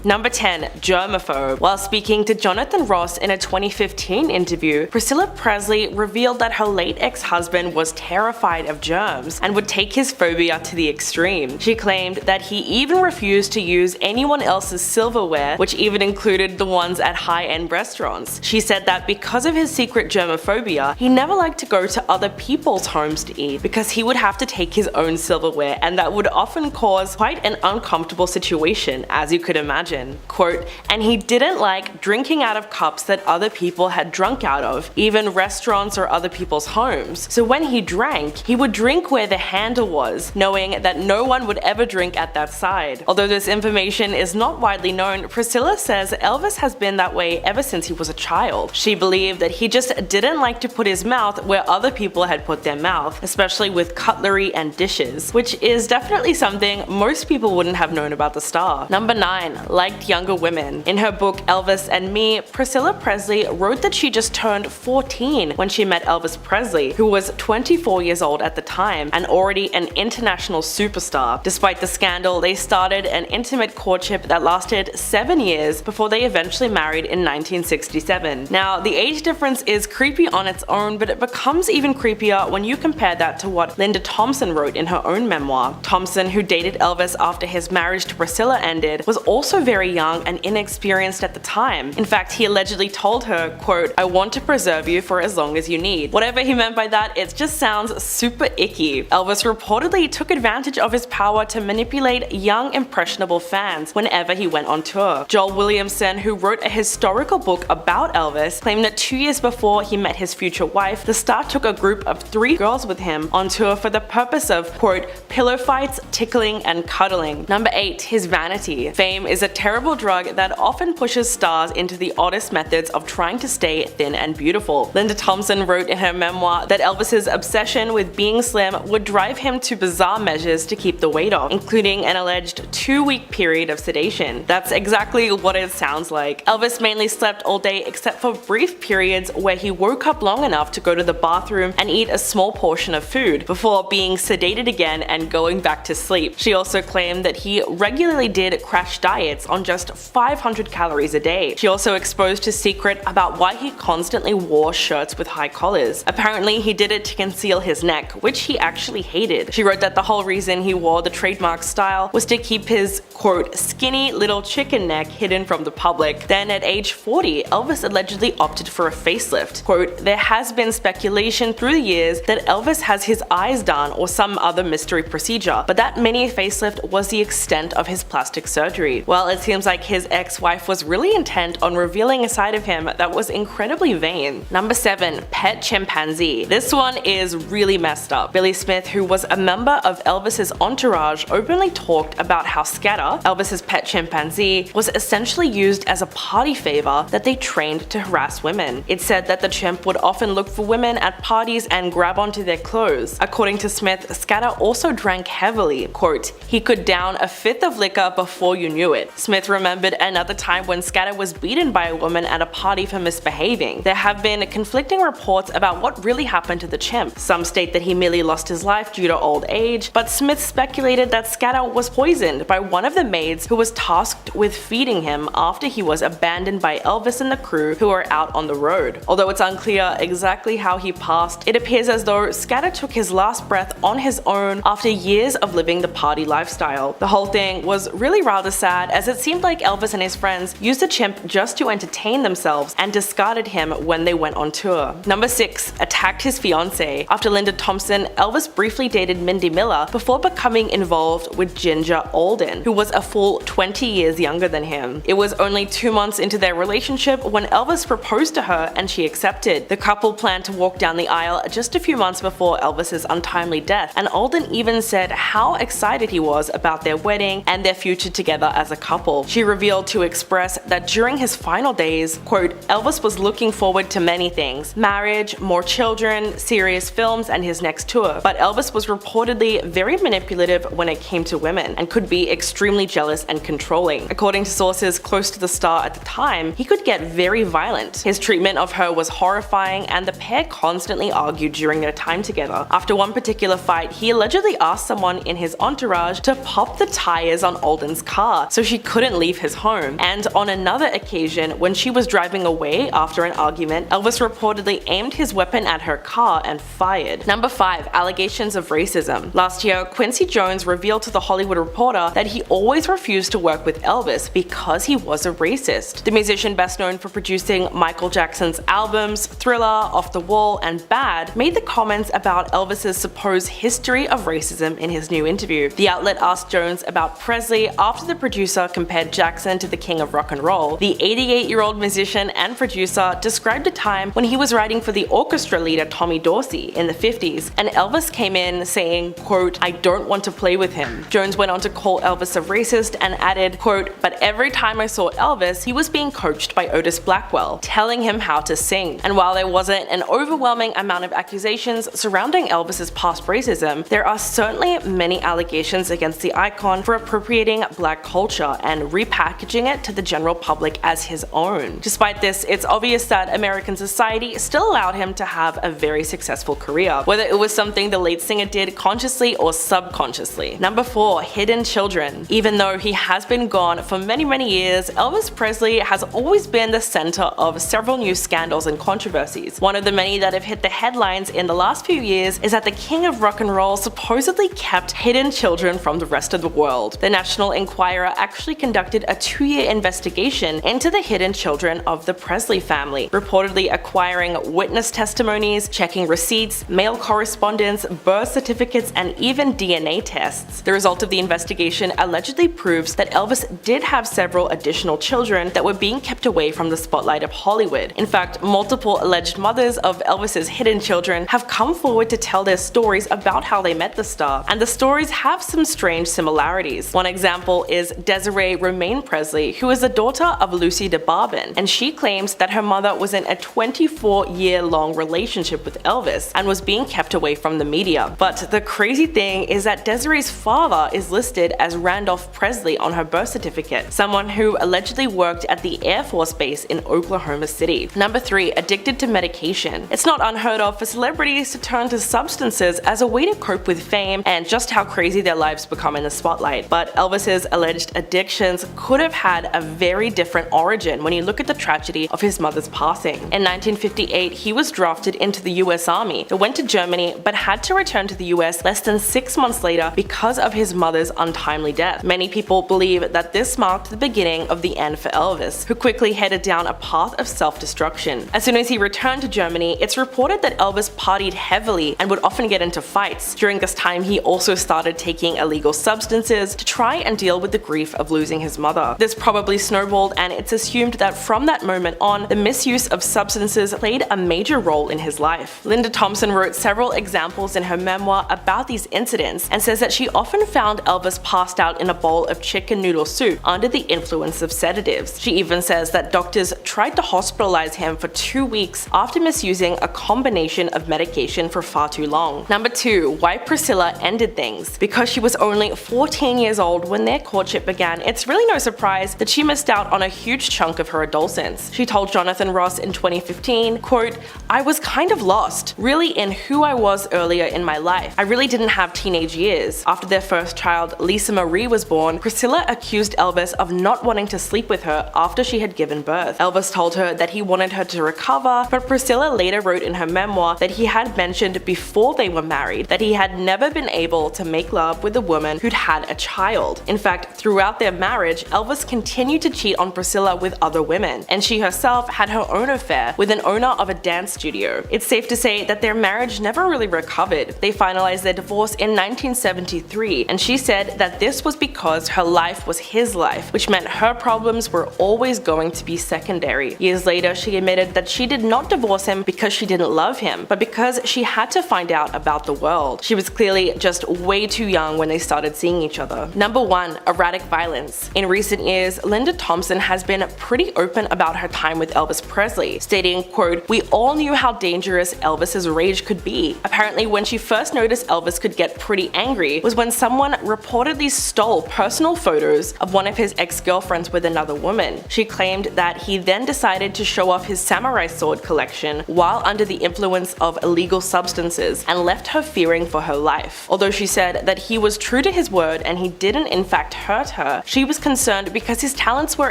Number 10. Germaphobe. While speaking to Jonathan Ross in a 2015 interview, Priscilla Presley revealed that her late ex-husband was terrified of germs and would take his phobia to the extreme. She claimed that he even refused to use anyone else's silverware, which even included the ones at high-end restaurants. She said that because of his secret germophobia, he never liked to go to other people's homes to eat because he would have to take his own silverware, and that would often cause quite an uncomfortable situation, as you could imagine. Quote, and he didn't like drinking out of cups that other people had drunk out of, even restaurants or other people's homes. So when he drank, he would drink where the handle was, knowing that no one would ever drink at that side. Although this information is not widely known, Priscilla says Elvis has been that way ever since he was a child. She believed that he just didn't like to put his mouth where other people had put their mouth, especially with cutlery and dishes, which is definitely something most people wouldn't have known about the star. Number 9. Liked younger women. In her book Elvis and Me, Priscilla Presley wrote that she just turned 14 when she met Elvis Presley, who was 24 years old at the time and already an international superstar. Despite the scandal, they started an intimate courtship that lasted 7 years before they eventually married in 1967. Now, the age difference is creepy on its own, but it becomes even creepier when you compare that to what Linda Thompson wrote in her own memoir. Thompson, who dated Elvis after his marriage to Priscilla ended, was also very young and inexperienced at the time. In fact, he allegedly told her, quote, I want to preserve you for as long as you need. Whatever he meant by that, it just sounds super icky. Elvis reportedly took advantage of his power to manipulate young, impressionable fans whenever he went on tour. Joel Williamson, who wrote a historical book about Elvis, claimed that 2 years before he met his future wife, the star took a group of 3 girls with him on tour for the purpose of, quote, pillow fights, tickling, and cuddling. Number 8. His vanity. Fame is a terrible drug that often pushes stars into the oddest methods of trying to stay thin and beautiful. Linda Thompson wrote in her memoir that Elvis's obsession with being slim would drive him to bizarre measures to keep the weight off, including an alleged 2-week period of sedation. That's exactly what it sounds like. Elvis mainly slept all day except for brief periods where he woke up long enough to go to the bathroom and eat a small portion of food before being sedated again and going back to sleep. She also claimed that he regularly did crash diets on just 500 calories a day. She also exposed his secret about why he constantly wore shirts with high collars. Apparently, he did it to conceal his neck, which he actually hated. She wrote that the whole reason he wore the trademark style was to keep his, quote, skinny little chicken neck hidden from the public. Then at age 40, Elvis allegedly opted for a facelift. Quote, there has been speculation through the years that Elvis has his eyes done or some other mystery procedure, but that mini facelift was the extent of his plastic surgery. Well, it seems like his ex-wife was really intent on revealing a side of him that was incredibly vain. Number 7. Pet chimpanzee. This one is really messed up. Billy Smith, who was a member of Elvis's entourage, openly talked about how Scatter, Elvis's pet chimpanzee, was essentially used as a party favor that they trained to harass women. It said that the chimp would often look for women at parties and grab onto their clothes. According to Smith, Scatter also drank heavily. Quote, he could down a fifth of liquor before you knew it. Smith remembered another time when Scatter was beaten by a woman at a party for misbehaving. There have been conflicting reports about what really happened to the chimp. Some state that he merely lost his life due to old age, but Smith speculated that Scatter was poisoned by one of the maids who was tasked with feeding him after he was abandoned by Elvis and the crew who were out on the road. Although it's unclear exactly how he passed, it appears as though Scatter took his last breath on his own after years of living the party lifestyle. The whole thing was really rather sad, as it seemed like Elvis and his friends used the chimp just to entertain themselves and discarded him when they went on tour. Number 6. Attacked his fiancée. After Linda Thompson, Elvis briefly dated Mindy Miller before becoming involved with Ginger Alden, who was a full 20 years younger than him. It was only 2 months into their relationship when Elvis proposed to her and she accepted. The couple planned to walk down the aisle just a few months before Elvis's untimely death, and Alden even said how excited he was about their wedding and their future together as a couple. She revealed to Express that during his final days, quote, Elvis was looking forward to many things: marriage, more children, serious films, and his next tour. But Elvis was reportedly very manipulative when it came to women and could be extremely jealous and controlling. According to sources close to the star at the time, he could get very violent. His treatment of her was horrifying, and the pair constantly argued during their time together. After one particular fight, he allegedly asked someone in his entourage to pop the tires on Alden's car so she couldn't leave his home, and on another occasion, when she was driving away after an argument, Elvis reportedly aimed his weapon at her car and fired. Number 5. Allegations of racism. Last year, Quincy Jones revealed to The Hollywood Reporter that he always refused to work with Elvis because he was a racist. The musician, best known for producing Michael Jackson's albums Thriller, Off the Wall, and Bad, made the comments about Elvis's supposed history of racism in his new interview. The outlet asked Jones about Presley after the producer compared Jackson to the king of rock and roll. The 88-year-old musician and producer described a time when he was writing for the orchestra leader Tommy Dorsey in the 50s, and Elvis came in saying, quote, "I don't want to play with him." Jones went on to call Elvis a racist and added, quote, "But every time I saw Elvis, he was being coached by Otis Blackwell, telling him how to sing." And while there wasn't an overwhelming amount of accusations surrounding Elvis's past racism, there are certainly many allegations against the icon for appropriating black culture and repackaging it to the general public as his own. Despite this, it's obvious that American society still allowed him to have a very successful career, whether it was something the lead singer did consciously or subconsciously. Number 4. Hidden children. Even though he has been gone for many years, Elvis Presley has always been the center of several new scandals and controversies. One of the many that have hit the headlines in the last few years is that the king of rock and roll supposedly kept hidden children from the rest of the world. The National Enquirer actually conducted a 2-year investigation into the hidden children of the Presley family, reportedly acquiring witness testimonies, checking receipts, mail correspondence, birth certificates, and even DNA tests. The result of the investigation allegedly proves that Elvis did have several additional children that were being kept away from the spotlight of Hollywood. In fact, multiple alleged mothers of Elvis's hidden children have come forward to tell their stories about how they met the star, and the stories have some strange similarities. One example is Desiree Romaine Presley, who is the daughter of Lucy DeBarban, and she claims that her mother was in a 24-year-long relationship with Elvis and was being kept away from the media. But the crazy thing is that Desiree's father is listed as Randolph Presley on her birth certificate, someone who allegedly worked at the Air Force Base in Oklahoma City. Number 3. Addicted to medication. It's not unheard of for celebrities to turn to substances as a way to cope with fame and just how crazy their lives become in the spotlight. But Elvis's alleged addictions could have had a very different origin when you look at the tragedy of his mother's passing. In 1958, he was drafted into the US Army, but went to Germany but had to return to the US less than 6 months later because of his mother's untimely death. Many people believe that this marked the beginning of the end for Elvis, who quickly headed down a path of self-destruction. As soon as he returned to Germany, it's reported that Elvis partied heavily and would often get into fights. During this time, he also started taking illegal substances to try and deal with the grief of losing his mother. This probably snowballed, and it's assumed that from that moment on, the misuse of substances played a major role in his life. Linda Thompson wrote several examples in her memoir about these incidents and says that she often found Elvis passed out in a bowl of chicken noodle soup under the influence of sedatives. She even says that doctors tried to hospitalize him for 2 weeks after misusing a combination of medication for far too long. Number 2. Why Priscilla ended things. Because she was only 14 years old when their courtship began, it's really no surprise that she missed out on a huge chunk of her adolescence. She told Jonathan Ross in 2015, quote, "I was kind of lost, really, in who I was earlier in my life. I really didn't have teenage years." After their first child, Lisa Marie, was born, Priscilla accused Elvis of not wanting to sleep with her after she had given birth. Elvis told her that he wanted her to recover, but Priscilla later wrote in her memoir that he had mentioned before they were married that he had never been able to make love with a woman who'd had a child. In fact, throughout their marriage, Elvis continued to cheat on Priscilla with other women, and she herself had her own affair with an owner of a dance studio. It's safe to say that their marriage never really recovered. They finalized their divorce in 1973, and she said that this was because her life was his life, which meant her problems were always going to be secondary. Years later, she admitted that she did not divorce him because she didn't love him, but because she had to find out about the world. She was clearly just way too young when they started seeing each other. Number 1. Erratic violence. In recent years, Linda Thompson has been pretty open about her time with Elvis Presley, stating, quote, "We all knew how dangerous Elvis's rage could be. Apparently, when she first noticed Elvis could get pretty angry was when someone reportedly stole personal photos of one of his ex-girlfriends with another woman. She claimed that he then decided to show off his samurai sword collection while under the influence of illegal substances and left her fearing for her life. Although she said that he was true to his word and he didn't in fact hurt her, she she was concerned because his talents were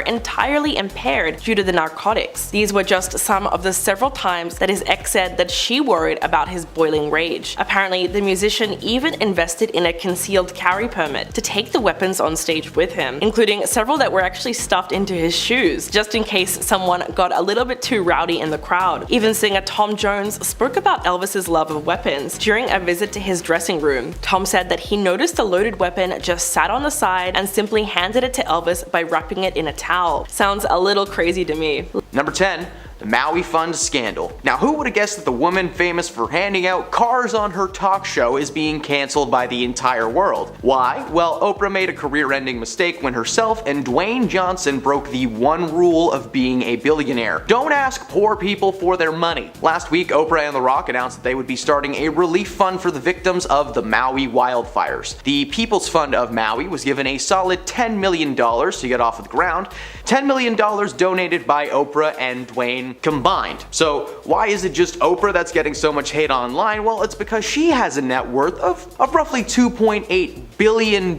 entirely impaired due to the narcotics. These were just some of the several times that his ex said that she worried about his boiling rage. Apparently, the musician even invested in a concealed carry permit to take the weapons on stage with him, including several that were actually stuffed into his shoes, just in case someone got a little bit too rowdy in the crowd. Even singer Tom Jones spoke about Elvis's love of weapons during a visit to his dressing room. Tom said that he noticed a loaded weapon just sat on the side and simply handed it to Elvis by wrapping it in a towel. Sounds a little crazy to me. Number 10. The Maui Fund scandal. Now, who would have guessed that the woman famous for handing out cars on her talk show is being cancelled by the entire world? Why? Well, Oprah made a career-ending mistake when herself and Dwayne Johnson broke the one rule of being a billionaire. Don't ask poor people for their money. Last week, Oprah and The Rock announced that they would be starting a relief fund for the victims of the Maui wildfires. The People's Fund of Maui was given a solid $10 million to get off the ground. $10 million donated by Oprah and Dwayne combined. So why is it just Oprah that's getting so much hate online? Well, it's because she has a net worth of roughly $2.8 billion.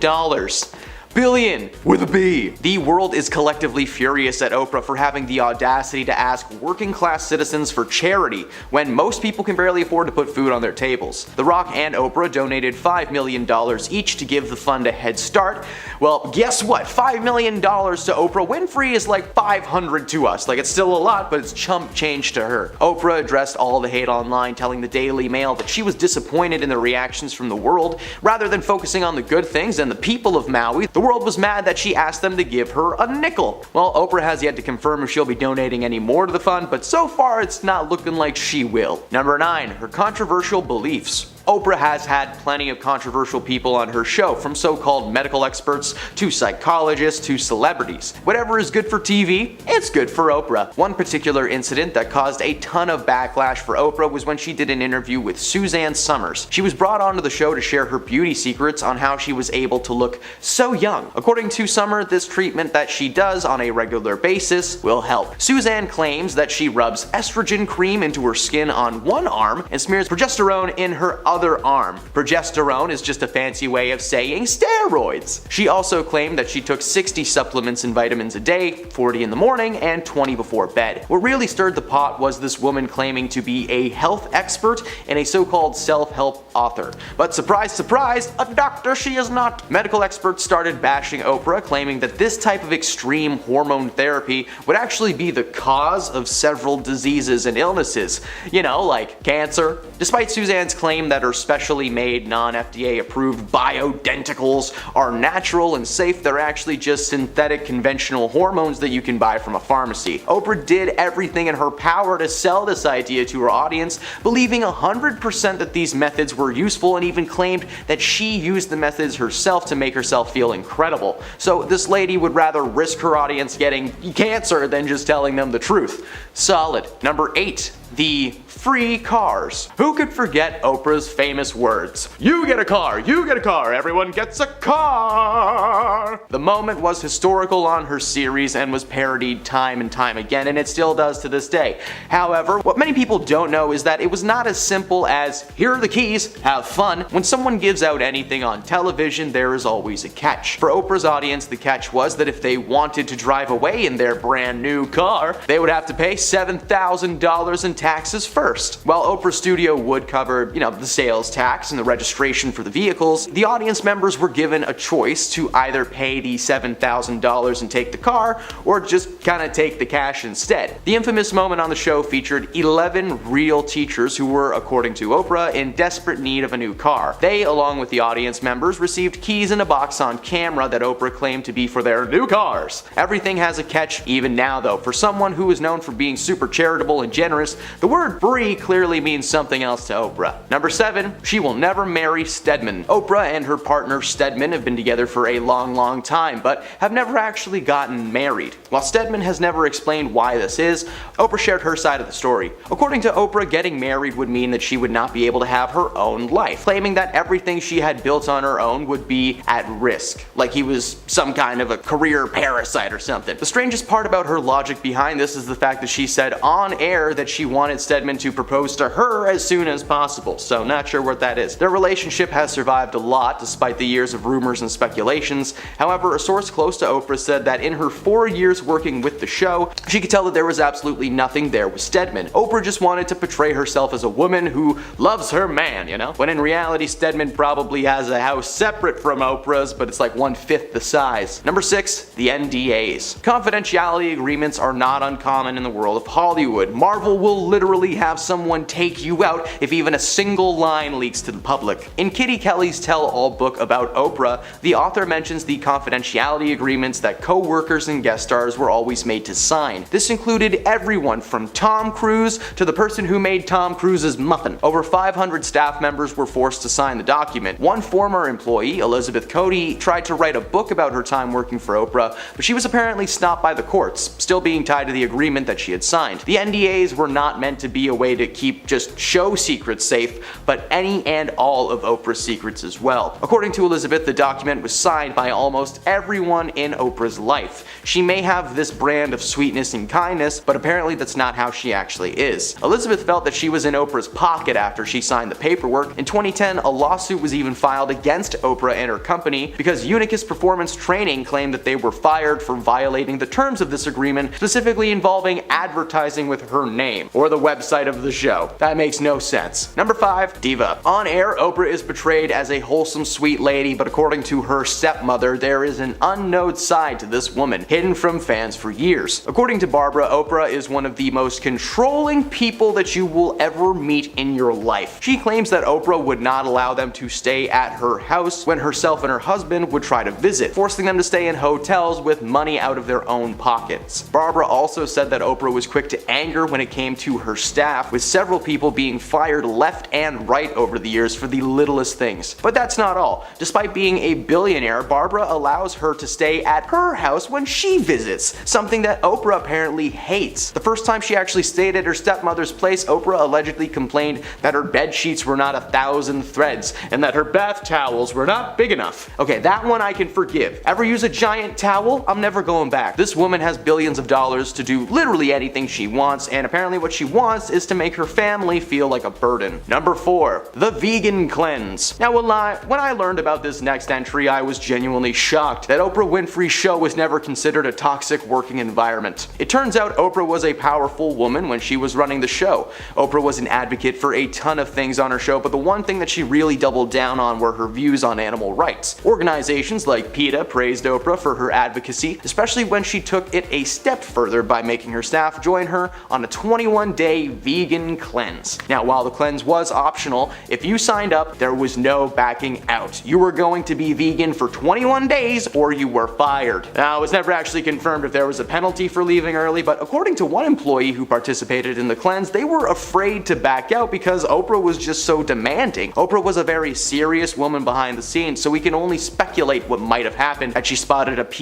Billion with a B. The world is collectively furious at Oprah for having the audacity to ask working class citizens for charity when most people can barely afford to put food on their tables. The Rock and Oprah donated $5 million each to give the fund a head start. Well, guess what? $5 million to Oprah Winfrey is like $500 to us. Like, it's still a lot, but it's chump change to her. Oprah addressed all the hate online, telling the Daily Mail that she was disappointed in the reactions from the world. Rather than focusing on the good things and the people of Maui, the world was mad that she asked them to give her a nickel. Well, Oprah has yet to confirm if she'll be donating any more to the fund, but so far it's not looking like she will. Number 9. Her controversial beliefs. Oprah has had plenty of controversial people on her show, from so-called medical experts to psychologists to celebrities. Whatever is good for TV, it's good for Oprah. One particular incident that caused a ton of backlash for Oprah was when she did an interview with Suzanne Summers. She was brought onto the show to share her beauty secrets on how she was able to look so young. According to Summer, this treatment that she does on a regular basis will help. Suzanne claims that she rubs estrogen cream into her skin on one arm and smears progesterone in her other arm. Progesterone is just a fancy way of saying steroids. She also claimed that she took 60 supplements and vitamins a day, 40 in the morning and 20 before bed. What really stirred the pot was this woman claiming to be a health expert and a so-called self-help author. But surprise, surprise, a doctor she is not. Medical experts started bashing Oprah, claiming that this type of extreme hormone therapy would actually be the cause of several diseases and illnesses. You know, like cancer. Despite Suzanne's claim that her specially made, non-FDA approved bioidenticals are natural and safe, they're actually just synthetic conventional hormones that you can buy from a pharmacy. Oprah did everything in her power to sell this idea to her audience, believing 100% that these methods were useful, and even claimed that she used the methods herself to make herself feel incredible. So this lady would rather risk her audience getting cancer than just telling them the truth. Solid. Number 8. The free cars. Who could forget Oprah's famous words? You get a car, everyone gets a car! The moment was historical on her series and was parodied time and time again, and it still does to this day. However, what many people don't know is that it was not as simple as, here are the keys, have fun. When someone gives out anything on television, there is always a catch. For Oprah's audience, the catch was that if they wanted to drive away in their brand new car, they would have to pay $7,000 in taxes first. While Oprah's studio would cover, the sales tax and the registration for the vehicles, the audience members were given a choice to either pay the $7,000 and take the car, or just kind of take the cash instead. The infamous moment on the show featured 11 real teachers who were, according to Oprah, in desperate need of a new car. They, along with the audience members, received keys in a box on camera that Oprah claimed to be for their new cars. Everything has a catch, even now though. For someone who is known for being super charitable and generous, the word free clearly means something else to Oprah. Number 7. She will never marry Stedman. Oprah and her partner Stedman have been together for a long time, but have never actually gotten married. While Stedman has never explained why this is, Oprah shared her side of the story. According to Oprah, getting married would mean that she would not be able to have her own life, claiming that everything she had built on her own would be at risk, like he was some kind of a career parasite or something. The strangest part about her logic behind this is the fact that she said on air that she wanted Stedman to propose to her as soon as possible, so not sure what that is. Their relationship has survived a lot despite the years of rumors and speculations. However, a source close to Oprah said that in her 4 years working with the show, she could tell that there was absolutely nothing there with Stedman. Oprah just wanted to portray herself as a woman who loves her man, you know? When in reality, Stedman probably has a house separate from Oprah's, but it's like 1/5 the size. Number 6, the NDAs. Confidentiality agreements are not uncommon in the world of Hollywood. Marvel will literally have someone take you out if even a single line leaks to the public. In Kitty Kelly's tell-all book about Oprah, the author mentions the confidentiality agreements that co-workers and guest stars were always made to sign. This included everyone from Tom Cruise to the person who made Tom Cruise's muffin. Over 500 staff members were forced to sign the document. One former employee, Elizabeth Cody, tried to write a book about her time working for Oprah, but she was apparently stopped by the courts, still being tied to the agreement that she had signed. The NDAs were not meant to be a way to keep just show secrets safe, but any and all of Oprah's secrets as well. According to Elizabeth, the document was signed by almost everyone in Oprah's life. She may have this brand of sweetness and kindness, but apparently that's not how she actually is. Elizabeth felt that she was in Oprah's pocket after she signed the paperwork. In 2010, a lawsuit was even filed against Oprah and her company because Unicus Performance Training claimed that they were fired for violating the terms of this agreement, specifically involving advertising with her name, or the website of the show. That makes no sense. Number 5, diva. On air, Oprah is portrayed as a wholesome, sweet lady, but according to her stepmother, there is an unknown side to this woman, hidden from fans for years. According to Barbara, Oprah is one of the most controlling people that you will ever meet in your life. She claims that Oprah would not allow them to stay at her house when herself and her husband would try to visit, forcing them to stay in hotels with money out of their own pockets. Barbara also said that Oprah was quick to anger when it came to her staff, with several people being fired left and right over the years for the littlest things. But that's not all. Despite being a billionaire, Barbara allows her to stay at her house when she visits, something that Oprah apparently hates. The first time she actually stayed at her stepmother's place, Oprah allegedly complained that her bed sheets were not 1,000 threads and that her bath towels were not big enough. Okay, that one I can forgive. Ever use a giant towel? I'm never going back. This woman has billions of dollars to do literally anything she wants, and apparently what she wants is to make her family feel like a burden. Number 4, the vegan cleanse. Now when I learned about this next entry, I was genuinely shocked that Oprah Winfrey's show was never considered a toxic working environment. It turns out Oprah was a powerful woman when she was running the show. Oprah was an advocate for a ton of things on her show, but the one thing that she really doubled down on were her views on animal rights. Organizations like PETA praised Oprah for her advocacy, especially when she took it a step further by making her staff join her on a 21-day vegan cleanse. Now, while the cleanse was optional, if you signed up, there was no backing out. You were going to be vegan for 21 days or you were fired. Now, it was never actually confirmed if there was a penalty for leaving early, but according to one employee who participated in the cleanse, they were afraid to back out because Oprah was just so demanding. Oprah was a very serious woman behind the scenes, so we can only speculate what might have happened had she spotted a PA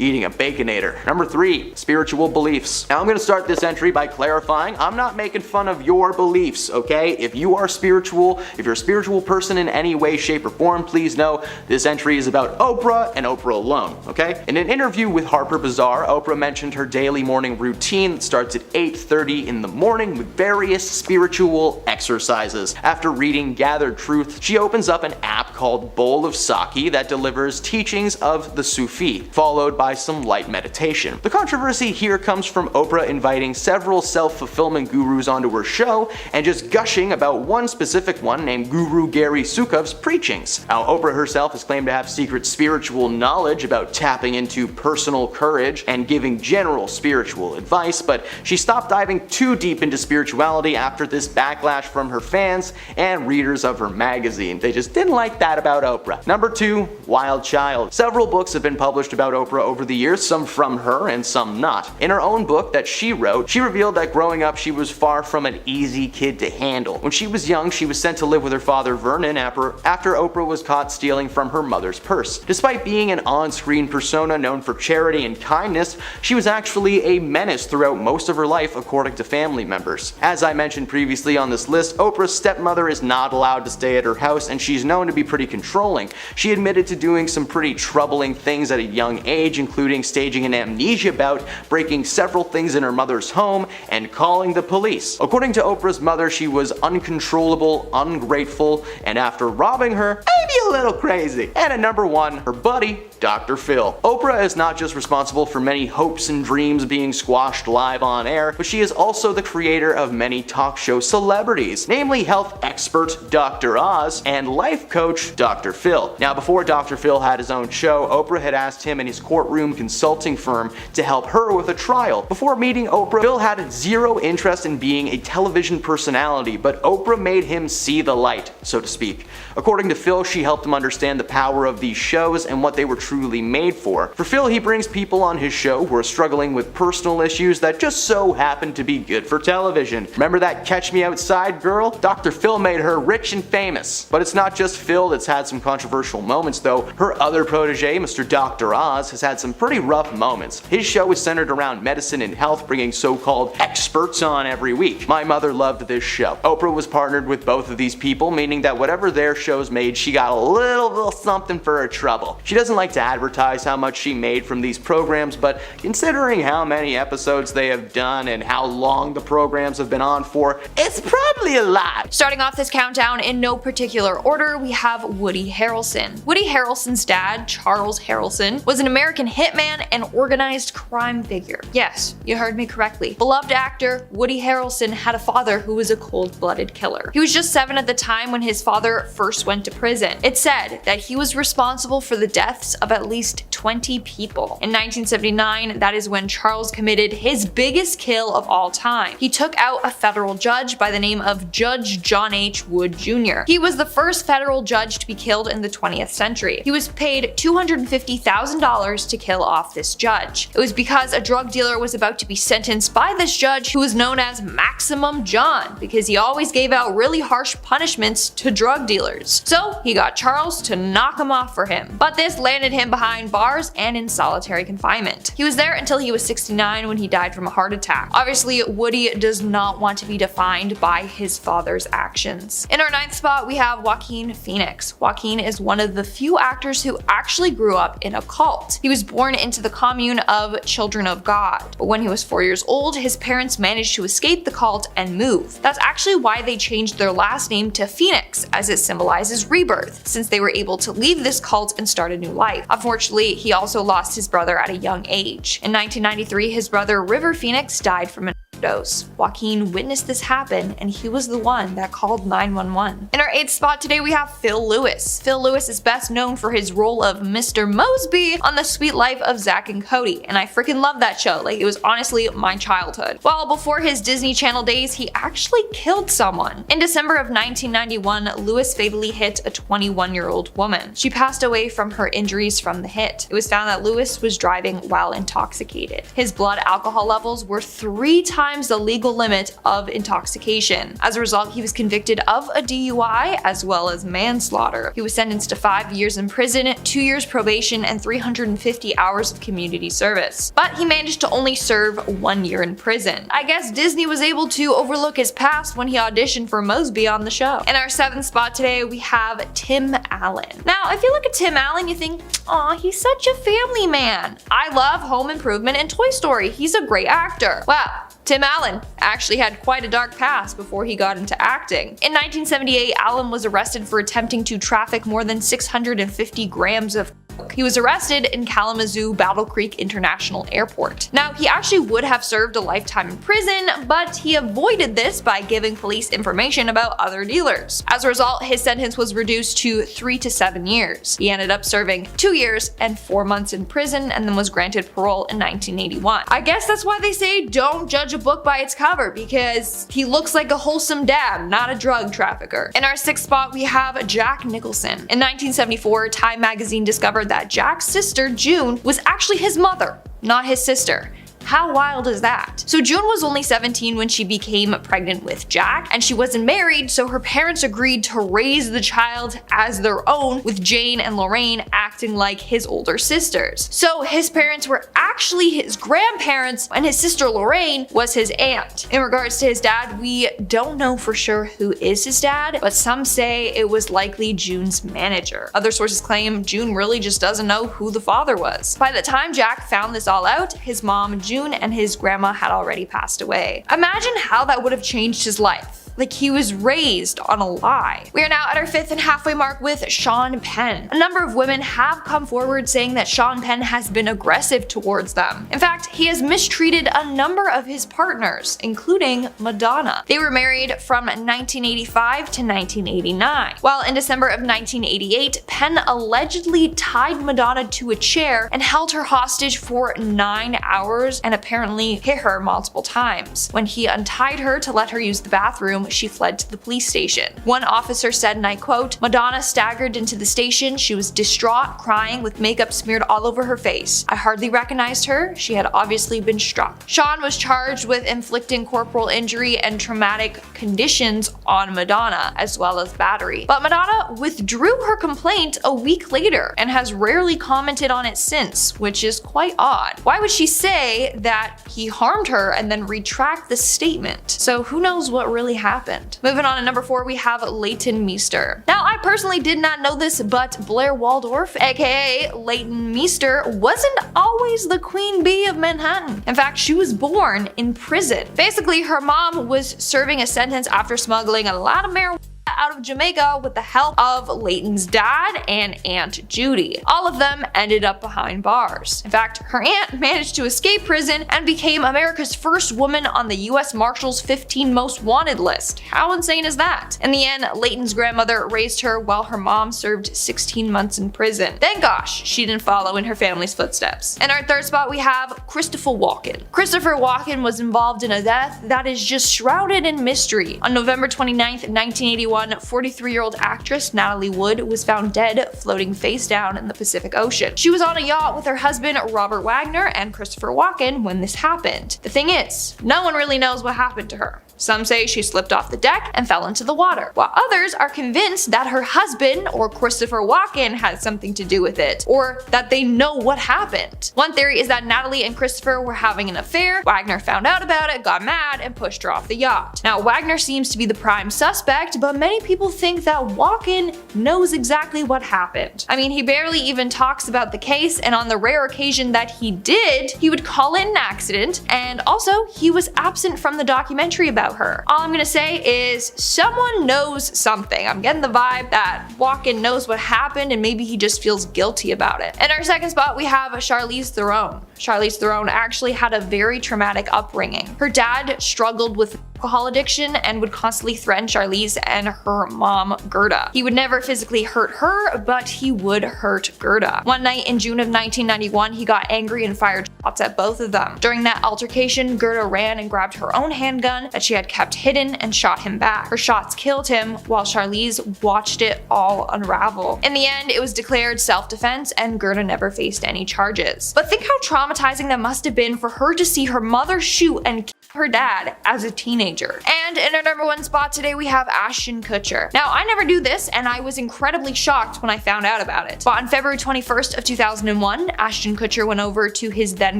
eating a Baconator. Number 3, spiritual beliefs. Now I'm going to start this entry by clarifying I'm not making fun of your beliefs, okay? If you are spiritual, if you're a spiritual person in any way, shape, or form, please know this entry is about Oprah and Oprah alone, okay? In an interview with Harper Bazaar, Oprah mentioned her daily morning routine that starts at 8:30 in the morning with various spiritual exercises. After reading Gathered Truth, she opens up an app called Bowl of Sake that delivers teachings of the Sufi, followed by some light meditation. The controversy here comes from Oprah inviting several self-fulfillment gurus onto her show and just gushing about one specific one named Guru Gary Sukhav's preachings. Now, Oprah herself has claimed to have secret spiritual knowledge about tapping into personal courage and giving general spiritual advice, but she stopped diving too deep into spirituality after this backlash from her fans and readers of her magazine. They just didn't like that about Oprah. Number 2, Wild Child. Several books have been published about Oprah over the years, some from her and some not. In her own book that she wrote, she revealed that growing up she was far from an easy kid to handle. When she was young, she was sent to live with her father Vernon after Oprah was caught stealing from her mother's purse. Despite being an on-screen persona known for charity and kindness, she was actually a menace throughout most of her life, according to family members. As I mentioned previously on this list, Oprah's stepmother is not allowed to stay at her house, and she's known to be pretty controlling. She admitted to doing some pretty troubling things at a young age, including staging an amnesia bout, breaking several things in her mother's home, and calling calling the police. According to Oprah's mother, she was uncontrollable, ungrateful, and after robbing her, maybe a little crazy. And at number 1, her buddy, Dr. Phil. Oprah is not just responsible for many hopes and dreams being squashed live on air, but she is also the creator of many talk show celebrities, namely health expert Dr. Oz and life coach Dr. Phil. Now, before Dr. Phil had his own show, Oprah had asked him and his courtroom consulting firm to help her with a trial. Before meeting Oprah, Phil had zero interest in being a television personality, but Oprah made him see the light, so to speak. According to Phil, she helped him understand the power of these shows and what they were truly made for. For Phil, he brings people on his show who are struggling with personal issues that just so happen to be good for television. Remember that Catch Me Outside girl? Dr. Phil made her rich and famous. But it's not just Phil that's had some controversial moments though. Her other protege, Mr. Dr. Oz, has had some pretty rough moments. His show is centered around medicine and health, bringing so-called experts on every week. My mother loved this show. Oprah was partnered with both of these people, meaning that whatever their shows made, she got a little something for her trouble. She doesn't like to advertise how much she made from these programs, but considering how many episodes they have done and how long the programs have been on for, it's probably a lot. Starting off this countdown in no particular order, we have Woody Harrelson. Woody Harrelson's dad, Charles Harrelson, was an American hitman and organized crime figure. Yes, you heard me correctly. Beloved actor Woody Harrelson had a father who was a cold-blooded killer. He was just 7 at the time when his father first went to prison. It's said that he was responsible for the deaths of at least 20 people. In 1979, that is when Charles committed his biggest kill of all time. He took out a federal judge by the name of Judge John H. Wood Jr. He was the first federal judge to be killed in the 20th century. He was paid $250,000 to kill off this judge. It was because a drug dealer was about to be sentenced by this judge who was known as Maximum John, because he always gave out really harsh punishments to drug dealers. So he got Charles to knock him off for him. But this landed him behind bars and in solitary confinement. He was there until he was 69 when he died from a heart attack. Obviously, Woody does not want to be defined by his father's actions. In our 9th spot, we have Joaquin Phoenix. Joaquin is one of the few actors who actually grew up in a cult. He was born into the commune of Children of God, but when he was 4 years old, his parents managed to escape the cult and move. That's actually why they changed their last name to Phoenix, as it symbolizes rebirth, since they were able to leave this cult and start a new life. Unfortunately, he also lost his brother at a young age. In 1993, his brother River Phoenix died from an overdose. Joaquin witnessed this happen, and he was the one that called 911. In our 8th spot today, we have Phil Lewis. Phil Lewis is best known for his role of Mr. Mosby on The Sweet Life of Zack and Cody, and I freaking love that show. Like, it was honestly my childhood. While before his Disney Channel days, he actually killed someone. In December of 1991, Lewis fatally hit a 21-year-old woman. She passed away from her injuries from the hit. It was found that Lewis was driving while intoxicated. His blood alcohol levels were 3 times the legal limit of intoxication. As a result, he was convicted of a DUI as well as manslaughter. He was sentenced to 5 years in prison, 2 years probation, and 350 hours of community service. But he managed to only serve 1 year in prison. I guess Disney was able to overlook his past when he auditioned for Mosby on the show. In our 7th spot today, we have Tim Allen. Now, if you look at Tim Allen, you think, aw, he's such a family man. I love Home Improvement and Toy Story. He's a great actor. Wow. Tim Allen actually had quite a dark past before he got into acting. In 1978, Allen was arrested for attempting to traffic more than 650 grams of coke. He was arrested in Kalamazoo Battle Creek International Airport. Now, he actually would have served a lifetime in prison, but he avoided this by giving police information about other dealers. As a result, his sentence was reduced to 3 to 7 years. He ended up serving 2 years and 4 months in prison and then was granted parole in 1981. I guess that's why they say don't judge a book by its cover, because he looks like a wholesome dad, not a drug trafficker. In our 6th spot, we have Jack Nicholson. In 1974, Time magazine discovered that Jack's sister, June, was actually his mother, not his sister. How wild is that? So June was only 17 when she became pregnant with Jack, and she wasn't married, so her parents agreed to raise the child as their own, with Jane and Lorraine acting like his older sisters. So his parents were actually his grandparents, and his sister Lorraine was his aunt. In regards to his dad, we don't know for sure who is his dad, but some say it was likely June's manager. Other sources claim June really just doesn't know who the father was. By the time Jack found this all out, his mom, June, June and his grandma had already passed away. Imagine how that would have changed his life. Like, he was raised on a lie. We are now at our 5th and halfway mark with Sean Penn. A number of women have come forward saying that Sean Penn has been aggressive towards them. In fact, he has mistreated a number of his partners, including Madonna. They were married from 1985 to 1989. While in December of 1988, Penn allegedly tied Madonna to a chair and held her hostage for 9 hours and apparently hit her multiple times. When he untied her to let her use the bathroom, she fled to the police station. One officer said, and I quote, "Madonna staggered into the station. She was distraught, crying, with makeup smeared all over her face. I hardly recognized her. She had obviously been struck." Sean was charged with inflicting corporal injury and traumatic conditions on Madonna, as well as battery. But Madonna withdrew her complaint a week later and has rarely commented on it since, which is quite odd. Why would she say that he harmed her and then retract the statement? So who knows what really happened? Moving on to number 4, we have Leighton Meester. Now, I personally did not know this, but Blair Waldorf, aka Leighton Meester, wasn't always the queen bee of Manhattan. In fact, she was born in prison. Basically, her mom was serving a sentence after smuggling a lot of marijuana out of Jamaica with the help of Leighton's dad and Aunt Judy. All of them ended up behind bars. In fact, her aunt managed to escape prison and became America's first woman on the US Marshals 15 Most Wanted list. How insane is that? In the end, Leighton's grandmother raised her while her mom served 16 months in prison. Thank gosh she didn't follow in her family's footsteps. In our 3rd spot, we have Christopher Walken. Christopher Walken was involved in a death that is just shrouded in mystery. On November 29th, 1981, 43-year-old actress Natalie Wood was found dead floating face down in the Pacific Ocean. She was on a yacht with her husband Robert Wagner and Christopher Walken when this happened. The thing is, no one really knows what happened to her. Some say she slipped off the deck and fell into the water, while others are convinced that her husband or Christopher Walken had something to do with it, or that they know what happened. One theory is that Natalie and Christopher were having an affair, Wagner found out about it, got mad, and pushed her off the yacht. Now, Wagner seems to be the prime suspect, but many people think that Walken knows exactly what happened. I mean, he barely even talks about the case, and on the rare occasion that he did, he would call it an accident, and also he was absent from the documentary about her. All I'm gonna say is someone knows something. I'm getting the vibe that Walken knows what happened and maybe he just feels guilty about it. In our 2nd spot, we have Charlize Theron. Charlize Theron actually had a very traumatic upbringing. Her dad struggled with alcohol addiction and would constantly threaten Charlize and her mom, Gerda. He would never physically hurt her, but he would hurt Gerda. One night in June of 1991, he got angry and fired shots at both of them. During that altercation, Gerda ran and grabbed her own handgun that she had kept hidden and shot him back. Her shots killed him while Charlize watched it all unravel. In the end, it was declared self-defense and Gerda never faced any charges. But think how traumatizing that must have been for her to see her mother shoot and kill her dad as a teenager. And in our number 1 spot today, we have Ashton Kutcher. Now, I never knew this, and I was incredibly shocked when I found out about it. But on February 21st of 2001, Ashton Kutcher went over to his then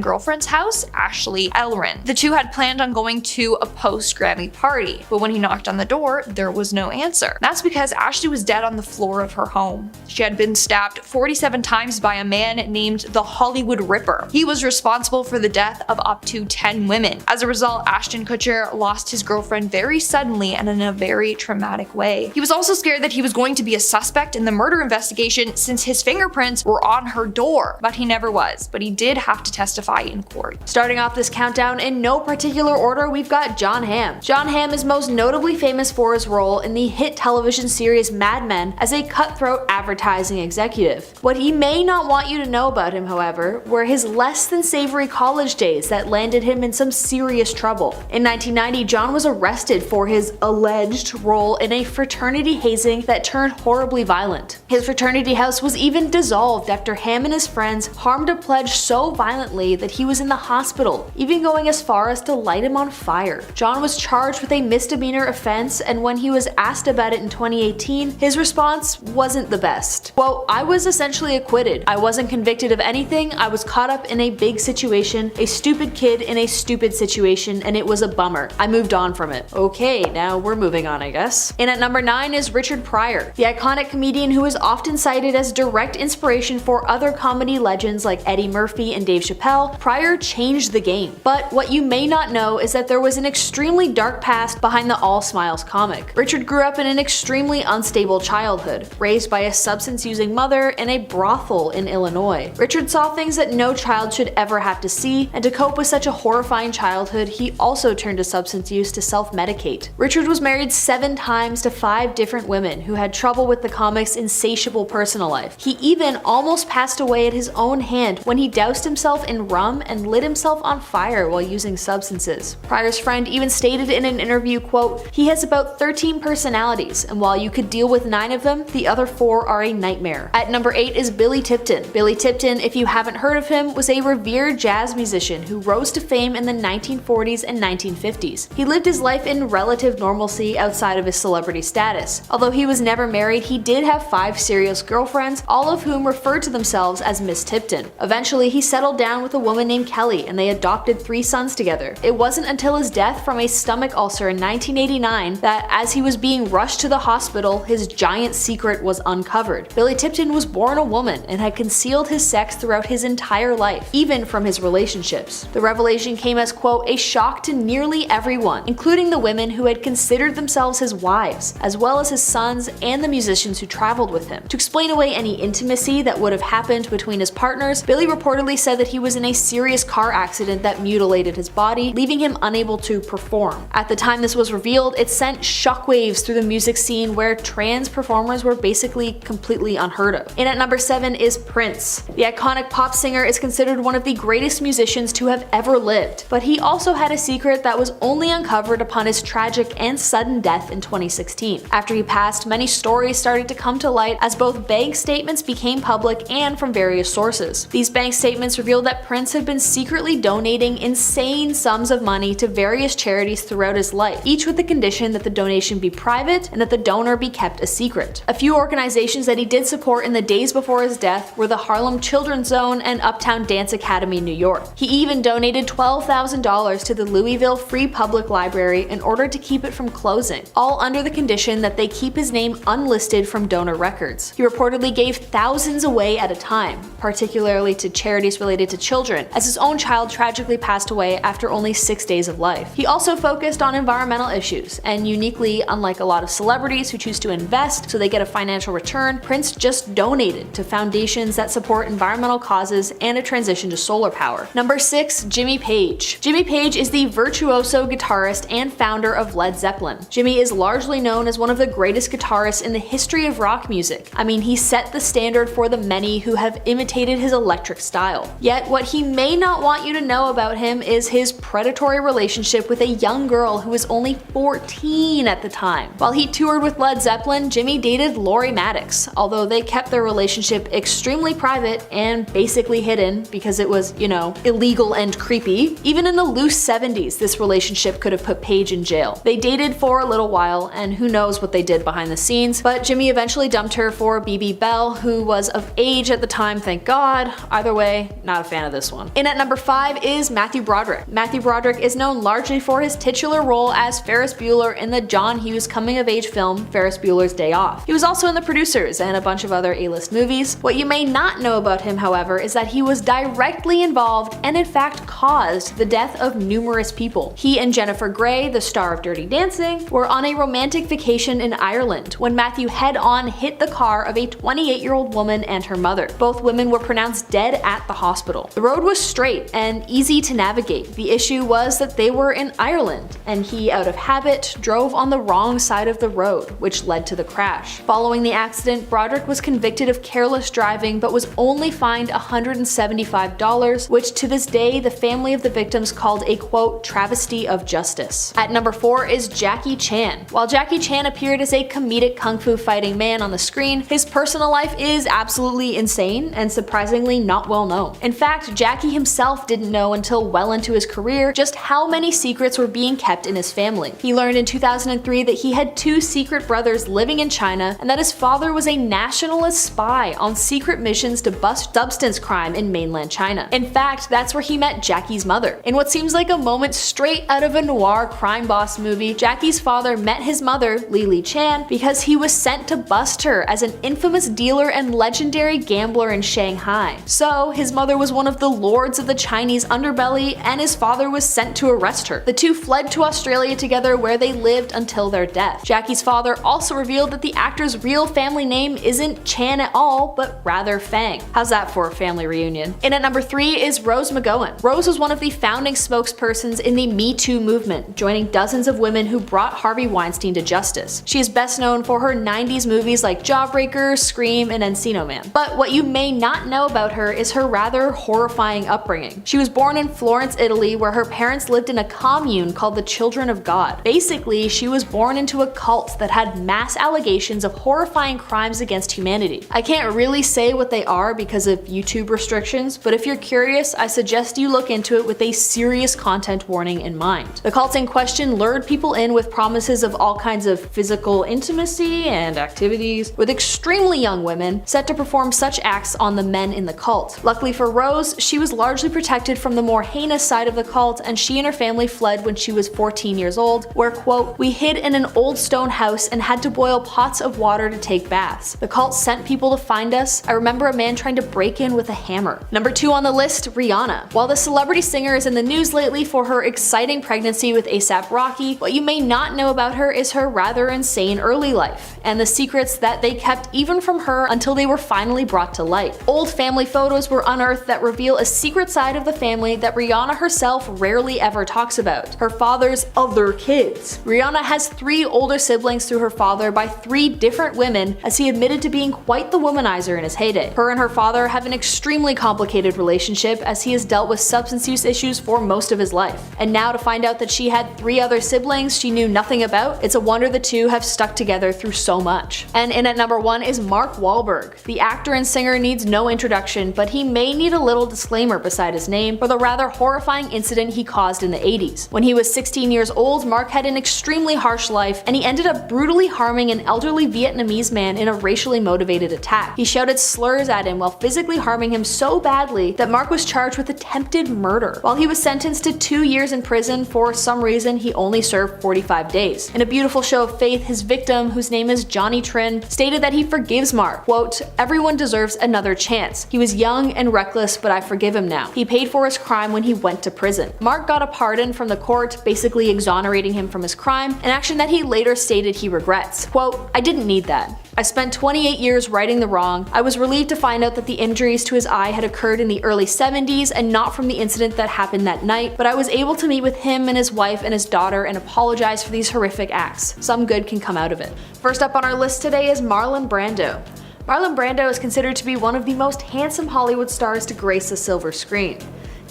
girlfriend's house, Ashley Elrin. The two had planned on going to a post-Grammy party, but when he knocked on the door, there was no answer. That's because Ashley was dead on the floor of her home. She had been stabbed 47 times by a man named the Hollywood Ripper. He was responsible for the death of up to 10 women. As a result, Ashton Kutcher lost his girlfriend very suddenly and in a very traumatic way. He was also scared that he was going to be a suspect in the murder investigation since his fingerprints were on her door, but he never was. But he did have to testify in court. Starting off this countdown in no particular order, we've got Jon Hamm. Jon Hamm is most notably famous for his role in the hit television series Mad Men as a cutthroat advertising executive. What he may not want you to know about him, however, were his less than savory college days that landed him in some serious trouble. In 1990, Jon was arrested for his alleged role in a fraternity hazing that turned horribly violent. His fraternity house was even dissolved after Hamm and his friends harmed a pledge so violently that he was in the hospital, even going as far as to light him on fire. Jon was charged with a misdemeanor offense, and when he was asked about it in 2018, his response wasn't the best. Quote, "I was essentially acquitted. I wasn't convicted of anything. I was caught up in a big situation, a stupid kid in a stupid situation, and it was a bummer. I moved on from it. Okay, now we're moving on, I guess. And at number 9 is Richard Pryor, the iconic comedian who is often cited as direct inspiration for other comedy legends like Eddie Murphy and Dave Chappelle. Pryor changed the game. But what you may not know is that there was an extremely dark past behind the All Smiles comic. Richard grew up in an extremely unstable childhood, raised by a substance-using mother in a brothel in Illinois. Richard saw things that no child should ever have to see, and to cope with such a horrifying childhood, he also turned to substance use to self-medicate. Richard was married 7 times to 5 different women who had trouble with the comic's insatiable personal life. He even almost passed away at his own hand when he doused himself in rum and lit himself on fire while using substances. Pryor's friend even stated in an interview, quote, "He has about 13 personalities, and while you could deal with 9 of them, the other 4 are a nightmare." At number 8 is Billy Tipton. Billy Tipton, if you haven't heard of him, was a revered jazz musician who rose to fame in the 1940s and 1950s. He lived his life in relative normalcy outside of his celebrity status. Although he was never married, he did have 5 serious girlfriends, all of whom referred to themselves as Miss Tipton. Eventually, he settled down with a woman named Kelly, and they adopted 3 sons together. It wasn't until his death from a stomach ulcer in 1989 that, as he was being rushed to the hospital, his giant secret was uncovered. Billy Tipton was born a woman and had concealed his sex throughout his entire life, even from his relationships. The revelation came as, quote, "a shock to nearly everyone, including the women who had considered themselves his wives, as well as his sons and the musicians who traveled with him." To explain away any intimacy that would have happened between his partners, Billy reportedly said that he was in a serious car accident that mutilated his body, leaving him unable to perform. At the time this was revealed, it sent shockwaves through the music scene where trans performers were basically completely unheard of. And at number 7 is Prince. The iconic pop singer is considered one of the greatest musicians to have ever lived, but he also had a secret that was only uncovered upon his tragic and sudden death in 2016. After he passed, many stories started to come to light as both bank statements became public and from various sources. These bank statements revealed that Prince had been secretly donating insane sums of money to various charities throughout his life, each with the condition that the donation be private and that the donor be kept a secret. A few organizations that he did support in the days before his death were the Harlem Children's Zone and Uptown Dance Academy, New York. He even donated $12,000 to the Louisville Free Public Library in order to keep it from closing, all under the condition that they keep his name unlisted from donor records. He reportedly gave thousands away at a time, particularly to charities related to children, as his own child tragically passed away after only 6 days of life. He also focused on environmental issues, and uniquely, unlike a lot of celebrities who choose to invest so they get a financial return, Prince just donated to foundations that support environmental causes and a transition to solar power. Number 6, Jimmy Page. Jimmy Page is the virtuoso guitarist and founder of Led Zeppelin. Jimmy is largely known as one of the greatest guitarists in the history of rock music. I mean, he set the standard for the many who have imitated his electric style. Yet, what he may not want you to know about him is his predatory relationship with a young girl who was only 14 at the time. While he toured with Led Zeppelin, Jimmy dated Lori Maddox, although they kept their relationship extremely private and basically hidden because it was, illegal and creepy. Even in the loose 70s, this relationship could have put Page in jail. They dated for a little while, and who knows what they did behind the scenes, but Jimmy eventually dumped her for BB Bell, who was of age at the time, thank God. Either way, not a fan of this one. And at number 5 is Matthew Broderick. Matthew Broderick is known largely for his titular role as Ferris Bueller in the John Hughes coming-of-age film Ferris Bueller's Day Off. He was also in The Producers and a bunch of other A-list movies. What you may not know about him, however, is that he was directly involved and in fact caused the death of numerous people. He and Jennifer Grey, the star of Dirty Dancing, were on a romantic vacation in Ireland when Matthew head-on hit the car of a 28-year-old woman and her mother. Both women were pronounced dead at the hospital. The road was straight and easy to navigate. The issue was that they were in Ireland, and he, out of habit, drove on the wrong side of the road, which led to the crash. Following the accident, Broderick was convicted of careless driving but was only fined $175, which to this day the family of the victims called a, quote, travesty of justice. At number 4 is Jackie Chan. While Jackie Chan appeared as a comedic kung fu fighting man on the screen, his personal life is absolutely insane and surprisingly not well known. In fact, Jackie himself didn't know until well into his career just how many secrets were being kept in his family. He learned in 2003 that he had 2 secret brothers living in China and that his father was a nationalist spy on secret missions to bust substance crime in mainland China. In fact, that's where he met Jackie's mother. In what seems like a moment straight out of a noir noir crime boss movie, Jackie's father met his mother, Lily Chan, because he was sent to bust her as an infamous dealer and legendary gambler in Shanghai. So, his mother was one of the lords of the Chinese underbelly, and his father was sent to arrest her. The two fled to Australia together, where they lived until their death. Jackie's father also revealed that the actor's real family name isn't Chan at all, but rather Fang. How's that for a family reunion? In at number 3 is Rose McGowan. Rose was one of the founding spokespersons in the Me Too movement, joining dozens of women who brought Harvey Weinstein to justice. She is best known for her 90s movies like Jawbreaker, Scream, and Encino Man. But what you may not know about her is her rather horrifying upbringing. She was born in Florence, Italy, where her parents lived in a commune called the Children of God. Basically, she was born into a cult that had mass allegations of horrifying crimes against humanity. I can't really say what they are because of YouTube restrictions, but if you're curious, I suggest you look into it with a serious content warning in mind. The cult in question lured people in with promises of all kinds of physical intimacy and activities, with extremely young women set to perform such acts on the men in the cult. Luckily for Rose, she was largely protected from the more heinous side of the cult, and she and her family fled when she was 14 years old, where, quote, "We hid in an old stone house and had to boil pots of water to take baths. The cult sent people to find us. I remember a man trying to break in with a hammer." Number 2 on the list, Rihanna. While the celebrity singer is in the news lately for her exciting pregnancy with A$AP Rocky, what you may not know about her is her rather insane early life, and the secrets that they kept even from her until they were finally brought to light. Old family photos were unearthed that reveal a secret side of the family that Rihanna herself rarely ever talks about: her father's other kids. Rihanna has 3 older siblings through her father by 3 different women, as he admitted to being quite the womanizer in his heyday. Her and her father have an extremely complicated relationship, as he has dealt with substance use issues for most of his life. And now to find out that she had 3 other siblings she knew nothing about, it's a wonder the two have stuck together through so much. And in at number 1 is Mark Wahlberg. The actor and singer needs no introduction, but he may need a little disclaimer beside his name for the rather horrifying incident he caused in the 80s. When he was 16 years old, Mark had an extremely harsh life, and he ended up brutally harming an elderly Vietnamese man in a racially motivated attack. He shouted slurs at him while physically harming him so badly that Mark was charged with attempted murder. While he was sentenced to 2 years in prison, for some reason he only served 45 days. In a beautiful show of faith, his victim, whose name is Johnny Trin, stated that he forgives Mark. Quote, "Everyone deserves another chance. He was young and reckless, but I forgive him now. He paid for his crime when he went to prison." Mark got a pardon from the court, basically exonerating him from his crime, an action that he later stated he regrets. Quote, "I didn't need that. I spent 28 years righting the wrong. I was relieved to find out that the injuries to his eye had occurred in the early 70s and not from the incident that happened that night, but I was able to meet with him and his wife and his daughter and apologize for these horrific acts. Some good can come out of it." First up on our list today is Marlon Brando. Marlon Brando is considered to be one of the most handsome Hollywood stars to grace the silver screen.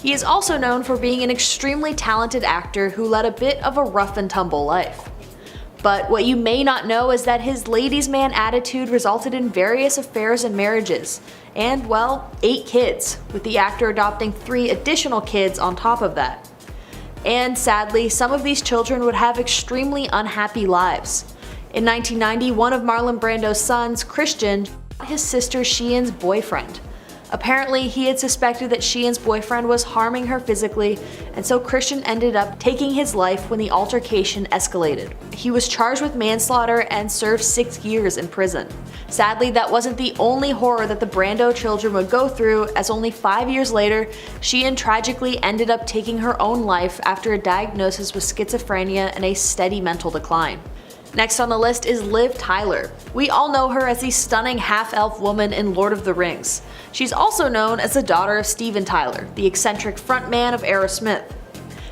He is also known for being an extremely talented actor who led a bit of a rough and tumble life. But what you may not know is that his ladies' man attitude resulted in various affairs and marriages, and, well, 8 kids, with the actor adopting 3 additional kids on top of that. And sadly, some of these children would have extremely unhappy lives. In 1990, one of Marlon Brando's sons, Christian, his sister Sheehan's boyfriend. Apparently, he had suspected that Sheehan's boyfriend was harming her physically, and so Christian ended up taking his life when the altercation escalated. He was charged with manslaughter and served 6 years in prison. Sadly, that wasn't the only horror that the Brando children would go through, as only 5 years later, Sheehan tragically ended up taking her own life after a diagnosis with schizophrenia and a steady mental decline. Next on the list is Liv Tyler. We all know her as the stunning half-elf woman in Lord of the Rings. She's also known as the daughter of Steven Tyler, the eccentric frontman of Aerosmith.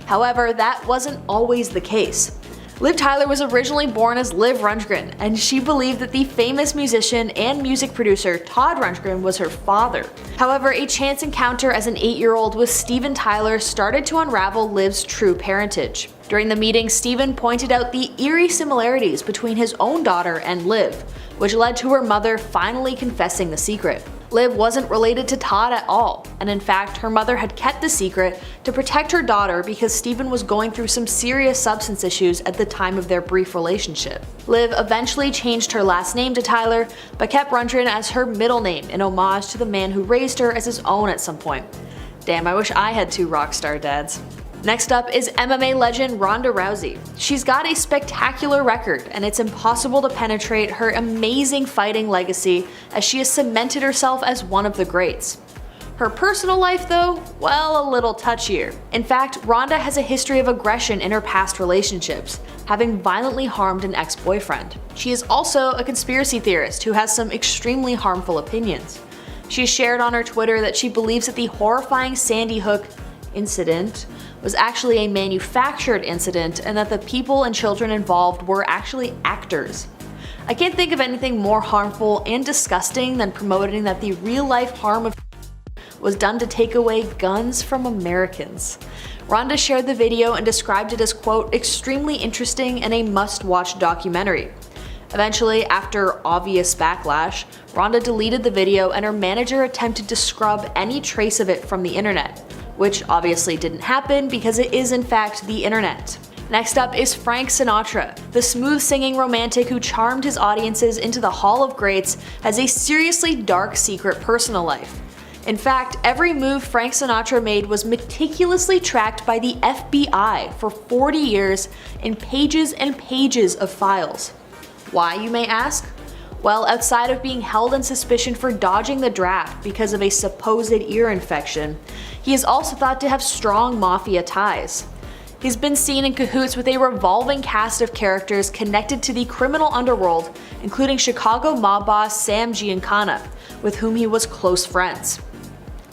However, that wasn't always the case. Liv Tyler was originally born as Liv Rundgren, and she believed that the famous musician and music producer Todd Rundgren was her father. However, a chance encounter as an 8-year-old with Steven Tyler started to unravel Liv's true parentage. During the meeting, Steven pointed out the eerie similarities between his own daughter and Liv, which led to her mother finally confessing the secret. Liv wasn't related to Todd at all, and in fact, her mother had kept the secret to protect her daughter because Steven was going through some serious substance issues at the time of their brief relationship. Liv eventually changed her last name to Tyler, but kept Rundgren as her middle name in homage to the man who raised her as his own at some point. Damn, I wish I had 2 rock star dads. Next up is MMA legend Ronda Rousey. She's got a spectacular record, and it's impossible to penetrate her amazing fighting legacy as she has cemented herself as one of the greats. Her personal life though, well, a little touchier. In fact, Ronda has a history of aggression in her past relationships, having violently harmed an ex-boyfriend. She is also a conspiracy theorist who has some extremely harmful opinions. She shared on her Twitter that she believes that the horrifying Sandy Hook incident was actually a manufactured incident and that the people and children involved were actually actors. I can't think of anything more harmful and disgusting than promoting that the real-life harm of was done to take away guns from Americans. Ronda shared the video and described it as, quote, extremely interesting and a must-watch documentary. Eventually, after obvious backlash, Ronda deleted the video and her manager attempted to scrub any trace of it from the internet, which obviously didn't happen because it is in fact the internet. Next up is Frank Sinatra. The smooth-singing romantic who charmed his audiences into the Hall of Greats has a seriously dark secret personal life. In fact, every move Frank Sinatra made was meticulously tracked by the FBI for 40 years in pages and pages of files. Why, you may ask? Well, outside of being held in suspicion for dodging the draft because of a supposed ear infection, he is also thought to have strong mafia ties. He's been seen in cahoots with a revolving cast of characters connected to the criminal underworld, including Chicago mob boss Sam Giancana, with whom he was close friends.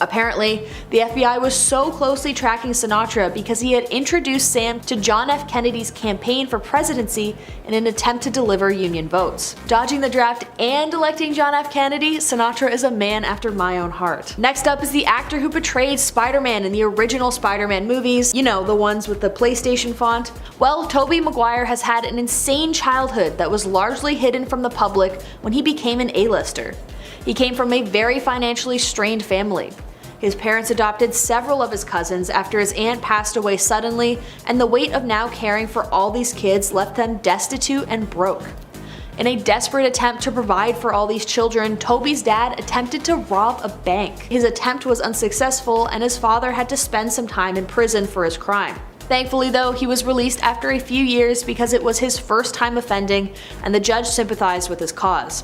Apparently, the FBI was so closely tracking Sinatra because he had introduced Sam to John F. Kennedy's campaign for presidency in an attempt to deliver Union votes. Dodging the draft and electing John F. Kennedy, Sinatra is a man after my own heart. Next up is the actor who portrayed Spider-Man in the original Spider-Man movies, you know, the ones with the PlayStation font. Well, Tobey Maguire has had an insane childhood that was largely hidden from the public when he became an A-lister. He came from a very financially strained family. His parents adopted several of his cousins after his aunt passed away suddenly, and the weight of now caring for all these kids left them destitute and broke. In a desperate attempt to provide for all these children, Toby's dad attempted to rob a bank. His attempt was unsuccessful, and his father had to spend some time in prison for his crime. Thankfully though, he was released after a few years because it was his first time offending, and the judge sympathized with his cause.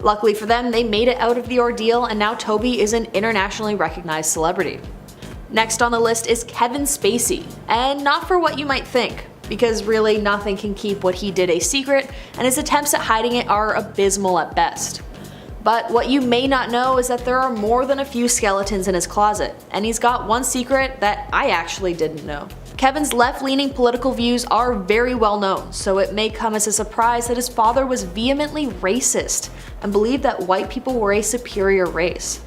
Luckily for them, they made it out of the ordeal, and now Toby is an internationally recognized celebrity. Next on the list is Kevin Spacey, and not for what you might think, because really nothing can keep what he did a secret, and his attempts at hiding it are abysmal at best. But what you may not know is that there are more than a few skeletons in his closet, and he's got one secret that I actually didn't know. Kevin's left-leaning political views are very well known, so it may come as a surprise that his father was vehemently racist and believed that white people were a superior race.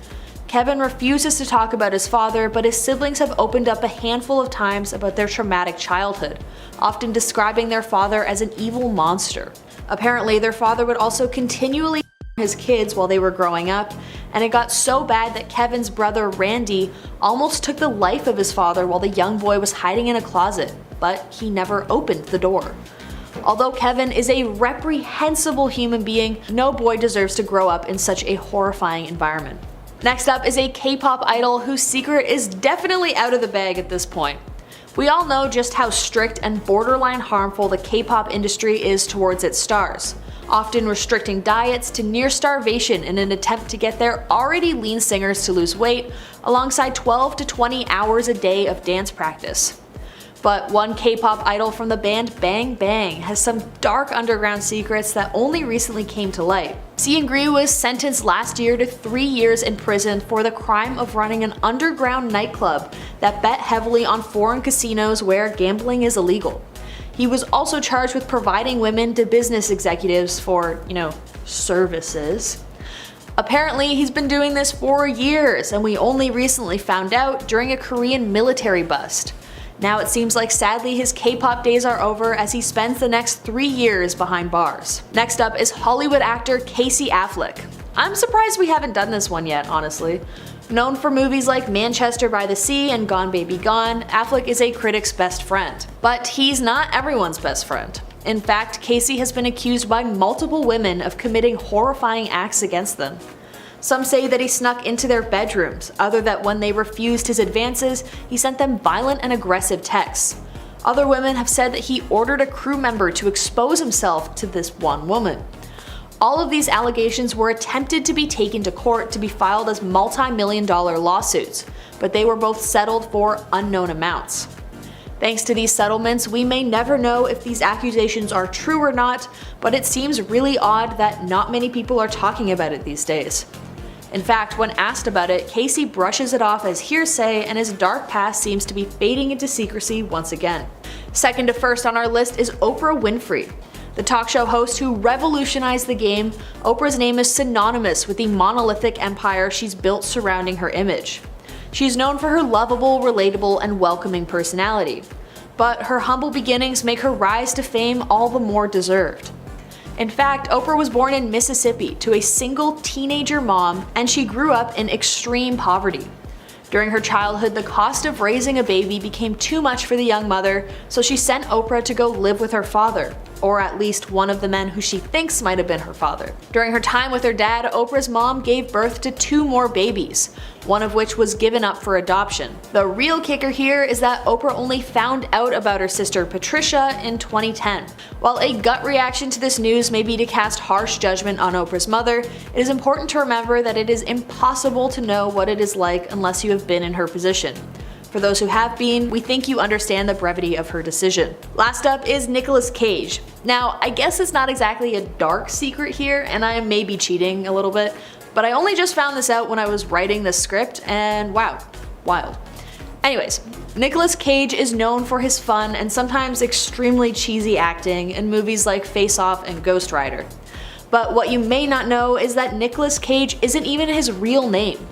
Kevin refuses to talk about his father, but his siblings have opened up a handful of times about their traumatic childhood, often describing their father as an evil monster. Apparently, their father would also continually his kids while they were growing up, and it got so bad that Kevin's brother Randy almost took the life of his father while the young boy was hiding in a closet, but he never opened the door. Although Kevin is a reprehensible human being, no boy deserves to grow up in such a horrifying environment. Next up is a K-pop idol whose secret is definitely out of the bag at this point. We all know just how strict and borderline harmful the K-pop industry is towards its stars, often restricting diets to near starvation in an attempt to get their already lean singers to lose weight, alongside 12 to 20 hours a day of dance practice. But one K-pop idol from the band Bang Bang has some dark underground secrets that only recently came to light. Seungri was sentenced last year to 3 years in prison for the crime of running an underground nightclub that bet heavily on foreign casinos where gambling is illegal. He was also charged with providing women to business executives for, services. Apparently, he's been doing this for years, and we only recently found out during a Korean military bust. Now it seems like sadly his K-pop days are over as he spends the next 3 years behind bars. Next up is Hollywood actor Casey Affleck. I'm surprised we haven't done this one yet, honestly. Known for movies like Manchester by the Sea and Gone Baby Gone, Affleck is a critic's best friend. But he's not everyone's best friend. In fact, Casey has been accused by multiple women of committing horrifying acts against them. Some say that he snuck into their bedrooms, others that when they refused his advances, he sent them violent and aggressive texts. Other women have said that he ordered a crew member to expose himself to this one woman. All of these allegations were attempted to be taken to court to be filed as multi-million-dollar lawsuits, but they were both settled for unknown amounts. Thanks to these settlements, we may never know if these accusations are true or not, but it seems really odd that not many people are talking about it these days. In fact, when asked about it, Casey brushes it off as hearsay and his dark past seems to be fading into secrecy once again. Second to first on our list is Oprah Winfrey. The talk show host who revolutionized the game, Oprah's name is synonymous with the monolithic empire she's built surrounding her image. She's known for her lovable, relatable, and welcoming personality, but her humble beginnings make her rise to fame all the more deserved. In fact, Oprah was born in Mississippi to a single teenager mom, and she grew up in extreme poverty. During her childhood, the cost of raising a baby became too much for the young mother, so she sent Oprah to go live with her father, or at least one of the men who she thinks might have been her father. During her time with her dad, Oprah's mom gave birth to 2 more babies, one of which was given up for adoption. The real kicker here is that Oprah only found out about her sister Patricia in 2010. While a gut reaction to this news may be to cast harsh judgment on Oprah's mother, it is important to remember that it is impossible to know what it is like unless you have been in her position. For those who have been, we think you understand the brevity of her decision. Last up is Nicolas Cage. Now, I guess it's not exactly a dark secret here, and I may be cheating a little bit, but I only just found this out when I was writing the script, and wow, wild. Anyways, Nicolas Cage is known for his fun and sometimes extremely cheesy acting in movies like Face Off and Ghost Rider. But what you may not know is that Nicolas Cage isn't even his real name.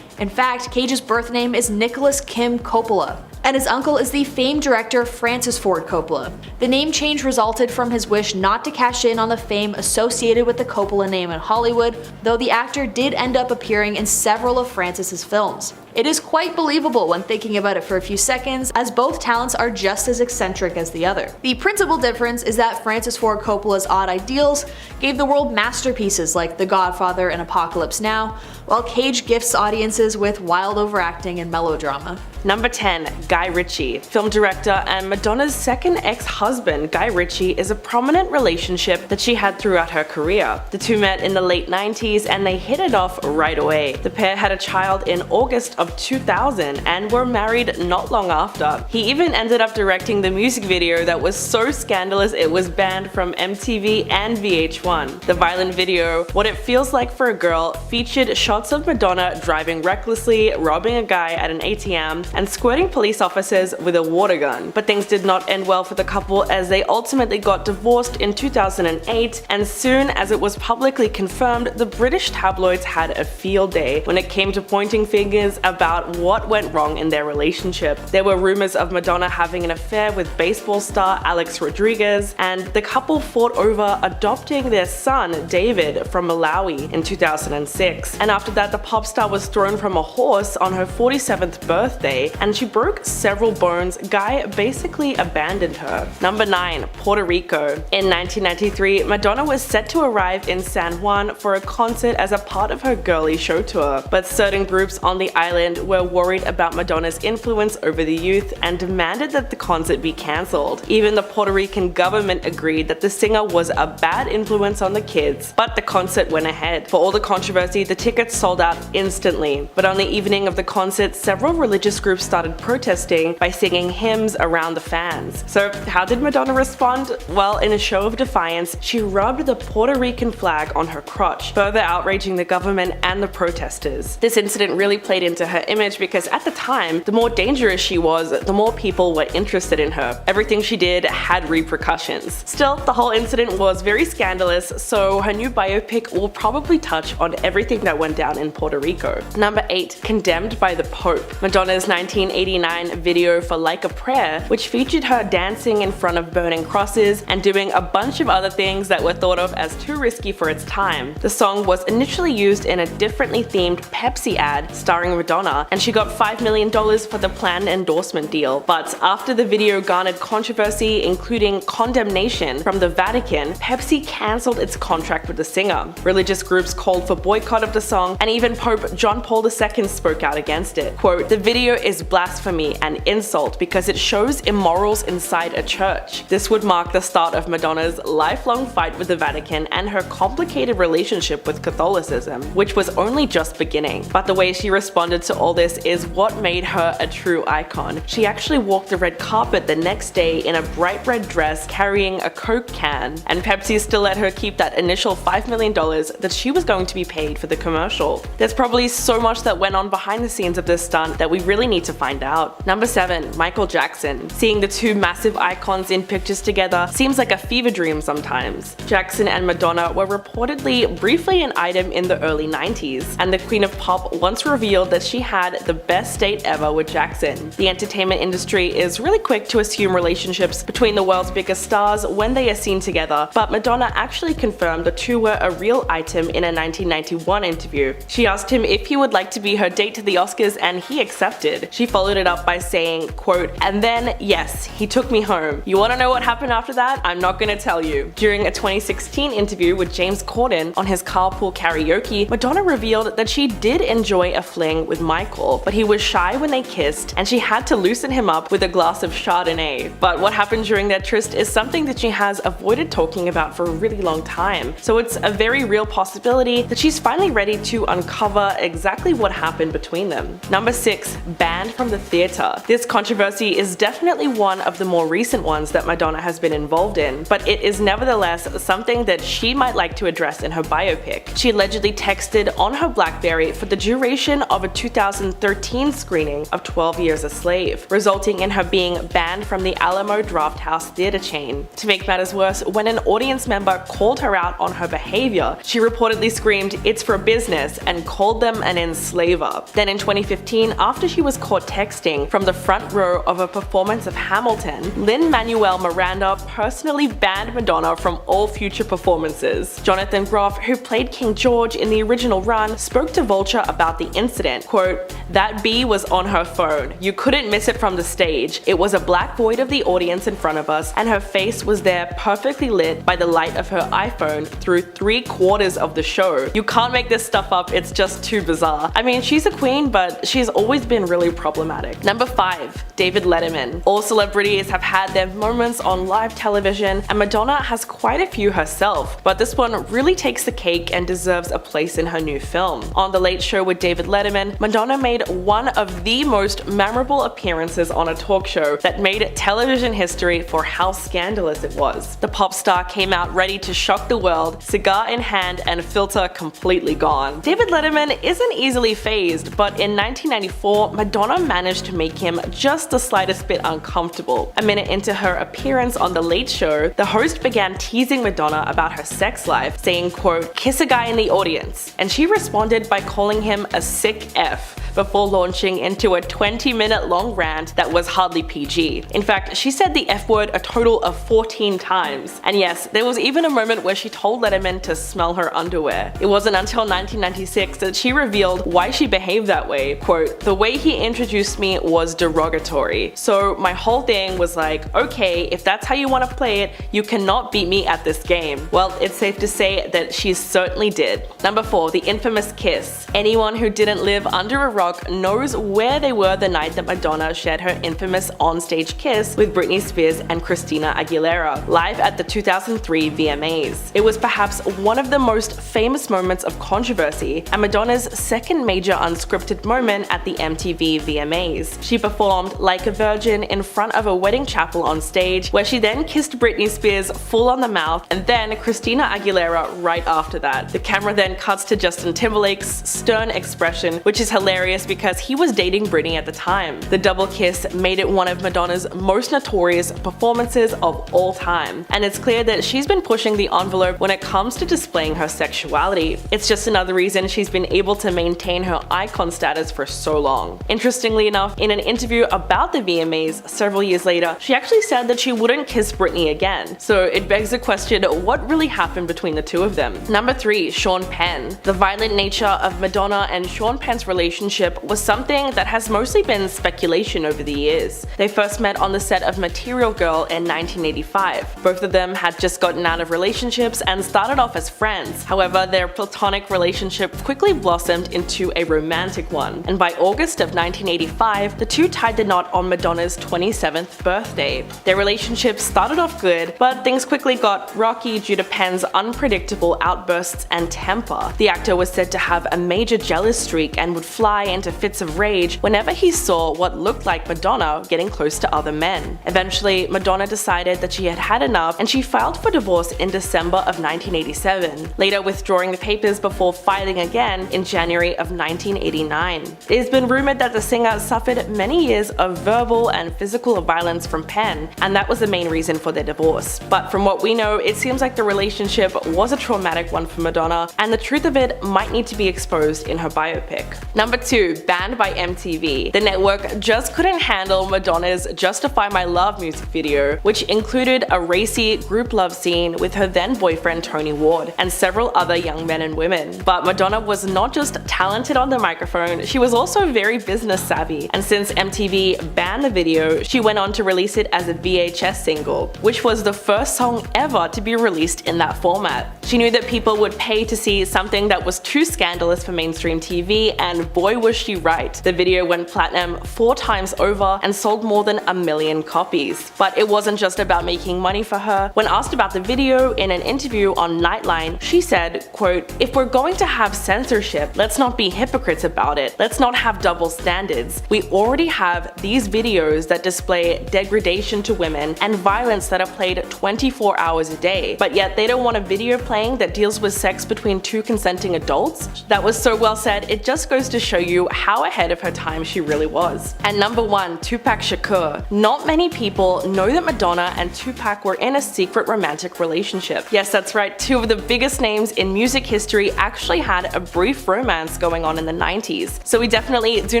In fact, Cage's birth name is Nicholas Kim Coppola, and his uncle is the famed director Francis Ford Coppola. The name change resulted from his wish not to cash in on the fame associated with the Coppola name in Hollywood, though the actor did end up appearing in several of Francis's films. It is quite believable when thinking about it for a few seconds, as both talents are just as eccentric as the other. The principal difference is that Francis Ford Coppola's odd ideals gave the world masterpieces like The Godfather and Apocalypse Now, while Cage gifts audiences with wild overacting and melodrama. Number 10. Guy Ritchie. Film director and Madonna's second ex-husband, Guy Ritchie, is a prominent relationship that she had throughout her career. The two met in the late 90s and they hit it off right away. The pair had a child in August of 2000 and were married not long after. He even ended up directing the music video that was so scandalous it was banned from MTV and VH1. The violent video, What It Feels Like for a Girl, featured shots of Madonna driving recklessly, robbing a guy at an ATM, and squirting police officers with a water gun. But things did not end well for the couple as they ultimately got divorced in 2008, and soon as it was publicly confirmed, the British tabloids had a field day when it came to pointing fingers about what went wrong in their relationship. There were rumors of Madonna having an affair with baseball star Alex Rodriguez, and the couple fought over adopting their son, David, from Malawi in 2006. And after that, the pop star was thrown from a horse on her 47th birthday, and she broke several bones. Guy basically abandoned her. Number 9. Puerto Rico. In 1993, Madonna was set to arrive in San Juan for a concert as a part of her girly show tour, but certain groups on the island were worried about Madonna's influence over the youth and demanded that the concert be cancelled. Even the Puerto Rican government agreed that the singer was a bad influence on the kids, but the concert went ahead. For all the controversy, the tickets sold out instantly, but on the evening of the concert, several religious groups started protesting by singing hymns around the fans. So how did Madonna respond? Well, in a show of defiance, she rubbed the Puerto Rican flag on her crotch, further outraging the government and the protesters. This incident really played into her image because at the time, the more dangerous she was, the more people were interested in her. Everything she did had repercussions. Still, the whole incident was very scandalous, so her new biopic will probably touch on everything that went down in Puerto Rico. Number 8. Condemned by the Pope. Madonna's 1989 video for Like a Prayer, which featured her dancing in front of burning crosses and doing a bunch of other things that were thought of as too risky for its time. The song was initially used in a differently themed Pepsi ad starring Madonna Madonna, and she got $5 million for the planned endorsement deal. But after the video garnered controversy, including condemnation from the Vatican, Pepsi cancelled its contract with the singer. Religious groups called for boycott of the song, and even Pope John Paul II spoke out against it. Quote, "The video is blasphemy and insult because it shows immorals inside a church. This would mark the start of Madonna's lifelong fight with the Vatican and her complicated relationship with Catholicism, which was only just beginning." But the way she responded to all this is what made her a true icon. She actually walked the red carpet the next day in a bright red dress carrying a Coke can, and Pepsi still let her keep that initial $5 million that she was going to be paid for the commercial. There's probably so much that went on behind the scenes of this stunt that we really need to find out. Number 7. Michael Jackson. Seeing the two massive icons in pictures together seems like a fever dream sometimes. Jackson and Madonna were reportedly briefly an item in the early 90s, and the Queen of Pop once revealed that she had the best date ever with Jackson. The entertainment industry is really quick to assume relationships between the world's biggest stars when they are seen together, but Madonna actually confirmed the two were a real item in a 1991 interview. She asked him if he would like to be her date to the Oscars, and he accepted. She followed it up by saying, quote, "And then, yes, he took me home. You wanna know what happened after that? I'm not gonna tell you." During a 2016 interview with James Corden on his carpool karaoke, Madonna revealed that she did enjoy a fling with Michael, but he was shy when they kissed, and she had to loosen him up with a glass of Chardonnay. But what happened during their tryst is something that she has avoided talking about for a really long time, so it's a very real possibility that she's finally ready to uncover exactly what happened between them. Number 6. Banned from the theater. This controversy is definitely one of the more recent ones that Madonna has been involved in, but it is nevertheless something that she might like to address in her biopic. She allegedly texted on her BlackBerry for the duration of a 2013 screening of 12 Years a Slave, resulting in her being banned from the Alamo Drafthouse theater chain. To make matters worse, when an audience member called her out on her behavior, she reportedly screamed, "It's for business," and called them an enslaver. Then in 2015, after she was caught texting from the front row of a performance of Hamilton, Lin-Manuel Miranda personally banned Madonna from all future performances. Jonathan Groff, who played King George in the original run, spoke to Vulture about the incident. Quote, "That bee was on her phone. You couldn't miss it from the stage. It was a black void of the audience in front of us, and her face was there perfectly lit by the light of her iPhone through 3/4 of the show. You can't make this stuff up, it's just too bizarre." I mean, she's a queen, but she's always been really problematic. Number 5. David Letterman. All celebrities have had their moments on live television, and Madonna has quite a few herself, but this one really takes the cake and deserves a place in her new film. On The Late Show with David Letterman, Madonna made one of the most memorable appearances on a talk show that made television history for how scandalous it was. The pop star came out ready to shock the world, cigar in hand and filter completely gone. David Letterman isn't easily fazed, but in 1994, Madonna managed to make him just the slightest bit uncomfortable. A minute into her appearance on The Late Show, the host began teasing Madonna about her sex life, saying, quote, "Kiss a guy in the audience," and she responded by calling him a sick F, before launching into a 20-minute long rant that was hardly PG. In fact, she said the F word a total of 14 times. And yes, there was even a moment where she told Letterman to smell her underwear. It wasn't until 1996 that she revealed why she behaved that way. Quote, "The way he introduced me was derogatory. So my whole thing was like, okay, if that's how you want to play it, you cannot beat me at this game." Well, it's safe to say that she certainly did. Number 4. The infamous kiss. Anyone who didn't live under a rock knows where they were the night that Madonna shared her infamous onstage kiss with Britney Spears and Christina Aguilera, live at the 2003 VMAs. It was perhaps one of the most famous moments of controversy, and Madonna's second major unscripted moment at the MTV VMAs. She performed Like a Virgin in front of a wedding chapel on stage, where she then kissed Britney Spears full on the mouth, and then Christina Aguilera right after that. The camera then cuts to Justin Timberlake's stern expression, which is hilarious because he was dating Britney at the time. The double kiss made it one of Madonna's most notorious performances of all time, and it's clear that she's been pushing the envelope when it comes to displaying her sexuality. It's just another reason she's been able to maintain her icon status for so long. Interestingly enough, in an interview about the VMAs several years later, she actually said that she wouldn't kiss Britney again. So it begs the question, what really happened between the two of them? Number 3. Sean Penn. The violent nature of Madonna and Sean Penn's relationship relationship was something that has mostly been speculation over the years. They first met on the set of Material Girl in 1985. Both of them had just gotten out of relationships and started off as friends. However, their platonic relationship quickly blossomed into a romantic one, and by August of 1985, the two tied the knot on Madonna's 27th birthday. Their relationship started off good, but things quickly got rocky due to Penn's unpredictable outbursts and temper. The actor was said to have a major jealous streak and would fly into fits of rage whenever he saw what looked like Madonna getting close to other men. Eventually, Madonna decided that she had had enough and she filed for divorce in December of 1987, later withdrawing the papers before filing again in January of 1989. It has been rumored that the singer suffered many years of verbal and physical violence from Penn, and that was the main reason for their divorce. But from what we know, it seems like the relationship was a traumatic one for Madonna, and the truth of it might need to be exposed in her biopic. Number 2, banned by MTV. The network just couldn't handle Madonna's Justify My Love music video, which included a racy group love scene with her then boyfriend Tony Ward and several other young men and women. But Madonna was not just talented on the microphone, she was also very business savvy, and since MTV banned the video, she went on to release it as a VHS single, which was the first song ever to be released in that format. She knew that people would pay to see something that was too scandalous for mainstream TV, and boy was she right. The video went platinum 4 times over and sold more than 1 million copies. But it wasn't just about making money for her. When asked about the video in an interview on Nightline, she said, quote, "If we're going to have censorship, let's not be hypocrites about it. Let's not have double standards. We already have these videos that display degradation to women and violence that are played 24 hours a day, but yet they don't want a video playing that deals with sex between 2 consenting adults?" That was so well said, it just goes to show you how ahead of her time she really was. And number 1, Tupac Shakur. Not many people know that Madonna and Tupac were in a secret romantic relationship. Yes, that's right, 2 of the biggest names in music history actually had a brief romance going on in the 90s. So we definitely do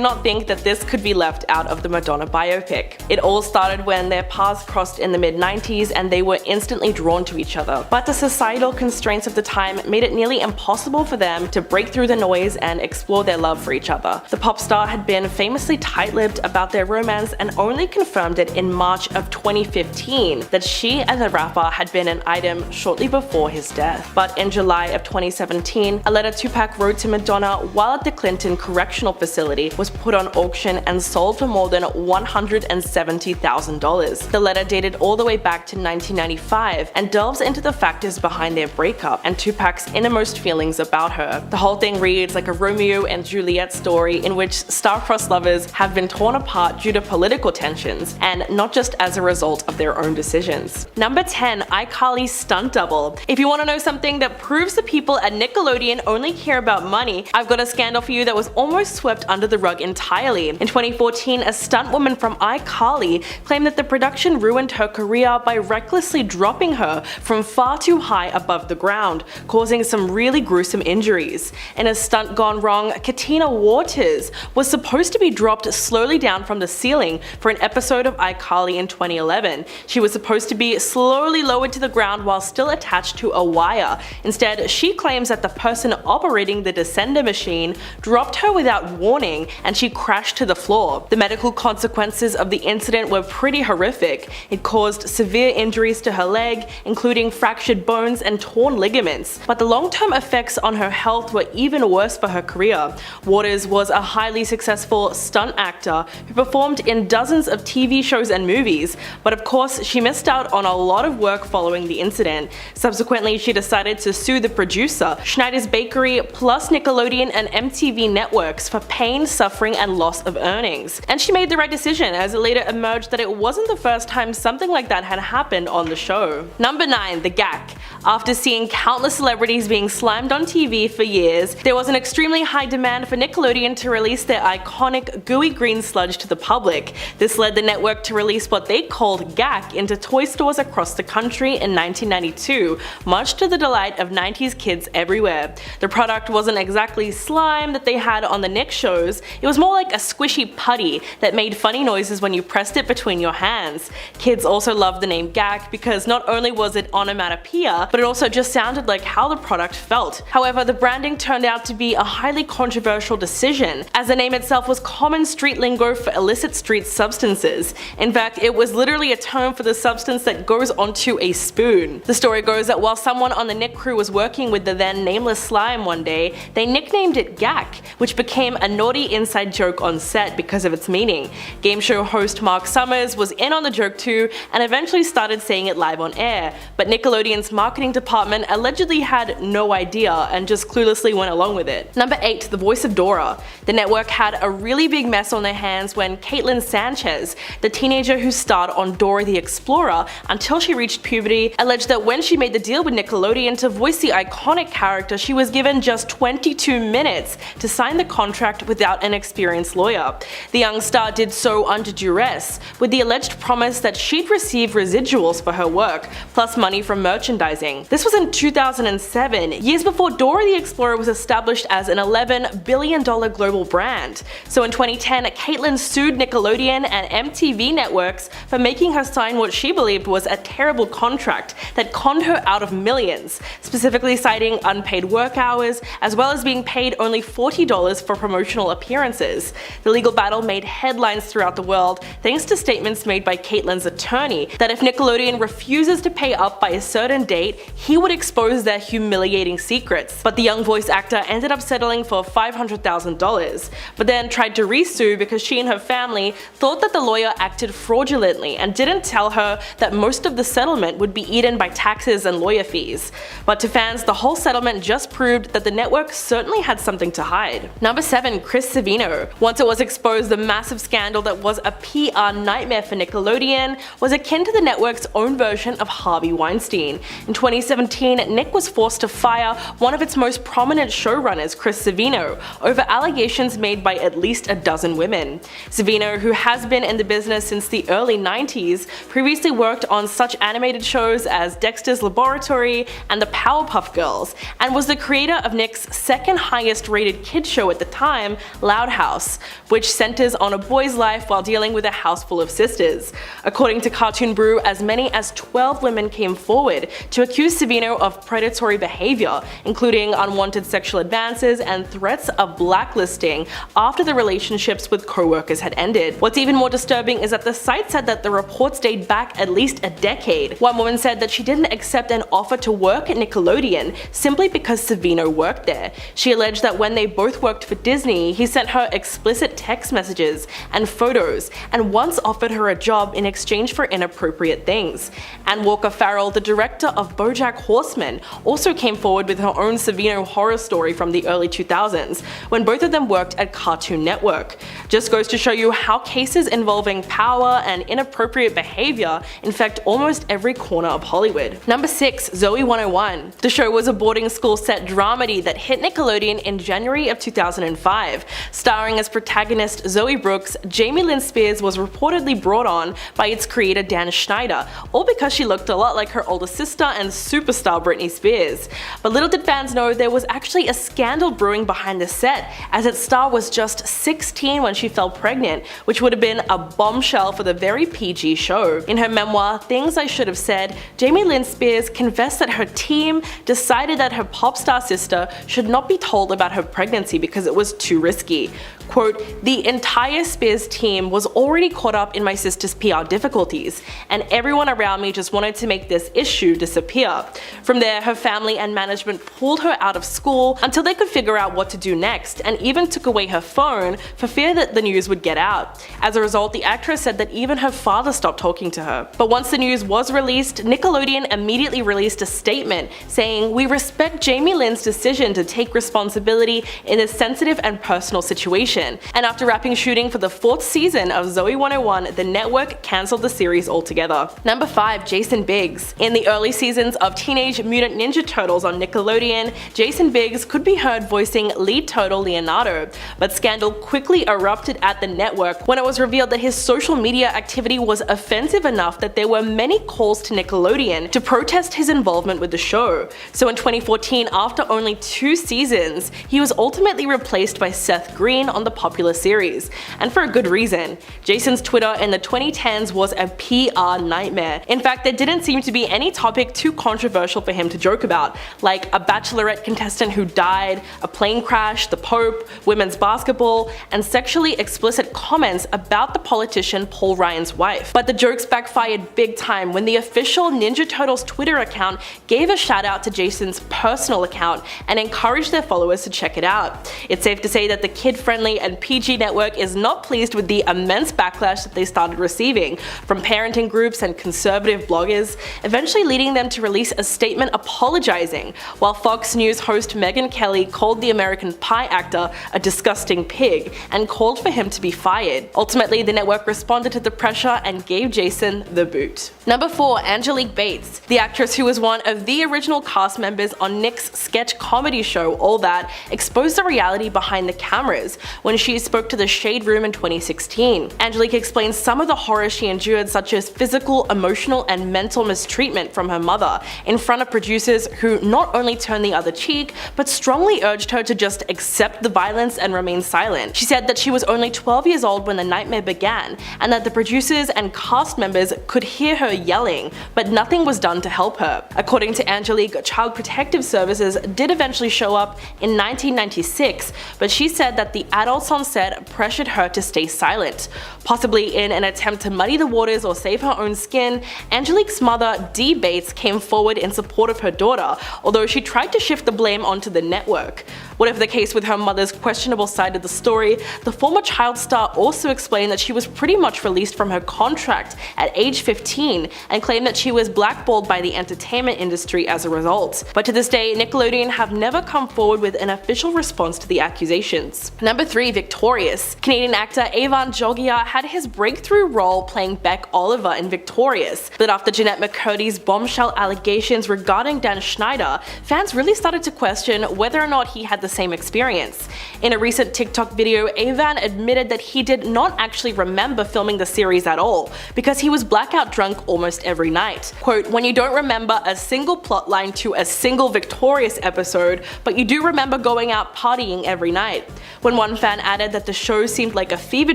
not think that this could be left out of the Madonna biopic. It all started when their paths crossed in the mid-90s and they were instantly drawn to each other. But the societal constraints of the time made it nearly impossible for them to break through the noise and explore their love for each other. The pop star had been famously tight-lipped about their romance and only confirmed it in March of 2015 that she as a rapper had been an item shortly before his death. But in July of 2017, a letter Tupac wrote to Madonna while at the Clinton Correctional Facility was put on auction and sold for more than $170,000. The letter dated all the way back to 1995 and delves into the factors behind their breakup and Tupac's innermost feelings about her. The whole thing reads like a Romeo and Juliet story in which star-crossed lovers have been torn apart due to political tensions, and not just as a result of their own decisions. Number 10, iCarly's stunt double. If you want to know something that proves the people at Nickelodeon only care about money, I've got a scandal for you that was almost swept under the rug entirely. In 2014, a stunt woman from iCarly claimed that the production ruined her career by recklessly dropping her from far too high above the ground, causing some really gruesome injuries. In a stunt gone wrong, Katina Waters was supposed to be dropped slowly down from the ceiling for an episode of iCarly in 2011. She was supposed to be slowly lowered to the ground while still attached to a wire. Instead, she claims that the person operating the descender machine dropped her without warning and she crashed to the floor. The medical consequences of the incident were pretty horrific. It caused severe injuries to her leg, including fractured bones and torn ligaments. But the long-term effects on her health were even worse for her career. Waters was a highly successful stunt actor who performed in dozens of TV shows and movies, but of course she missed out on a lot of work following the incident. Subsequently, she decided to sue the producer, Schneider's Bakery, plus Nickelodeon and MTV networks for pain, suffering, and loss of earnings. And she made the right decision, as it later emerged that it wasn't the first time something like that had happened on the show. Number 9, the GAC. After seeing countless celebrities being slimed on TV for years, there was an extremely high demand for Nickelodeon to release their iconic gooey green sludge to the public. This led the network to release what they called GAC into toy stores across the country in 1992, much to the delight of 90s kids everywhere. The product wasn't exactly slime that they had on the Nick shows, it was more like a squishy putty that made funny noises when you pressed it between your hands. Kids also loved the name GAC because not only was it onomatopoeia, but it also just sounded like how the product felt. However, the branding turned out to be a highly controversial decision, as the name itself was common street lingo for illicit street substances. In fact, it was literally a term for the substance that goes onto a spoon. The story goes that while someone on the Nick crew was working with the then nameless slime one day, they nicknamed it Gack, which became a naughty inside joke on set because of its meaning. Game show host Mark Summers was in on the joke too, and eventually started saying it live on air, but Nickelodeon's marketing department allegedly had no idea and just cluelessly went along with it. Number 8. The voice of Dora. The network had a really big mess on their hands when Caitlin Sanchez, the teenager who starred on Dora the Explorer until she reached puberty, alleged that when she made the deal with Nickelodeon to voice the iconic character, she was given just 22 minutes to sign the contract without an experienced lawyer. The young star did so under duress, with the alleged promise that she'd receive residuals for her work, plus money from merchandising. This was in 2007, years before Dora the Explorer was established as an $11 billion global brand. So in 2010, Caitlin sued Nickelodeon and MTV networks for making her sign what she believed was a terrible contract that conned her out of millions, specifically citing unpaid work hours, as well as being paid only $40 for promotional appearances. The legal battle made headlines throughout the world thanks to statements made by Caitlin's attorney that if Nickelodeon refuses to pay up by a certain date, he would expose their humiliating secrets. But the young voice actor ended up settling for $500,000, but then tried to re-sue because she and her family thought that the lawyer acted fraudulently and didn't tell her that most of the settlement would be eaten by taxes and lawyer fees. But to fans, the whole settlement just proved that the network certainly had something to hide. Number 7. Chris Savino. Once it was exposed, the massive scandal that was a PR nightmare for Nickelodeon was akin to the network's own version of Harvey Weinstein. In 2017, Nick was forced to fire one of its most prominent showrunners, Chris Savino, over allegations made by at least a dozen women. Savino, who has been in the business since the early 90s, previously worked on such animated shows as Dexter's Laboratory and the Powerpuff Girls, and was the creator of Nick's second highest rated kids show at the time, Loud House, which centers on a boy's life while dealing with a house full of sisters. According to Cartoon Brew, as many as 12 women came forward to accuse Savino of predatory behavior, including unwanted sexual advances and threats of blacklisting after the relationships with co-workers had ended. What's even more disturbing is that the site said that the reports date back at least a decade. One woman said that she didn't accept an offer to work at Nickelodeon simply because Savino worked there. She alleged that when they both worked for Disney, he sent her explicit text messages and photos, and once offered her a job in exchange for inappropriate things. And Walker Farrell, the director of BoJack Horseman, also came forward with her own Savino horror story from the early 2000s, when both of them worked at Cartoon Network. Just goes to show you how cases involving power and inappropriate behavior infect almost every corner of Hollywood. Number 6. Zoey 101. The show was a boarding school set dramedy that hit Nickelodeon in January of 2005. Starring as protagonist Zoe Brooks, Jamie Lynn Spears was reportedly brought on by its creator Dan Schneider, all because she looked a lot like her older sister and superstar Britney Spears. But little did fans know there was actually a scandal brewing behind the set, as its star was just 16 when she fell pregnant, which would have been a bombshell for the very PG show. In her memoir, Things I Should Have Said, Jamie Lynn Spears confessed that her team decided that her pop star sister should not be told about her pregnancy because it was too risky. Quote, "The entire Spears team was already caught up in my sister's PR difficulties, and everyone around me just wanted to make this issue disappear. From there, her family and management pulled her out of school until they could figure out what to do next, and even took away her phone for fear that the news would get out. As a result, the actress said that even her father stopped talking to her. But once the news was released, Nickelodeon immediately released a statement saying, 'We respect Jamie Lynn's decision to take responsibility in this sensitive and personal situation.' And after wrapping shooting for the 4th season of Zoey 101, the network cancelled the series altogether. Number 5. Jason Biggs. In the early seasons of Teenage Mutant Ninja Turtles on Nickelodeon, Jason Biggs could be heard voicing lead turtle Leonardo, but scandal quickly erupted at the network when it was revealed that his social media activity was offensive enough that there were many calls to Nickelodeon to protest his involvement with the show. So in 2014, after only 2 seasons, he was ultimately replaced by Seth Green on on the popular series, and for a good reason. Jason's Twitter in the 2010s was a PR nightmare. In fact, there didn't seem to be any topic too controversial for him to joke about, like a Bachelorette contestant who died, a plane crash, the Pope, women's basketball, and sexually explicit comments about the politician Paul Ryan's wife. But the jokes backfired big time when the official Ninja Turtles Twitter account gave a shout out to Jason's personal account and encouraged their followers to check it out. It's safe to say that the kid-friendly and PG network is not pleased with the immense backlash that they started receiving from parenting groups and conservative bloggers, eventually leading them to release a statement apologizing, while Fox News host Megyn Kelly called the American Pie actor a disgusting pig and called for him to be fired. Ultimately, the network responded to the pressure and gave Jason the boot. Number 4. Angelique Bates. The actress who was one of the original cast members on Nick's sketch comedy show All That exposed the reality behind the cameras when she spoke to the Shade Room in 2016. Angelique explains some of the horror she endured, such as physical, emotional, and mental mistreatment from her mother in front of producers who not only turned the other cheek, but strongly urged her to just accept the violence and remain silent. She said that she was only 12 years old when the nightmare began, and that the producers and cast members could hear her yelling, but nothing was done to help her. According to Angelique, Child Protective Services did eventually show up in 1996, but she said that the adults on set pressured her to stay silent. Possibly in an attempt to muddy the waters or save her own skin, Angelique's mother, Dee Bates, came forward in support of her daughter, although she tried to shift the blame onto the network. Whatever the case with her mother's questionable side of the story, the former child star also explained that she was pretty much released from her contract at age 15 and claimed that she was blackballed by the entertainment industry as a result. But to this day, Nickelodeon have never come forward with an official response to the accusations. Number 3. Victorious. Canadian actor Evan Jogia had his breakthrough role playing Beck Oliver in Victorious, but after Jeanette McCurdy's bombshell allegations regarding Dan Schneider, fans really started to question whether or not he had the same experience. In a recent TikTok video, Evan admitted that he did not actually remember filming the series at all, because he was blackout drunk almost every night. Quote, "When you don't remember a single plotline to a single Victorious episode, but you do remember going out partying every night." When one fan added that the show seemed like a fever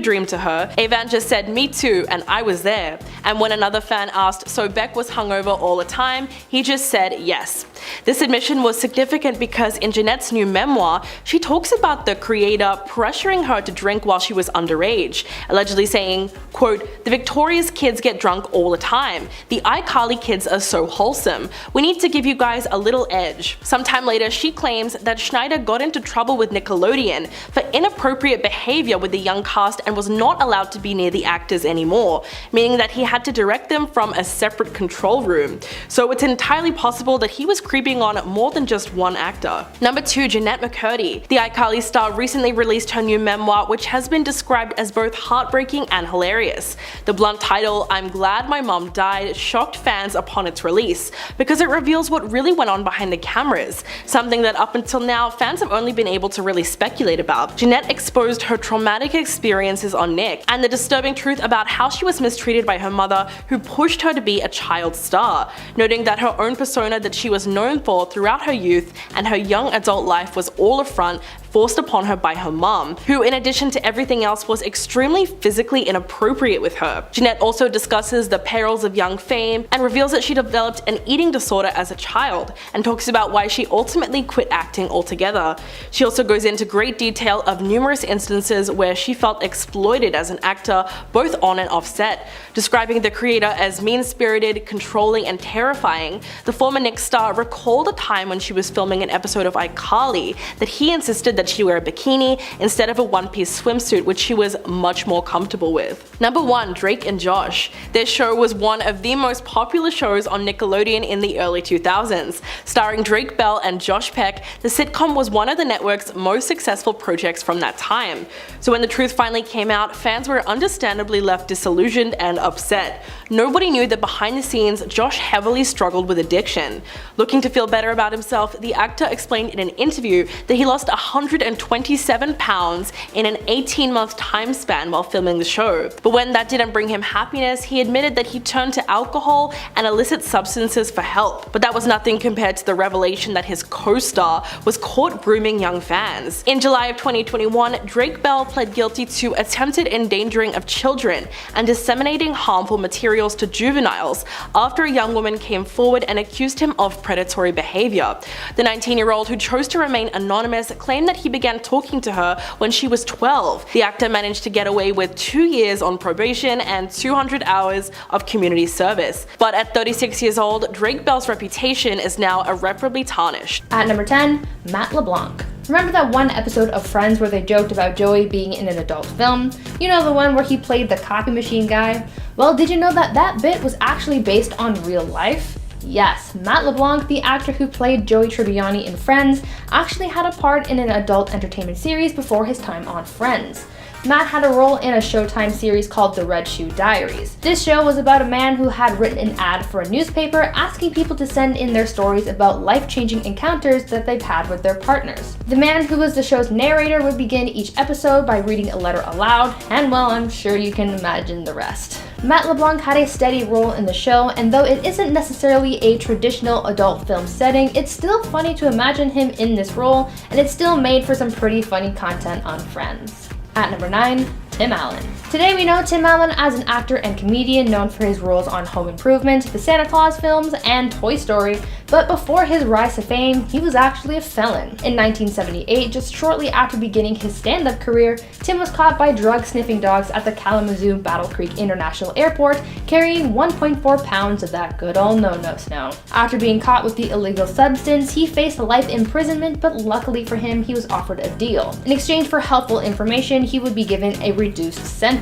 dream to her, Evan just said, "Me too, and I was there." And when another fan asked, "So Beck was hungover all the time?" he just said yes. This admission was significant because in Jeanette's new memoir, she talks about the creator pressuring her to drink while she was underage, allegedly saying, quote, "The Victorious kids get drunk all the time. The iCarly kids are so wholesome. We need to give you guys a little edge." Sometime later, she claims that Schneider got into trouble with Nickelodeon for inappropriate behavior with the young cast and was not allowed to be near the actors anymore, meaning that he had to direct them from a separate control room. So it's entirely possible that he was creeping on more than just one actor. Number 2. Jeanette McCurdy. The iCarly star recently released her new memoir, which has been described as both heartbreaking and hilarious. The blunt title, "I'm Glad My Mom Died," shocked fans upon its release, because it reveals what really went on behind the cameras, something that up until now fans have only been able to really speculate about. Jeanette exposed her traumatic experiences on Nick, and the disturbing truth about how she was mistreated by her mother, who pushed her to be a child star, noting that her own persona that she was known for throughout her youth and her young adult life was all a front forced upon her by her mom, who in addition to everything else was extremely physically inappropriate with her. Jeanette also discusses the perils of young fame and reveals that she developed an eating disorder as a child, and talks about why she ultimately quit acting altogether. She also goes into great detail of numerous instances where she felt exploited as an actor, both on and off set. Describing the creator as mean-spirited, controlling, and terrifying, the former Nick star recalled a time when she was filming an episode of iCarly that he insisted that she wear a bikini instead of a one-piece swimsuit, which she was much more comfortable with. Number 1. Drake and Josh. This show was one of the most popular shows on Nickelodeon in the early 2000s. Starring Drake Bell and Josh Peck, the sitcom was one of the network's most successful projects from that time. So when the truth finally came out, fans were understandably left disillusioned and upset. Nobody knew that behind the scenes, Josh heavily struggled with addiction. Looking to feel better about himself, the actor explained in an interview that he lost 100 127 pounds in an 18-month time span while filming the show. But when that didn't bring him happiness, he admitted that he turned to alcohol and illicit substances for help. But that was nothing compared to the revelation that his co-star was caught grooming young fans. In July of 2021, Drake Bell pled guilty to attempted endangering of children and disseminating harmful materials to juveniles after a young woman came forward and accused him of predatory behavior. The 19-year-old, who chose to remain anonymous, claimed that he began talking to her when she was 12. The actor managed to get away with 2 years on probation and 200 hours of community service. But at 36 years old, Drake Bell's reputation is now irreparably tarnished. At number 10, Matt LeBlanc. Remember that one episode of Friends where they joked about Joey being in an adult film? You know, the one where he played the copy machine guy? Well, did you know that that bit was actually based on real life? Yes, Matt LeBlanc, the actor who played Joey Tribbiani in Friends, actually had a part in an adult entertainment series before his time on Friends. Matt had a role in a Showtime series called The Red Shoe Diaries. This show was about a man who had written an ad for a newspaper asking people to send in their stories about life-changing encounters that they've had with their partners. The man who was the show's narrator would begin each episode by reading a letter aloud, and well, I'm sure you can imagine the rest. Matt LeBlanc had a steady role in the show, and though it isn't necessarily a traditional adult film setting, it's still funny to imagine him in this role, and it still made for some pretty funny content on Friends. At number 9, Tim Allen. Today we know Tim Allen as an actor and comedian known for his roles on Home Improvement, the Santa Claus films, and Toy Story, but before his rise to fame, he was actually a felon. In 1978, just shortly after beginning his stand-up career, Tim was caught by drug-sniffing dogs at the Kalamazoo Battle Creek International Airport, carrying 1.4 pounds of that good old no-no snow. After being caught with the illegal substance, he faced life imprisonment, but luckily for him, he was offered a deal. In exchange for helpful information, he would be given a reduced sentence.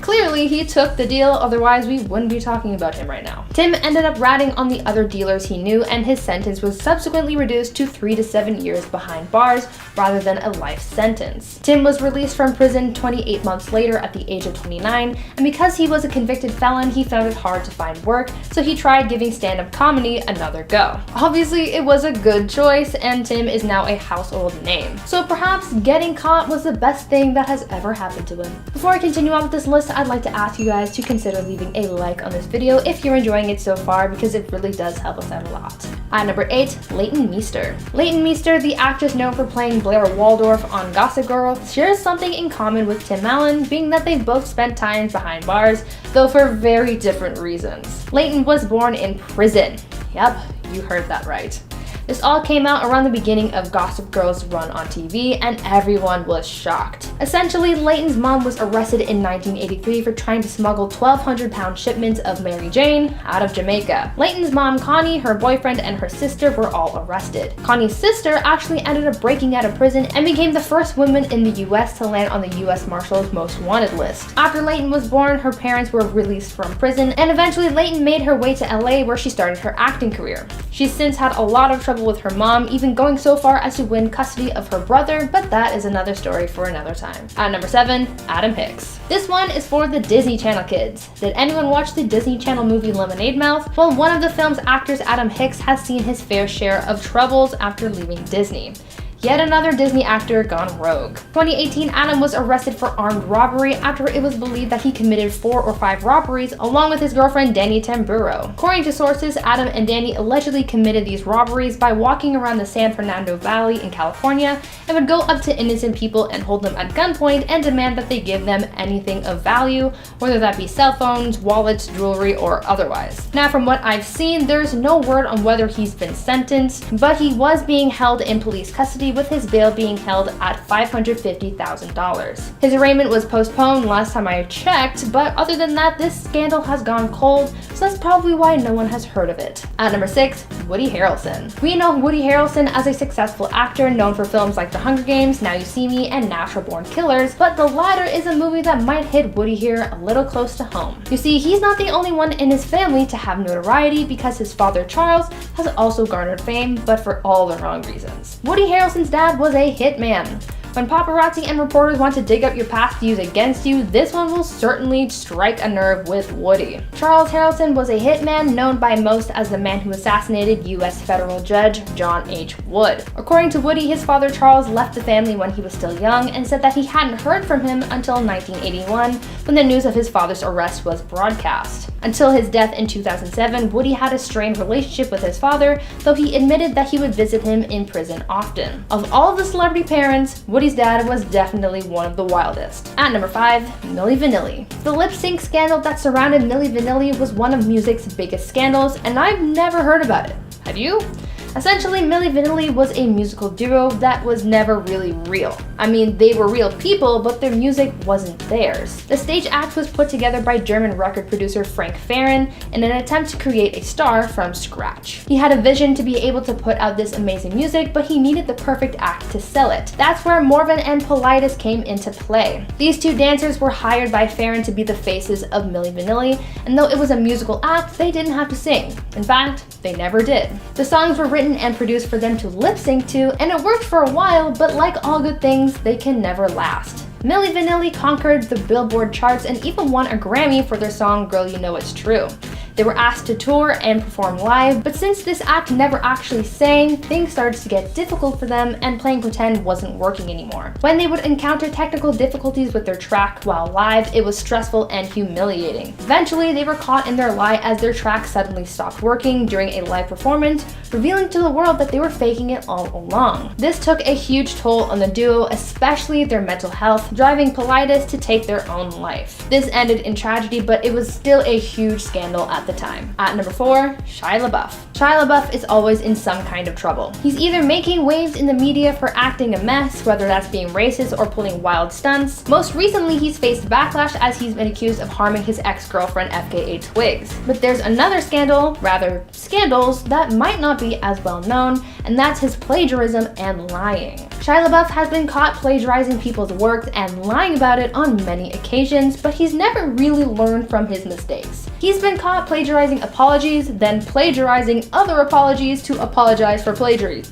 Clearly, he took the deal, otherwise we wouldn't be talking about him right now. Tim ended up ratting on the other dealers he knew, and his sentence was subsequently reduced to 3 to 7 years behind bars rather than a life sentence. Tim was released from prison 28 months later at the age of 29, and because he was a convicted felon, he found it hard to find work, so he tried giving stand-up comedy another go. Obviously, it was a good choice, and Tim is now a household name. So perhaps getting caught was the best thing that has ever happened to him. Before I continue on with this list, I'd like to ask you guys to consider leaving a like on this video if you're enjoying it so far, because it really does help us out a lot. At number 8, Leighton Meester. Leighton Meester, the actress known for playing Blair Waldorf on Gossip Girl, shares something in common with Tim Allen, being that they both spent time behind bars, though for very different reasons. Leighton was born in prison. Yep, you heard that right. This all came out around the beginning of Gossip Girl's run on TV, and everyone was shocked. Essentially, Leighton's mom was arrested in 1983 for trying to smuggle 1,200-pound shipments of Mary Jane out of Jamaica. Leighton's mom, Connie, her boyfriend, and her sister were all arrested. Connie's sister actually ended up breaking out of prison and became the first woman in the US to land on the US Marshals Most Wanted list. After Leighton was born, her parents were released from prison, and eventually Leighton made her way to LA, where she started her acting career. She's since had a lot of trouble with her mom, even going so far as to win custody of her brother, but that is another story for another time. At number 7, Adam Hicks. This one is for the Disney Channel kids. Did anyone watch the Disney Channel movie Lemonade Mouth? Well, one of the film's actors, Adam Hicks, has seen his fair share of troubles after leaving Disney. Yet another Disney actor gone rogue. 2018, Adam was arrested for armed robbery after it was believed that he committed 4 or 5 robberies along with his girlfriend Danny Tamburo. According to sources, Adam and Danny allegedly committed these robberies by walking around the San Fernando Valley in California and would go up to innocent people and hold them at gunpoint and demand that they give them anything of value, whether that be cell phones, wallets, jewelry, or otherwise. Now, from what I've seen, there's no word on whether he's been sentenced, but he was being held in police custody, with his bail being held at $550,000. His arraignment was postponed last time I checked, but other than that, this scandal has gone cold, so that's probably why no one has heard of it. At number 6, Woody Harrelson. We know Woody Harrelson as a successful actor known for films like The Hunger Games, Now You See Me, and Natural Born Killers, but the latter is a movie that might hit Woody here a little close to home. You see, he's not the only one in his family to have notoriety, because his father Charles has also garnered fame, but for all the wrong reasons. Woody Harrelson's dad was a hitman. When paparazzi and reporters want to dig up your past to use against you, this one will certainly strike a nerve with Woody. Charles Harrelson was a hitman known by most as the man who assassinated U.S. federal judge John H. Wood. According to Woody, his father Charles left the family when he was still young and said that he hadn't heard from him until 1981 when the news of his father's arrest was broadcast. Until his death in 2007, Woody had a strained relationship with his father, though he admitted that he would visit him in prison often. Of all the celebrity parents, Woody's dad was definitely one of the wildest. At number 5, Milli Vanilli. The lip sync scandal that surrounded Milli Vanilli was one of music's biggest scandals, and I've never heard about it. Have you? Essentially, Milli Vanilli was a musical duo that was never really real. I mean, they were real people, but their music wasn't theirs. The stage act was put together by German record producer Frank Farian in an attempt to create a star from scratch. He had a vision to be able to put out this amazing music, but he needed the perfect act to sell it. That's where Morvan and Politis came into play. These two dancers were hired by Farian to be the faces of Milli Vanilli, and though it was a musical act, they didn't have to sing. In fact, they never did. The songs were written and produced for them to lip sync to, and it worked for a while, but like all good things, they can never last. Milli Vanilli conquered the Billboard charts and even won a Grammy for their song Girl You Know It's True. They were asked to tour and perform live, but since this act never actually sang, things started to get difficult for them and playing pretend wasn't working anymore. When they would encounter technical difficulties with their track while live, it was stressful and humiliating. Eventually, they were caught in their lie as their track suddenly stopped working during a live performance, revealing to the world that they were faking it all along. This took a huge toll on the duo, especially their mental health, driving Politis to take their own life. This ended in tragedy, but it was still a huge scandal at the time. At number 4, Shia LaBeouf. Shia LaBeouf is always in some kind of trouble. He's either making waves in the media for acting a mess, whether that's being racist or pulling wild stunts. Most recently, he's faced backlash as he's been accused of harming his ex-girlfriend FKA Twigs. But there's another scandal, rather scandals, that might not be as well known, and that's his plagiarism and lying. Shia LaBeouf has been caught plagiarizing people's work and lying about it on many occasions, but he's never really learned from his mistakes. He's been caught plagiarizing apologies, then plagiarizing other apologies to apologize for plagiaries.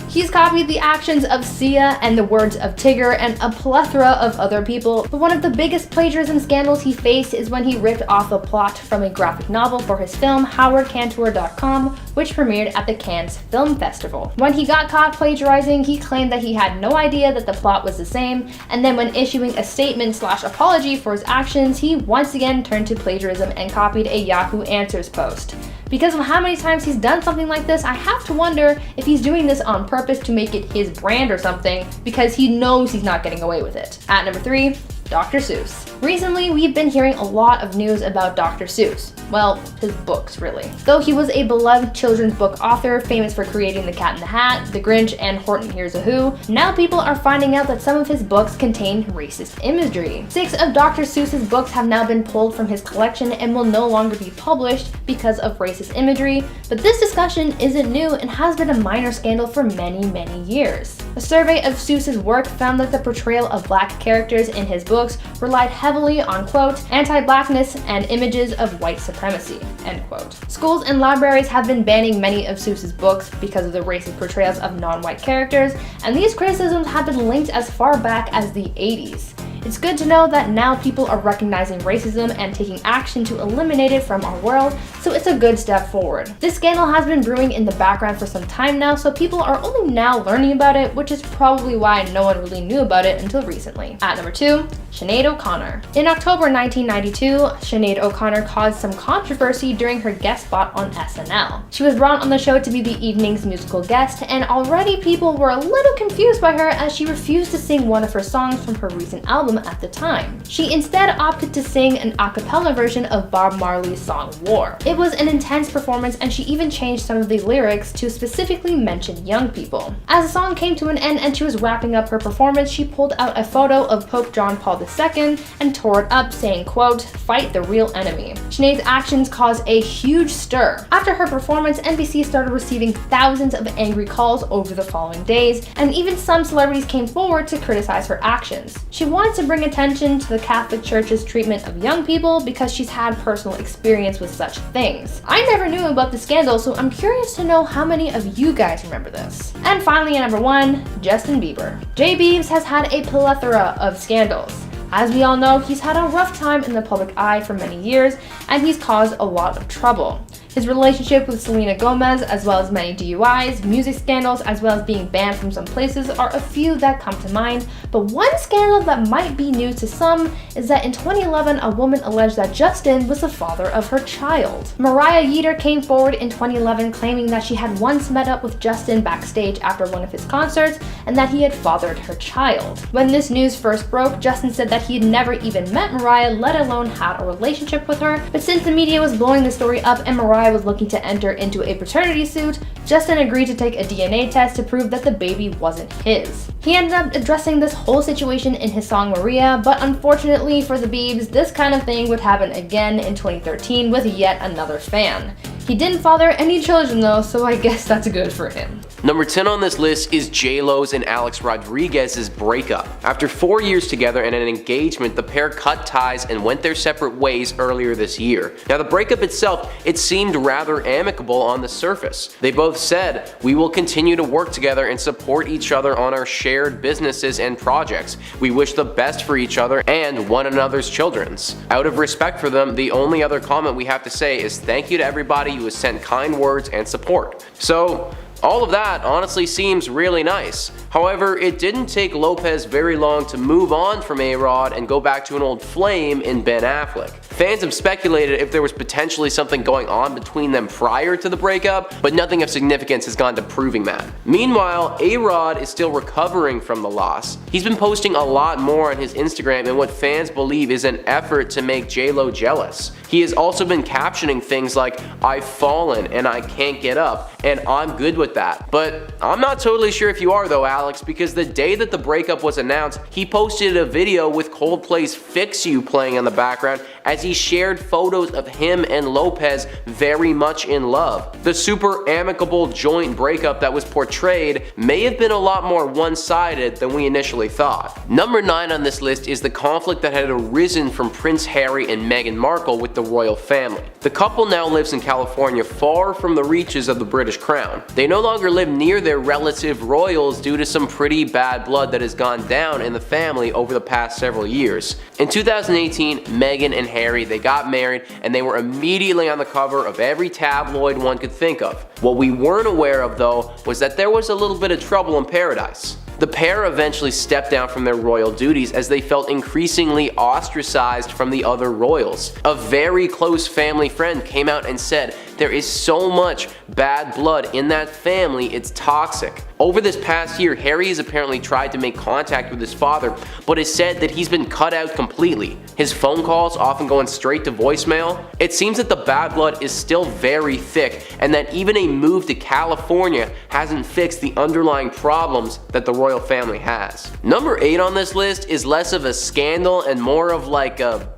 He's copied the actions of Sia and the words of Tigger and a plethora of other people, but one of the biggest plagiarism scandals he faced is when he ripped off a plot from a graphic novel for his film HowardCantor.com, which premiered at the Cannes Film Festival. When he got caught plagiarizing, he claimed that he had no idea that the plot was the same, and then when issuing a statement/apology for his actions, he once again turned to plagiarism and copied a Yahoo Answers post. Because of how many times he's done something like this, I have to wonder if he's doing this on purpose to make it his brand or something, because he knows he's not getting away with it. At number 3, Dr. Seuss. Recently, we've been hearing a lot of news about Dr. Seuss. Well, his books, really. Though he was a beloved children's book author, famous for creating The Cat in the Hat, The Grinch, and Horton Hears a Who, now people are finding out that some of his books contain racist imagery. 6 of Dr. Seuss's books have now been pulled from his collection and will no longer be published because of racist imagery, but this discussion isn't new and has been a minor scandal for many, many years. A survey of Seuss's work found that the portrayal of black characters in his books relied heavily on, quote, anti-blackness and images of white supremacy, end quote. Schools and libraries have been banning many of Seuss's books because of the racist portrayals of non-white characters, and these criticisms have been linked as far back as the 80s. It's good to know that now people are recognizing racism and taking action to eliminate it from our world, so it's a good step forward. This scandal has been brewing in the background for some time now, so people are only now learning about it, which is probably why no one really knew about it until recently. At number 2, Sinead O'Connor. In October 1992, Sinead O'Connor caused some controversy during her guest spot on SNL. She was brought on the show to be the evening's musical guest, and already people were a little confused by her as she refused to sing one of her songs from her recent album at the time. She instead opted to sing an a cappella version of Bob Marley's song War. It was an intense performance, and she even changed some of the lyrics to specifically mention young people. As the song came to an end and she was wrapping up her performance, she pulled out a photo of Pope John Paul II and tore it up, saying, quote, fight the real enemy. Sinead's actions caused a huge stir. After her performance, NBC started receiving thousands of angry calls over the following days, and even some celebrities came forward to criticize her actions. She wanted to bring attention to the Catholic Church's treatment of young people because she's had personal experience with such things. I never knew about the scandal, so I'm curious to know how many of you guys remember this. And finally, at number 1, Justin Bieber. J Biebs has had a plethora of scandals. As we all know, he's had a rough time in the public eye for many years, and he's caused a lot of trouble. His relationship with Selena Gomez, as well as many DUIs, music scandals, as well as being banned from some places are a few that come to mind, but one scandal that might be news to some is that in 2011, a woman alleged that Justin was the father of her child. Mariah Yeater came forward in 2011 claiming that she had once met up with Justin backstage after one of his concerts and that he had fathered her child. When this news first broke, Justin said that he had never even met Mariah, let alone had a relationship with her, but since the media was blowing the story up and Mariah was looking to enter into a paternity suit, Justin agreed to take a DNA test to prove that the baby wasn't his. He ended up addressing this whole situation in his song Maria, but unfortunately for the Biebs, this kind of thing would happen again in 2013 with yet another fan. He didn't father any children though, so I guess that's good for him. Number 10 on this list is J-Lo's and Alex Rodriguez's breakup. After 4 years together and an engagement, the pair cut ties and went their separate ways earlier this year. Now the breakup itself, it seemed rather amicable on the surface. They both said, "We will continue to work together and support each other on our shared businesses and projects. We wish the best for each other and one another's children's." Out of respect for them, the only other comment we have to say is thank you to everybody who has sent kind words and support. So, all of that honestly seems really nice. However, it didn't take Lopez very long to move on from A-Rod and go back to an old flame in Ben Affleck. Fans have speculated if there was potentially something going on between them prior to the breakup, but nothing of significance has gone to proving that. Meanwhile, A-Rod is still recovering from the loss. He's been posting a lot more on his Instagram in what fans believe is an effort to make J-Lo jealous. He has also been captioning things like, "I've fallen and I can't get up, and I'm good with that." But I'm not totally sure if you are though, Alex, because the day that the breakup was announced, he posted a video with Coldplay's Fix You playing in the background as he shared photos of him and Lopez very much in love. The super amicable joint breakup that was portrayed may have been a lot more one-sided than we initially thought. Number 9 on this list is the conflict that had arisen from Prince Harry and Meghan Markle with the royal family. The couple now lives in California, far from the reaches of the British crown. They no longer live near their relative royals due to some pretty bad blood that has gone down in the family over the past several years. In 2018, Meghan and Harry, they got married and they were immediately on the cover of every tabloid one could think of. What we weren't aware of though was that there was a little bit of trouble in paradise. The pair eventually stepped down from their royal duties as they felt increasingly ostracized from the other royals. A very close family friend came out and said, "There is so much bad blood in that family, it's toxic." Over this past year, Harry has apparently tried to make contact with his father, but has said that he's been cut out completely. His phone calls often going straight to voicemail. It seems that the bad blood is still very thick, and that even a move to California hasn't fixed the underlying problems that the royal family has. Number 8 on this list is less of a scandal and more of like a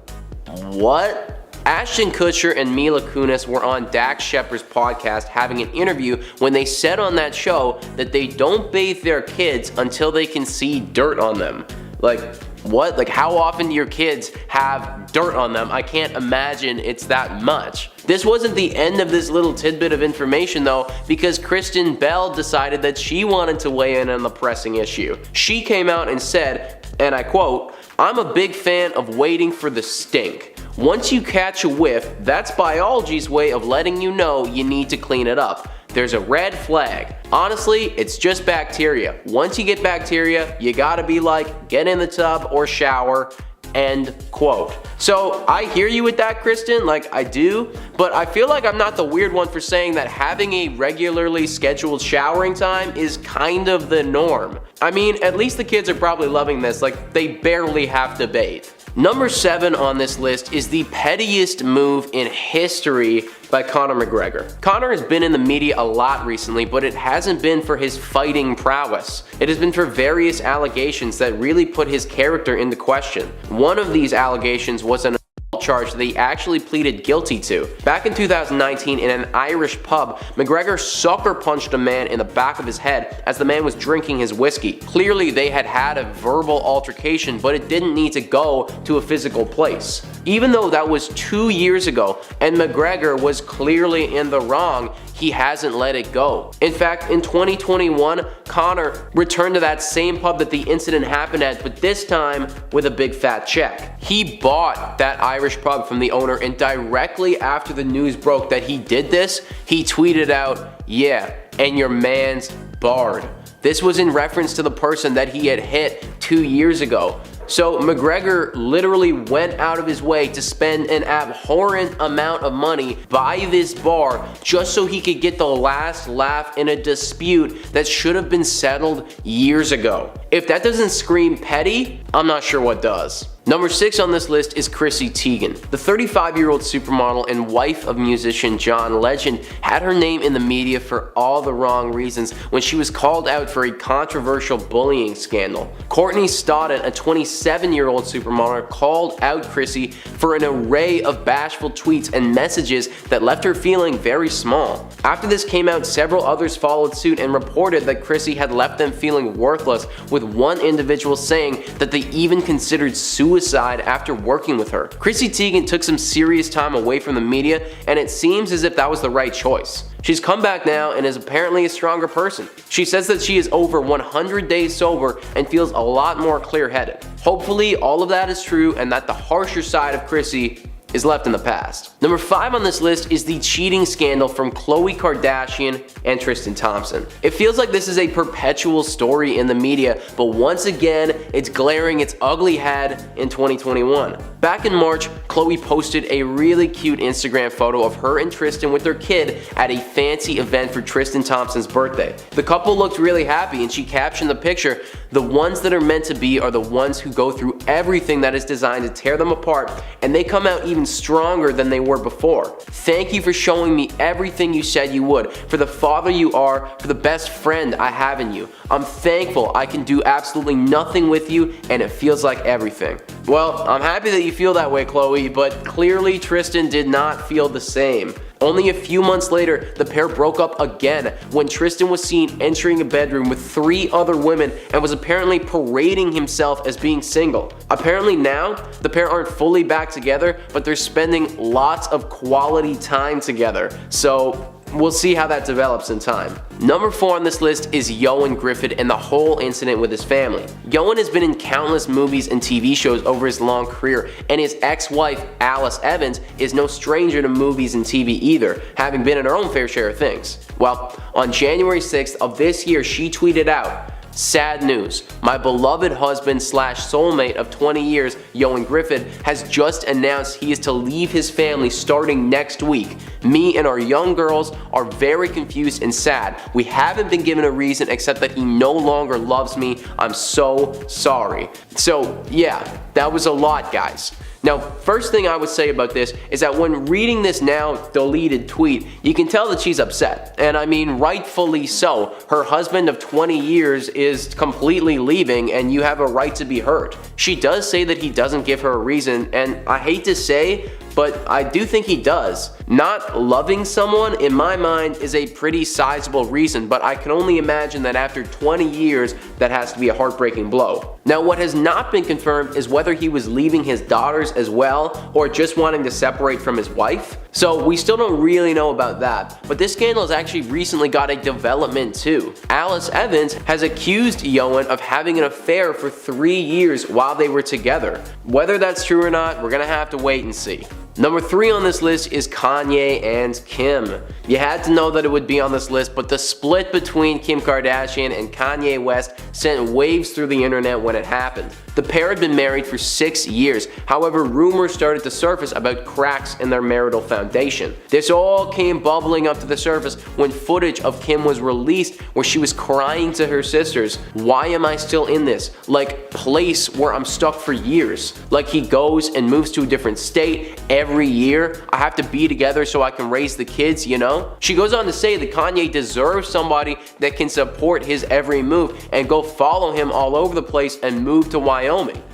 what? Ashton Kutcher and Mila Kunis were on Dax Shepard's podcast having an interview when they said on that show that they don't bathe their kids until they can see dirt on them. Like, what? Like, how often do your kids have dirt on them? I can't imagine it's that much. This wasn't the end of this little tidbit of information though, because Kristen Bell decided that she wanted to weigh in on the pressing issue. She came out and said, and I quote, "I'm a big fan of waiting for the stink. Once you catch a whiff, that's biology's way of letting you know you need to clean it up. There's a red flag. Honestly, it's just bacteria. Once you get bacteria, you gotta be like, get in the tub or shower." End quote. So I hear you with that, Kristen, like I do, but I feel like I'm not the weird one for saying that having a regularly scheduled showering time is kind of the norm. I mean, at least the kids are probably loving this, like they barely have to bathe. Number 7 on this list is the pettiest move in history by Conor McGregor. Conor has been in the media a lot recently, but it hasn't been for his fighting prowess. It has been for various allegations that really put his character into question. One of these allegations was an assault charge that he actually pleaded guilty to. Back in 2019, in an Irish pub, McGregor sucker punched a man in the back of his head as the man was drinking his whiskey. Clearly, they had had a verbal altercation, but it didn't need to go to a physical place. Even though that was 2 years ago and McGregor was clearly in the wrong, he hasn't let it go. In fact, in 2021, Conor returned to that same pub that the incident happened at, but this time with a big fat check. He bought that Irish pub from the owner, and directly after the news broke that he did this, he tweeted out, "Yeah, and your man's barred." This was in reference to the person that he had hit 2 years ago. So McGregor literally went out of his way to spend an abhorrent amount of money by this bar just so he could get the last laugh in a dispute that should have been settled years ago. If that doesn't scream petty, I'm not sure what does. Number 6 on this list is Chrissy Teigen. The 35-year-old supermodel and wife of musician John Legend had her name in the media for all the wrong reasons when she was called out for a controversial bullying scandal. Courtney Stodden, a 27-year-old supermodel, called out Chrissy for an array of bashful tweets and messages that left her feeling very small. After this came out, several others followed suit and reported that Chrissy had left them feeling worthless, with one individual saying that they even considered suicide after working with her. Chrissy Teigen took some serious time away from the media, and it seems as if that was the right choice. She's come back now and is apparently a stronger person. She says that she is over 100 days sober and feels a lot more clear-headed. Hopefully all of that is true and that the harsher side of Chrissy is left in the past. Number 5 on this list is the cheating scandal from Khloe Kardashian and Tristan Thompson. It feels like this is a perpetual story in the media, but once again, it's glaring its ugly head in 2021. Back in March, Khloe posted a really cute Instagram photo of her and Tristan with their kid at a fancy event for Tristan Thompson's birthday. The couple looked really happy, and she captioned the picture, "The ones that are meant to be are the ones who go through everything that is designed to tear them apart, and they come out even stronger than they were before. Thank you for showing me everything you said you would, for the father you are, for the best friend I have in you. I'm thankful I can do absolutely nothing with you, and it feels like everything." Well, I'm happy that you feel that way, Khloe, but clearly Tristan did not feel the same. Only a few months later, the pair broke up again when Tristan was seen entering a bedroom with 3 other women and was apparently parading himself as being single. Apparently now, the pair aren't fully back together, but they're spending lots of quality time together. So we'll see how that develops in time. Number 4 on this list is Ioan Gruffudd and the whole incident with his family. Ioan has been in countless movies and TV shows over his long career, and his ex-wife Alice Evans is no stranger to movies and TV either, having been in her own fair share of things. Well, on January 6th of this year, she tweeted out, "Sad news. My beloved husband / soulmate of 20 years, Ioan Gruffudd, has just announced he is to leave his family starting next week. Me and our young girls are very confused and sad. We haven't been given a reason except that he no longer loves me. I'm so sorry." So yeah, that was a lot, guys. Now, first thing I would say about this is that when reading this now deleted tweet, you can tell that she's upset. And I mean, rightfully so. Her husband of 20 years is completely leaving, and you have a right to be hurt. She does say that he doesn't give her a reason, and I hate to say, but I do think he does. Not loving someone, in my mind, is a pretty sizable reason, but I can only imagine that after 20 years, that has to be a heartbreaking blow. Now, what has not been confirmed is whether he was leaving his daughters as well, or just wanting to separate from his wife. So we still don't really know about that, but this scandal has actually recently got a development too. Alice Evans has accused Ioan of having an affair for 3 years while they were together. Whether that's true or not, we're gonna have to wait and see. Number 3 on this list is Kanye and Kim. You had to know that it would be on this list, but the split between Kim Kardashian and Kanye West sent waves through the internet when it happened. The pair had been married for 6 years, however rumors started to surface about cracks in their marital foundation. This all came bubbling up to the surface when footage of Kim was released where she was crying to her sisters, "Why am I still in this, like, place where I'm stuck for years? Like, he goes and moves to a different state every year. I have to be together so I can raise the kids, you know?" She goes on to say that Kanye deserves somebody that can support his every move and go follow him all over the place and move to Wyoming.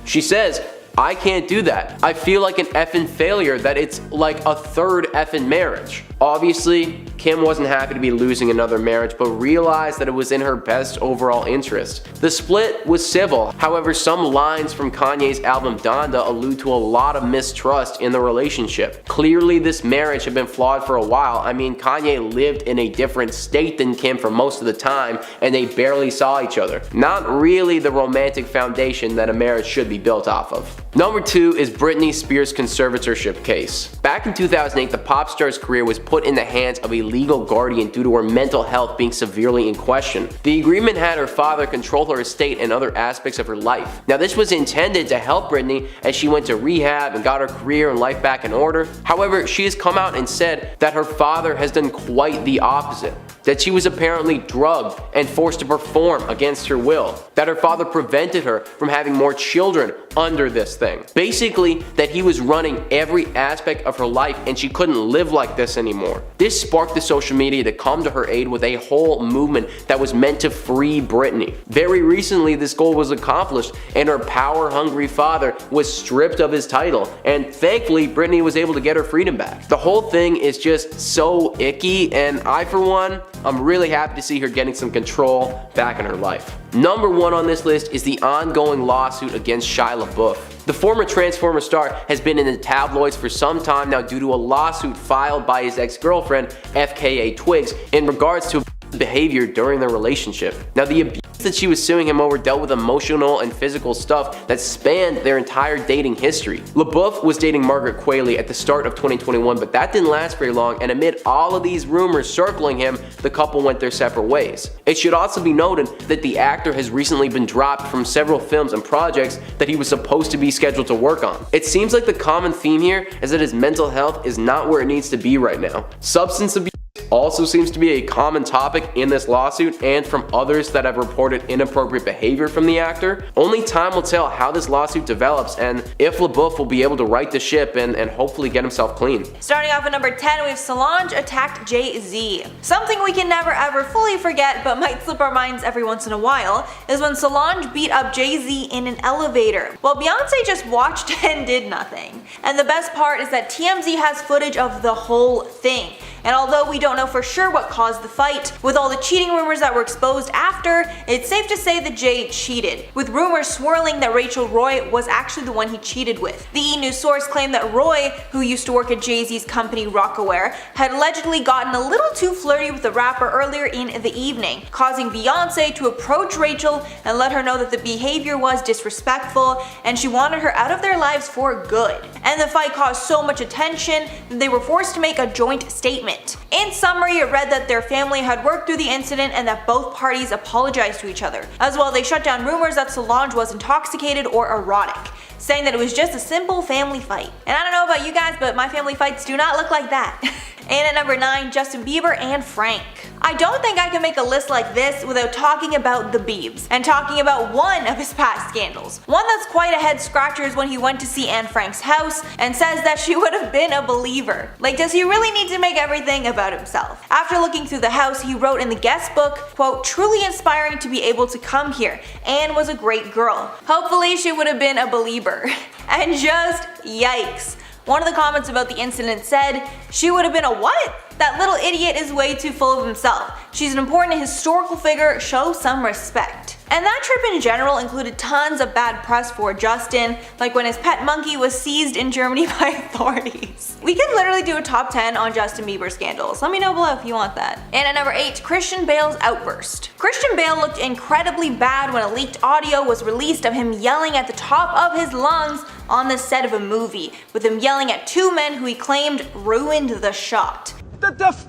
She says, I can't do that. I feel like an effing failure that it's like a third effing marriage. Obviously, Kim wasn't happy to be losing another marriage, but realized that it was in her best overall interest. The split was civil. However, some lines from Kanye's album Donda allude to a lot of mistrust in the relationship. Clearly, this marriage had been flawed for a while. I mean, Kanye lived in a different state than Kim for most of the time, and they barely saw each other. Not really the romantic foundation that a marriage should be built off of. Number 2 is Britney Spears' conservatorship case. Back in 2008, the pop star's career was put in the hands of a legal guardian due to her mental health being severely in question. The agreement had her father control her estate and other aspects of her life. Now, this was intended to help Britney as she went to rehab and got her career and life back in order. However, she has come out and said that her father has done quite the opposite. That she was apparently drugged and forced to perform against her will. That her father prevented her from having more children under this thing. Basically, that he was running every aspect of her life and she couldn't live like this anymore. This sparked the social media to come to her aid with a whole movement that was meant to free Britney. Very recently, this goal was accomplished and her power-hungry father was stripped of his title, and thankfully, Britney was able to get her freedom back. The whole thing is just so icky, and I, for one, I'm really happy to see her getting some control back in her life. Number 1 on this list is the ongoing lawsuit against Shia LaBeouf. The former Transformer star has been in the tabloids for some time now due to a lawsuit filed by his ex-girlfriend, FKA Twigs, in regards to behavior during their relationship. Now, the abuse that she was suing him over dealt with emotional and physical stuff that spanned their entire dating history. LaBeouf was dating Margaret Qualley at the start of 2021, but that didn't last very long, and amid all of these rumors circling him, the couple went their separate ways. It should also be noted that the actor has recently been dropped from several films and projects that he was supposed to be scheduled to work on. It seems like the common theme here is that his mental health is not where it needs to be right now. Substance abuse also seems to be a common topic in this lawsuit and from others that have reported inappropriate behavior from the actor. Only time will tell how this lawsuit develops and if LaBeouf will be able to right the ship and hopefully get himself clean. Starting off at number 10, we have Solange attacked Jay-Z. Something we can never ever fully forget but might slip our minds every once in a while is when Solange beat up Jay-Z in an elevator, while Beyonce just watched and did nothing. And the best part is that TMZ has footage of the whole thing. And although we don't know for sure what caused the fight, with all the cheating rumors that were exposed after, it's safe to say that Jay cheated, with rumors swirling that Rachel Roy was actually the one he cheated with. The E! News source claimed that Roy, who used to work at Jay-Z's company Rockaware, had allegedly gotten a little too flirty with the rapper earlier in the evening, causing Beyonce to approach Rachel and let her know that the behavior was disrespectful and she wanted her out of their lives for good. And the fight caused so much attention that they were forced to make a joint statement. In summary, it read that their family had worked through the incident and that both parties apologized to each other. As well, they shut down rumors that Solange was intoxicated or erotic, saying that it was just a simple family fight. And I don't know about you guys, but my family fights do not look like that. And at number 9, Justin Bieber and Frank. I don't think I can make a list like this without talking about the Biebs, and talking about one of his past scandals. One that's quite a head scratcher is when he went to see Anne Frank's house and says that she would have been a believer. Like, does he really need to make everything about himself? After looking through the house, he wrote in the guest book, quote, "Truly inspiring to be able to come here. Anne was a great girl. Hopefully she would have been a believer." And just yikes. One of the comments about the incident said, "She would have been a what? That little idiot is way too full of himself. She's an important historical figure, show some respect." And that trip in general included tons of bad press for Justin, like when his pet monkey was seized in Germany by authorities. We could literally do a top 10 on Justin Bieber scandals. Let me know below if you want that. And at number 8, Christian Bale's outburst. Christian Bale looked incredibly bad when a leaked audio was released of him yelling at the top of his lungs on the set of a movie, with him yelling at 2 men who he claimed ruined the shot. What the f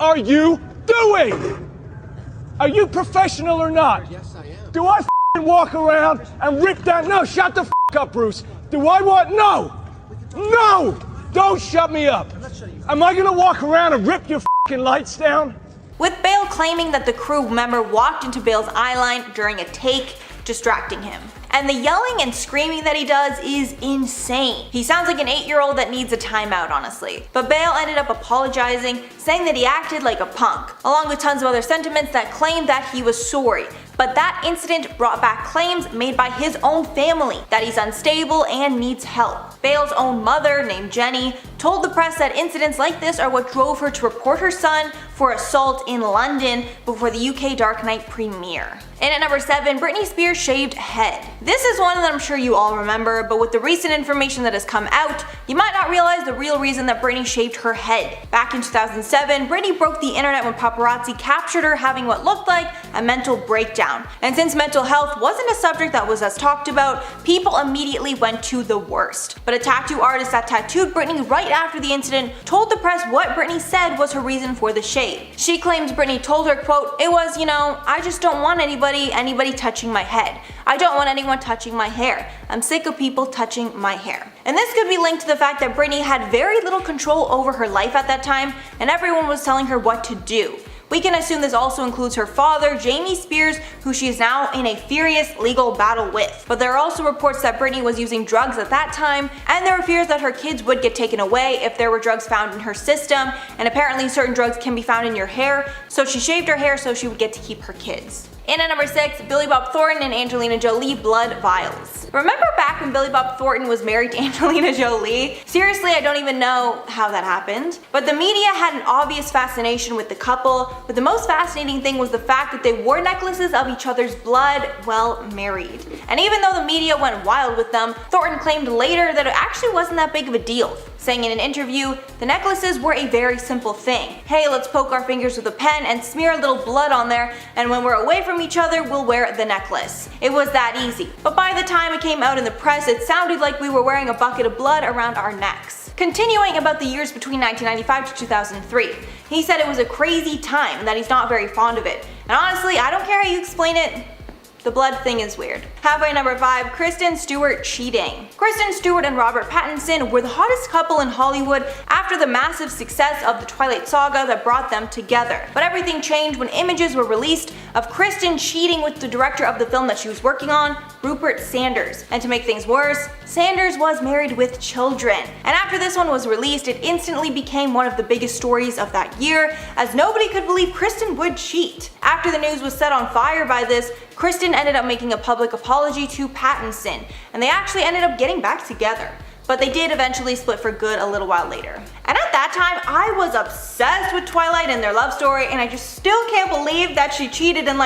are you doing? Are you professional or not? Yes, I am. Do I walk around and rip that? No, shut the up, Bruce. Do I want? No! No! Don't shut me up. Am I gonna walk around and rip your lights down? With Bale claiming that the crew member walked into Bale's eyeline during a take, distracting him. And the yelling and screaming that he does is insane. He sounds like an 8-year-old that needs a timeout, honestly. But Bale ended up apologizing, saying that he acted like a punk, along with tons of other sentiments that claimed that he was sorry, but but that incident brought back claims made by his own family that he's unstable and needs help. Bale's own mother, named Jenny, told the press that incidents like this are what drove her to report her son for assault in London before the UK Dark Knight premiere. And at number 7, Britney Spears' shaved head. This is one that I'm sure you all remember, but with the recent information that has come out, you might not realize the real reason that Britney shaved her head. Back in 2007, Britney broke the internet when paparazzi captured her having what looked like a mental breakdown. And since mental health wasn't a subject that was as talked about, people immediately went to the worst. But a tattoo artist that tattooed Britney right after the incident told the press what Britney said was her reason for the shave. She claims Britney told her, quote, "It was, I just don't want anybody touching my head. I don't want anyone touching my hair. I'm sick of people touching my hair." And this could be linked to the fact that Britney had very little control over her life at that time, and everyone was telling her what to do. We can assume this also includes her father, Jamie Spears, who she is now in a furious legal battle with. But there are also reports that Britney was using drugs at that time, and there were fears that her kids would get taken away if there were drugs found in her system, and apparently certain drugs can be found in your hair, so she shaved her hair so she would get to keep her kids. And at number 6, Billy Bob Thornton and Angelina Jolie blood vials. Remember back when Billy Bob Thornton was married to Angelina Jolie? Seriously, I don't even know how that happened. But the media had an obvious fascination with the couple, but the most fascinating thing was the fact that they wore necklaces of each other's blood while married. And even though the media went wild with them, Thornton claimed later that it actually wasn't that big of a deal, saying in an interview, "The necklaces were a very simple thing. Hey, let's poke our fingers with a pen and smear a little blood on there, and when we're away from each other, we'll wear the necklace. It was that easy." But by the time it came out in the press, it sounded like we were wearing a bucket of blood around our necks. Continuing about the years between 1995 to 2003, he said it was a crazy time and that he's not very fond of it. And honestly, I don't care how you explain it, the blood thing is weird. Halfway number 5, Kristen Stewart cheating. Kristen Stewart and Robert Pattinson were the hottest couple in Hollywood after the massive success of the Twilight saga that brought them together. But everything changed when images were released of Kristen cheating with the director of the film that she was working on, Rupert Sanders. And to make things worse, Sanders was married with children. And after this one was released, it instantly became one of the biggest stories of that year, as nobody could believe Kristen would cheat. After the news was set on fire by this, Kristen ended up making a public apology to Pattinson, and they actually ended up getting back together. But they did eventually split for good a little while later. And at that time, I was obsessed with Twilight and their love story, and I just still can't believe that she cheated and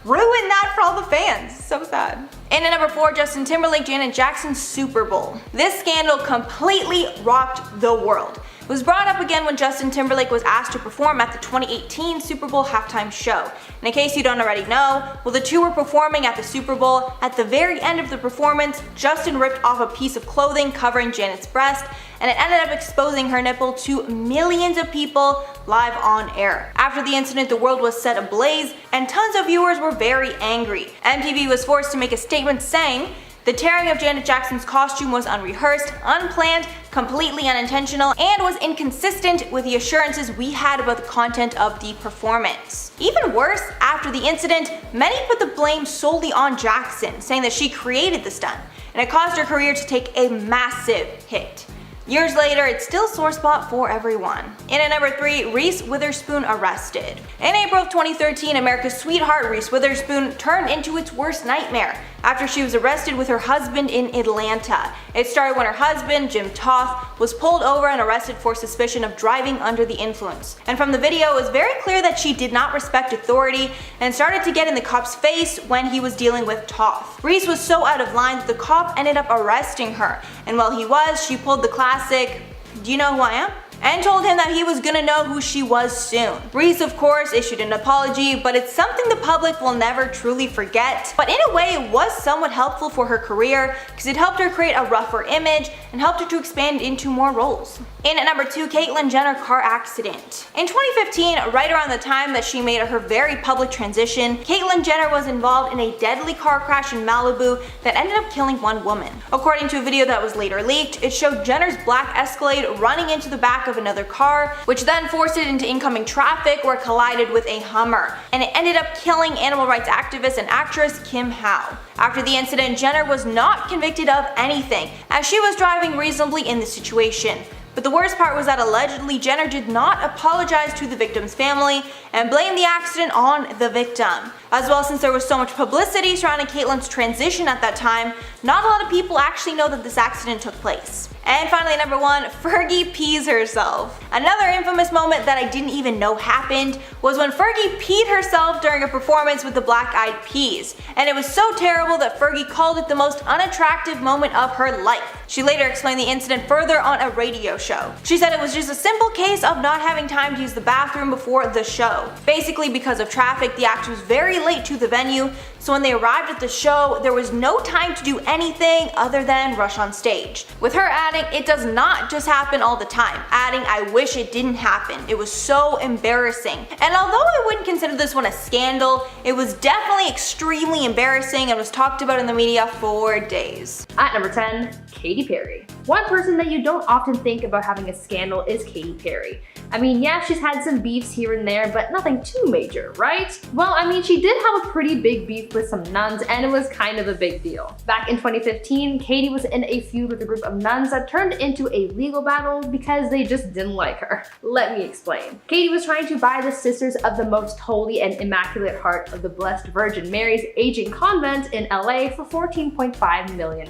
ruined that for all the fans. So sad. And at number 4, Justin Timberlake, Janet Jackson's Super Bowl. This scandal completely rocked the world. It was brought up again when Justin Timberlake was asked to perform at the 2018 Super Bowl halftime show. And in case you don't already know, while the two were performing at the Super Bowl, at the very end of the performance, Justin ripped off a piece of clothing covering Janet's breast, and it ended up exposing her nipple to millions of people live on air. After the incident, the world was set ablaze, and tons of viewers were very angry. MTV was forced to make a statement saying, "The tearing of Janet Jackson's costume was unrehearsed, unplanned, completely unintentional, and was inconsistent with the assurances we had about the content of the performance." Even worse, after the incident, many put the blame solely on Jackson, saying that she created the stunt, and it caused her career to take a massive hit. Years later, it's still a sore spot for everyone. And at number 3, Reese Witherspoon arrested. In April of 2013, America's sweetheart Reese Witherspoon turned into its worst nightmare after she was arrested with her husband in Atlanta. It started when her husband, Jim Toth, was pulled over and arrested for suspicion of driving under the influence. And from the video, it was very clear that she did not respect authority and started to get in the cop's face when he was dealing with Toth. Reese was so out of line that the cop ended up arresting her, and while he was, she pulled the classic, "Do you know who I am?" and told him that he was gonna know who she was soon. Reese, of course, issued an apology, but it's something the public will never truly forget. But in a way, it was somewhat helpful for her career because it helped her create a rougher image and helped her to expand into more roles. And at number 2, Caitlyn Jenner car accident. In 2015, right around the time that she made her very public transition, Caitlyn Jenner was involved in a deadly car crash in Malibu that ended up killing one woman. According to a video that was later leaked, it showed Jenner's black Escalade running into the back of another car, which then forced it into incoming traffic where it collided with a Hummer, and it ended up killing animal rights activist and actress Kim Howe. After the incident, Jenner was not convicted of anything, as she was driving reasonably in the situation. But the worst part was that allegedly Jenner did not apologize to the victim's family and blamed the accident on the victim. As well, since there was so much publicity surrounding Caitlyn's transition at that time, not a lot of people actually know that this accident took place. And finally, number 1, Fergie pees herself. Another infamous moment that I didn't even know happened was when Fergie peed herself during a performance with the Black Eyed Peas. And it was so terrible that Fergie called it the most unattractive moment of her life. She later explained the incident further on a radio show. She said it was just a simple case of not having time to use the bathroom before the show. Basically, because of traffic, the act was very late to the venue, so when they arrived at the show, there was no time to do anything other than rush on stage. With her adding, it does not just happen all the time, adding, I wish it didn't happen. It was so embarrassing. And although I wouldn't consider this one a scandal, it was definitely extremely embarrassing and was talked about in the media for days. At number 10, Katy Perry. One person that you don't often think about having a scandal is Katy Perry. I mean, yeah, she's had some beefs here and there, but nothing too major, right? Well, I mean, she did have a pretty big beef with some nuns, and it was kind of a big deal. Back in 2015, Katy was in a feud with a group of nuns that turned into a legal battle because they just didn't like her. Let me explain. Katy was trying to buy the Sisters of the Most Holy and Immaculate Heart of the Blessed Virgin Mary's aging convent in LA for $14.5 million.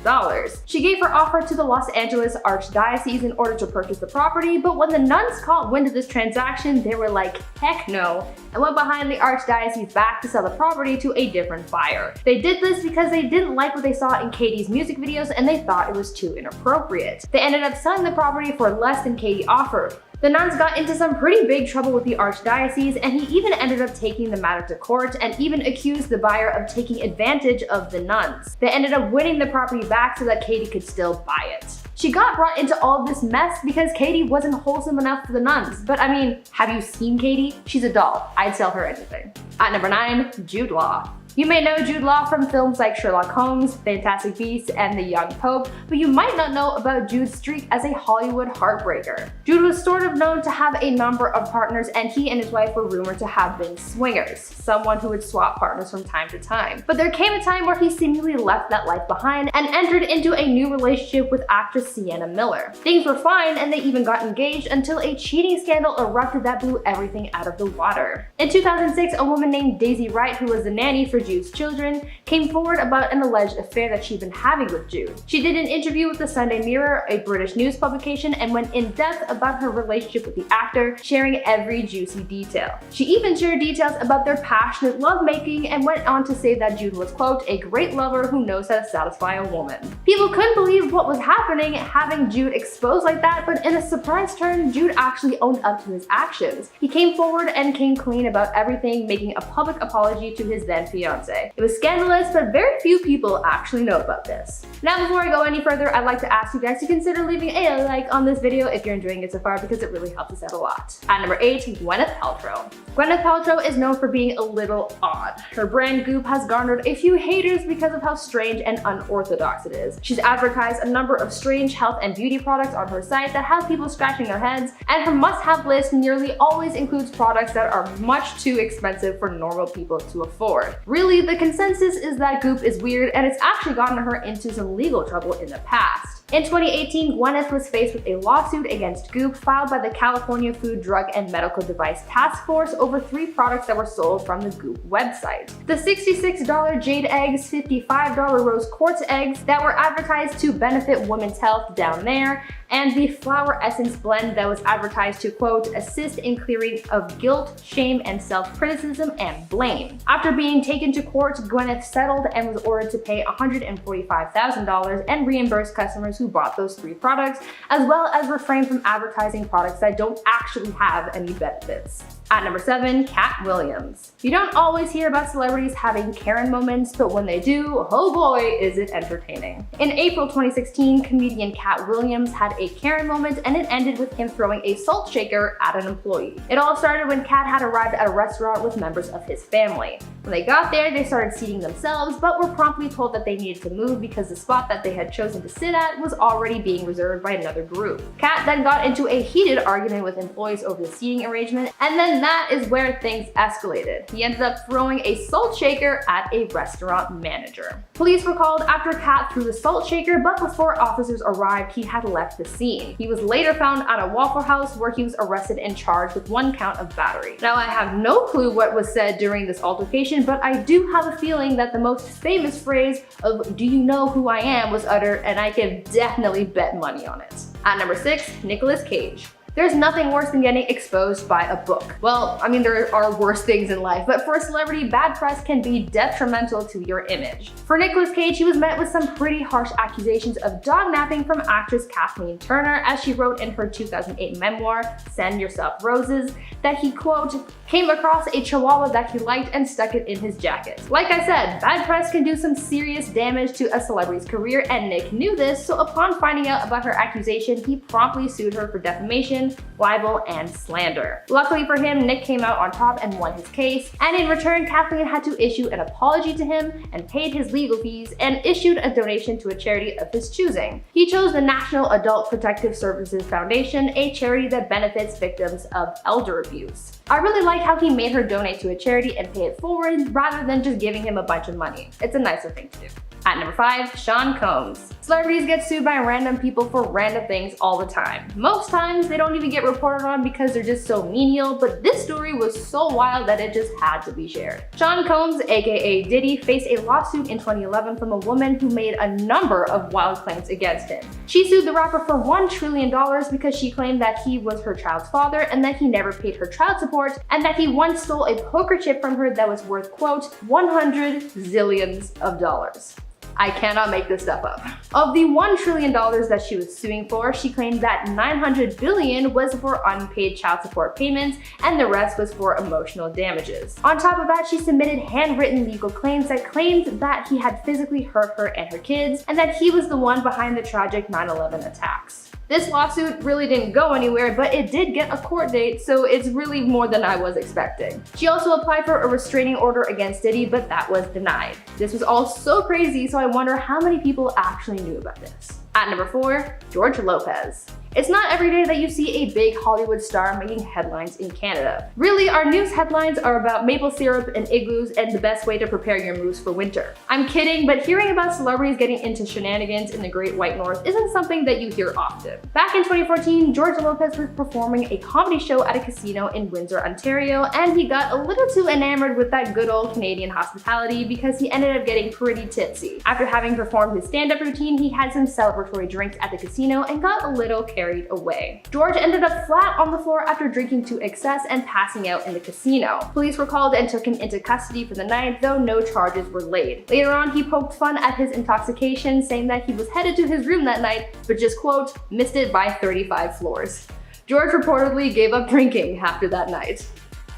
She gave her offer to the Los Angeles Archdiocese in order to purchase the property, but when the nuns caught wind of this transaction, they were like, heck no, and went behind the Archdiocese back to sell the property to a different buyer. They did this because they didn't like what they saw in Katy's music videos and they thought it was too inappropriate. They ended up selling the property for less than Katy offered. The nuns got into some pretty big trouble with the Archdiocese, and he even ended up taking the matter to court and even accused the buyer of taking advantage of the nuns. They ended up winning the property back so that Katy could still buy it. She got brought into all of this mess because Katy wasn't wholesome enough for the nuns. But I mean, have you seen Katy? She's a doll. I'd sell her anything. At number 9, Jude Law. You may know Jude Law from films like Sherlock Holmes, Fantastic Beasts, and The Young Pope, but you might not know about Jude's streak as a Hollywood heartbreaker. Jude was sort of known to have a number of partners, and he and his wife were rumored to have been swingers, someone who would swap partners from time to time. But there came a time where he seemingly left that life behind and entered into a new relationship with actress Sienna Miller. Things were fine, and they even got engaged until a cheating scandal erupted that blew everything out of the water. In 2006, a woman named Daisy Wright, who was the nanny for Jude's children, came forward about an alleged affair that she'd been having with Jude. She did an interview with the Sunday Mirror, a British news publication, and went in depth about her relationship with the actor, sharing every juicy detail. She even shared details about their passionate lovemaking and went on to say that Jude was, quote, a great lover who knows how to satisfy a woman. People couldn't believe what was happening, having Jude exposed like that, but in a surprise turn, Jude actually owned up to his actions. He came forward and came clean about everything, making a public apology to his then fiancée. It was scandalous, but very few people actually know about this. Now, before I go any further, I'd like to ask you guys to consider leaving a like on this video if you're enjoying it so far, because it really helps us out a lot. At number 8, Gwyneth Paltrow. Gwyneth Paltrow is known for being a little odd. Her brand Goop has garnered a few haters because of how strange and unorthodox it is. She's advertised a number of strange health and beauty products on her site that have people scratching their heads, and her must-have list nearly always includes products that are much too expensive for normal people to afford. Really, the consensus is that Goop is weird, and it's actually gotten her into some legal trouble in the past. In 2018, Gwyneth was faced with a lawsuit against Goop filed by the California Food, Drug, and Medical Device Task Force over 3 products that were sold from the Goop website. The $66 jade eggs, $55 rose quartz eggs that were advertised to benefit women's health down there, and the flower essence blend that was advertised to, quote, assist in clearing of guilt, shame, and self-criticism and blame. After being taken to court, Gwyneth settled and was ordered to pay $145,000 and reimburse customers who bought those 3 products, as well as refrain from advertising products that don't actually have any benefits. At number 7, Cat Williams. You don't always hear about celebrities having Karen moments, but when they do, oh boy, is it entertaining. In April 2016, comedian Cat Williams had a Karen moment, and it ended with him throwing a salt shaker at an employee. It all started when Cat had arrived at a restaurant with members of his family. When they got there, they started seating themselves, but were promptly told that they needed to move because the spot that they had chosen to sit at was already being reserved by another group. Cat then got into a heated argument with employees over the seating arrangement, and then then that is where things escalated. He ended up throwing a salt shaker at a restaurant manager. Police were called after Kat threw the salt shaker, but before officers arrived, he had left the scene. He was later found at a Waffle House where he was arrested and charged with 1 count of battery. Now, I have no clue what was said during this altercation, but I do have a feeling that the most famous phrase of "do you know who I am" was uttered, and I can definitely bet money on it. At number 6, Nicolas Cage. There's nothing worse than getting exposed by a book. Well, I mean, there are worse things in life, but for a celebrity, bad press can be detrimental to your image. For Nicolas Cage, he was met with some pretty harsh accusations of dog napping from actress Kathleen Turner, as she wrote in her 2008 memoir, Send Yourself Roses, that he, quote, came across a chihuahua that he liked and stuck it in his jacket. Like I said, bad press can do some serious damage to a celebrity's career, and Nick knew this, so upon finding out about her accusation, he promptly sued her for defamation, libel, and slander. Luckily for him, Nick came out on top and won his case, and in return, Kathleen had to issue an apology to him and paid his legal fees and issued a donation to a charity of his choosing. He chose the National Adult Protective Services Foundation, a charity that benefits victims of elder abuse. I really like how he made her donate to a charity and pay it forward rather than just giving him a bunch of money. It's a nicer thing to do. At number 5, Sean Combs. Celebrities get sued by random people for random things all the time. Most times, they don't even get reported on because they're just so menial, but this story was so wild that it just had to be shared. Sean Combs, aka Diddy, faced a lawsuit in 2011 from a woman who made a number of wild claims against him. She sued the rapper for $1 trillion because she claimed that he was her child's father and that he never paid her child support, and that he once stole a poker chip from her that was worth, quote, 100 zillions of dollars. I cannot make this stuff up. Of the $1 trillion that she was suing for, she claimed that $900 billion was for unpaid child support payments and the rest was for emotional damages. On top of that, she submitted handwritten legal claims that claimed that he had physically hurt her and her kids and that he was the one behind the tragic 9/11 attacks. This lawsuit really didn't go anywhere, but it did get a court date, so it's really more than I was expecting. She also applied for a restraining order against Diddy, but that was denied. This was all so crazy, so I wonder how many people actually knew about this. At number 4, George Lopez. It's not every day that you see a big Hollywood star making headlines in Canada. Really, our news headlines are about maple syrup and igloos and the best way to prepare your moose for winter. I'm kidding, but hearing about celebrities getting into shenanigans in the Great White North isn't something that you hear often. Back in 2014, George Lopez was performing a comedy show at a casino in Windsor, Ontario, and he got a little too enamored with that good old Canadian hospitality because he ended up getting pretty tipsy. After having performed his stand-up routine, he had some celebratory drinks at the casino and got a little carried away. George ended up flat on the floor after drinking to excess and passing out in the casino. Police were called and took him into custody for the night, though no charges were laid. Later on, he poked fun at his intoxication, saying that he was headed to his room that night, but just, quote, missed it by 35 floors. George reportedly gave up drinking after that night.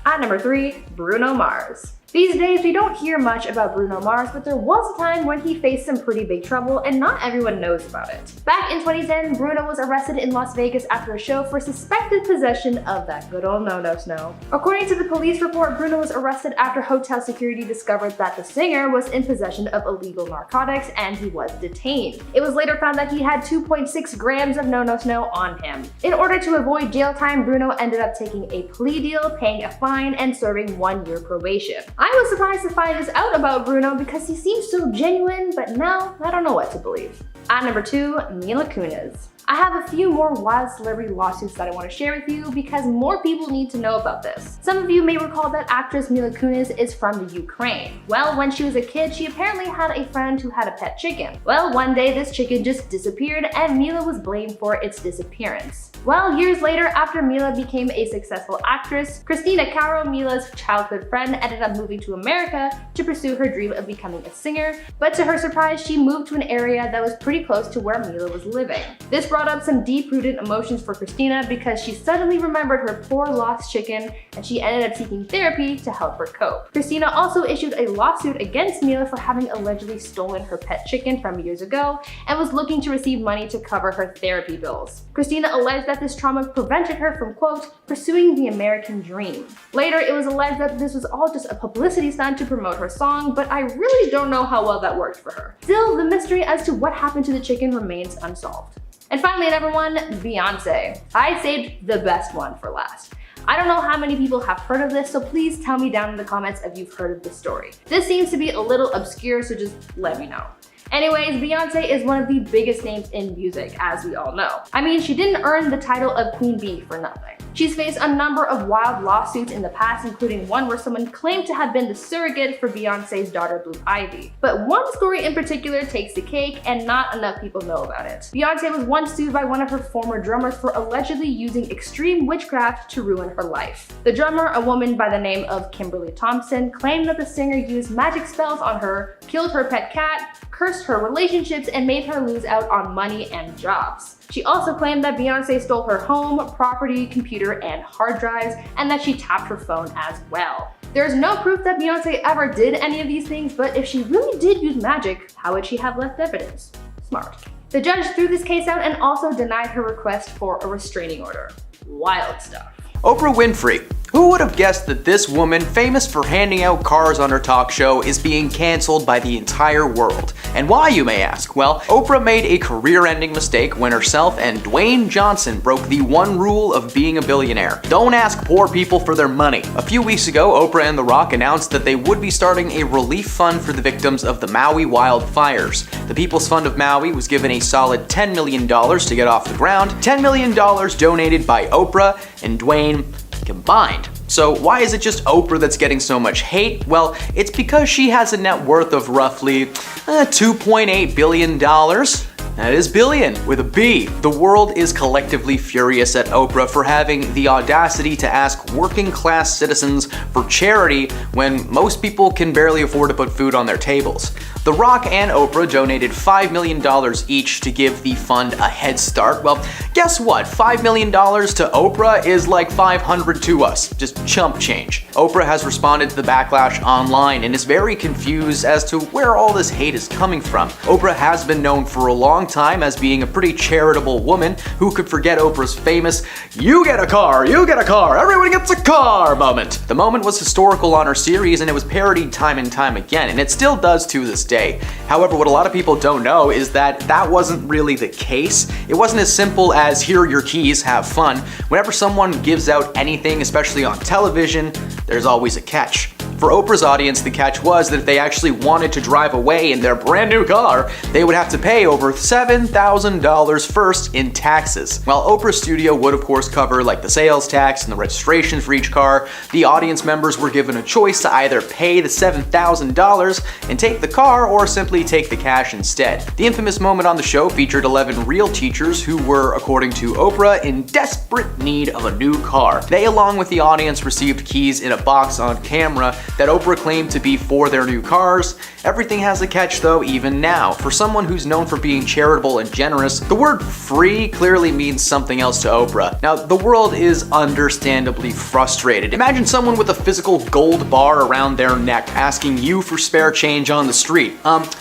At number 3, Bruno Mars. These days, we don't hear much about Bruno Mars, but there was a time when he faced some pretty big trouble and not everyone knows about it. Back in 2010, Bruno was arrested in Las Vegas after a show for suspected possession of that good old no-no-snow. According to the police report, Bruno was arrested after hotel security discovered that the singer was in possession of illegal narcotics and he was detained. It was later found that he had 2.6 grams of no-no-snow on him. In order to avoid jail time, Bruno ended up taking a plea deal, paying a fine, and serving 1 year probation. I was surprised to find this out about Bruno because he seemed so genuine, but now I don't know what to believe. At number 2, Mila Kunis. I have a few more wild celebrity lawsuits that I want to share with you because more people need to know about this. Some of you may recall that actress Mila Kunis is from the Ukraine. Well, when she was a kid, she apparently had a friend who had a pet chicken. Well, one day this chicken just disappeared and Mila was blamed for its disappearance. Well, years later, after Mila became a successful actress, Christina Caro, Mila's childhood friend, ended up moving to America to pursue her dream of becoming a singer, but to her surprise, she moved to an area that was pretty close to where Mila was living. This brought up some deep-rooted emotions for Christina because she suddenly remembered her poor lost chicken and she ended up seeking therapy to help her cope. Christina also issued a lawsuit against Mila for having allegedly stolen her pet chicken from years ago and was looking to receive money to cover her therapy bills. Christina alleged that this trauma prevented her from, quote, pursuing the American dream. Later, it was alleged that this was all just a publicity stunt to promote her song, but I really don't know how well that worked for her. Still, the mystery as to what happened to the chicken remains unsolved. And finally, at number 1, Beyonce. I saved the best one for last. I don't know how many people have heard of this, so please tell me down in the comments if you've heard of this story. This seems to be a little obscure, so just let me know. Anyways, Beyonce is one of the biggest names in music, as we all know. I mean, she didn't earn the title of Queen Bee for nothing. She's faced a number of wild lawsuits in the past, including one where someone claimed to have been the surrogate for Beyonce's daughter Blue Ivy. But one story in particular takes the cake, and not enough people know about it. Beyonce was once sued by one of her former drummers for allegedly using extreme witchcraft to ruin her life. The drummer, a woman by the name of Kimberly Thompson, claimed that the singer used magic spells on her, killed her pet cat, cursed her relationships, and made her lose out on money and jobs. She also claimed that Beyonce stole her home, property, computer, and hard drives, and that she tapped her phone as well. There's no proof that Beyonce ever did any of these things, but if she really did use magic, how would she have left evidence? Smart. The judge threw this case out and also denied her request for a restraining order. Wild stuff. Oprah Winfrey. Who would have guessed that this woman, famous for handing out cars on her talk show, is being cancelled by the entire world? And why, you may ask? Well, Oprah made a career-ending mistake when herself and Dwayne Johnson broke the one rule of being a billionaire. Don't ask poor people for their money. A few weeks ago, Oprah and The Rock announced that they would be starting a relief fund for the victims of the Maui wildfires. The People's Fund of Maui was given a solid $10 million to get off the ground, $10 million donated by Oprah and Dwayne combined. So why is it just Oprah that's getting so much hate? Well, it's because she has a net worth of roughly $2.8 billion. That is billion with a B. The world is collectively furious at Oprah for having the audacity to ask working class citizens for charity when most people can barely afford to put food on their tables. The Rock and Oprah donated $5 million each to give the fund a head start. Well, guess what? $5 million to Oprah is like $500 to us. Just chump change. Oprah has responded to the backlash online and is very confused as to where all this hate is coming from. Oprah has been known for a long time as being a pretty charitable woman. Who could forget Oprah's famous "you get a car, everyone gets a car" moment? The moment was historical on her series and it was parodied time and time again, and it still does to this day. However, what a lot of people don't know is that that wasn't really the case. It wasn't as simple as "here are your keys, have fun." Whenever someone gives out anything, especially on television, there's always a catch. For Oprah's audience, the catch was that if they actually wanted to drive away in their brand new car, they would have to pay over $7,000 first in taxes. While Oprah's studio would of course cover like the sales tax and the registration for each car, the audience members were given a choice to either pay the $7,000 and take the car or simply take the cash instead. The infamous moment on the show featured 11 real teachers who were, according to Oprah, in desperate need of a new car. They, along with the audience, received keys in a box on camera that Oprah claimed to be for their new cars. Everything has a catch though, even now. For someone who's known for being charitable and generous, the word free clearly means something else to Oprah. Now, the world is understandably frustrated. Imagine someone with a physical gold bar around their neck asking you for spare change on the street.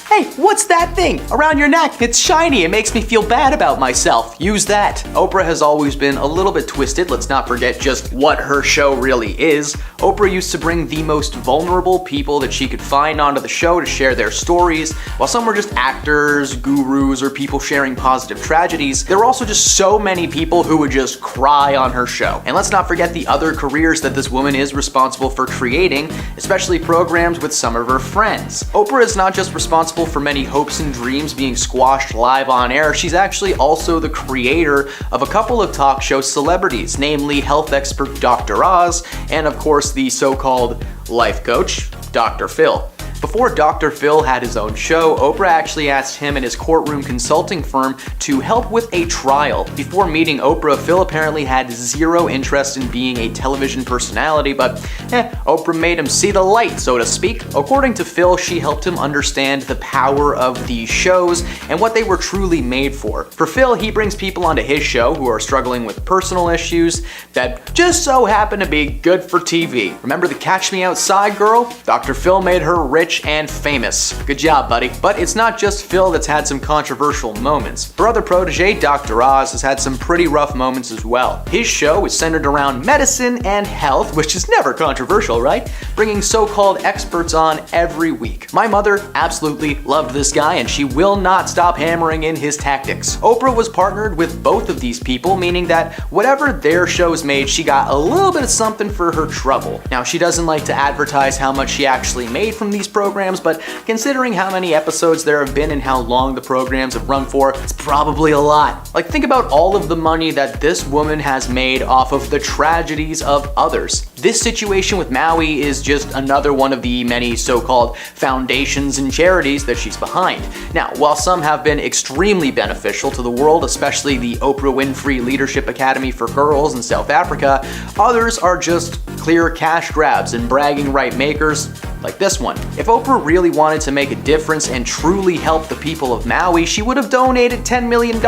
Hey, what's that thing around your neck? It's shiny, it makes me feel bad about myself. Use that. Oprah has always been a little bit twisted. Let's not forget just what her show really is. Oprah used to bring the most vulnerable people that she could find onto the show to share their stories. While some were just actors, gurus, or people sharing positive tragedies, there were also just so many people who would just cry on her show. And let's not forget the other careers that this woman is responsible for creating, especially programs with some of her friends. Oprah is not just responsible for many hopes and dreams being squashed live on air, she's actually also the creator of a couple of talk show celebrities, namely health expert Dr. Oz, and of course the so-called life coach, Dr. Phil. Before Dr. Phil had his own show, Oprah actually asked him and his courtroom consulting firm to help with a trial. Before meeting Oprah, Phil apparently had zero interest in being a television personality, but Oprah made him see the light, so to speak. According to Phil, she helped him understand the power of these shows and what they were truly made for. For Phil, he brings people onto his show who are struggling with personal issues that just so happen to be good for TV. Remember the Catch Me Outside girl? Dr. Phil made her rich rich, and famous. Good job, buddy. But it's not just Phil that's had some controversial moments. Her other protege, Dr. Oz, has had some pretty rough moments as well. His show is centered around medicine and health, which is never controversial, right? Bringing so-called experts on every week. My mother absolutely loved this guy, and she will not stop hammering in his tactics. Oprah was partnered with both of these people, meaning that whatever their shows made, she got a little bit of something for her trouble. Now, she doesn't like to advertise how much she actually made from these programs, but considering how many episodes there have been and how long the programs have run for, it's probably a lot. Like, think about all of the money that this woman has made off of the tragedies of others. This situation with Maui is just another one of the many so-called foundations and charities that she's behind. Now, while some have been extremely beneficial to the world, especially the Oprah Winfrey Leadership Academy for Girls in South Africa, others are just clear cash grabs and bragging right makers like this one. If Oprah really wanted to make a difference and truly help the people of Maui, she would have donated $10 million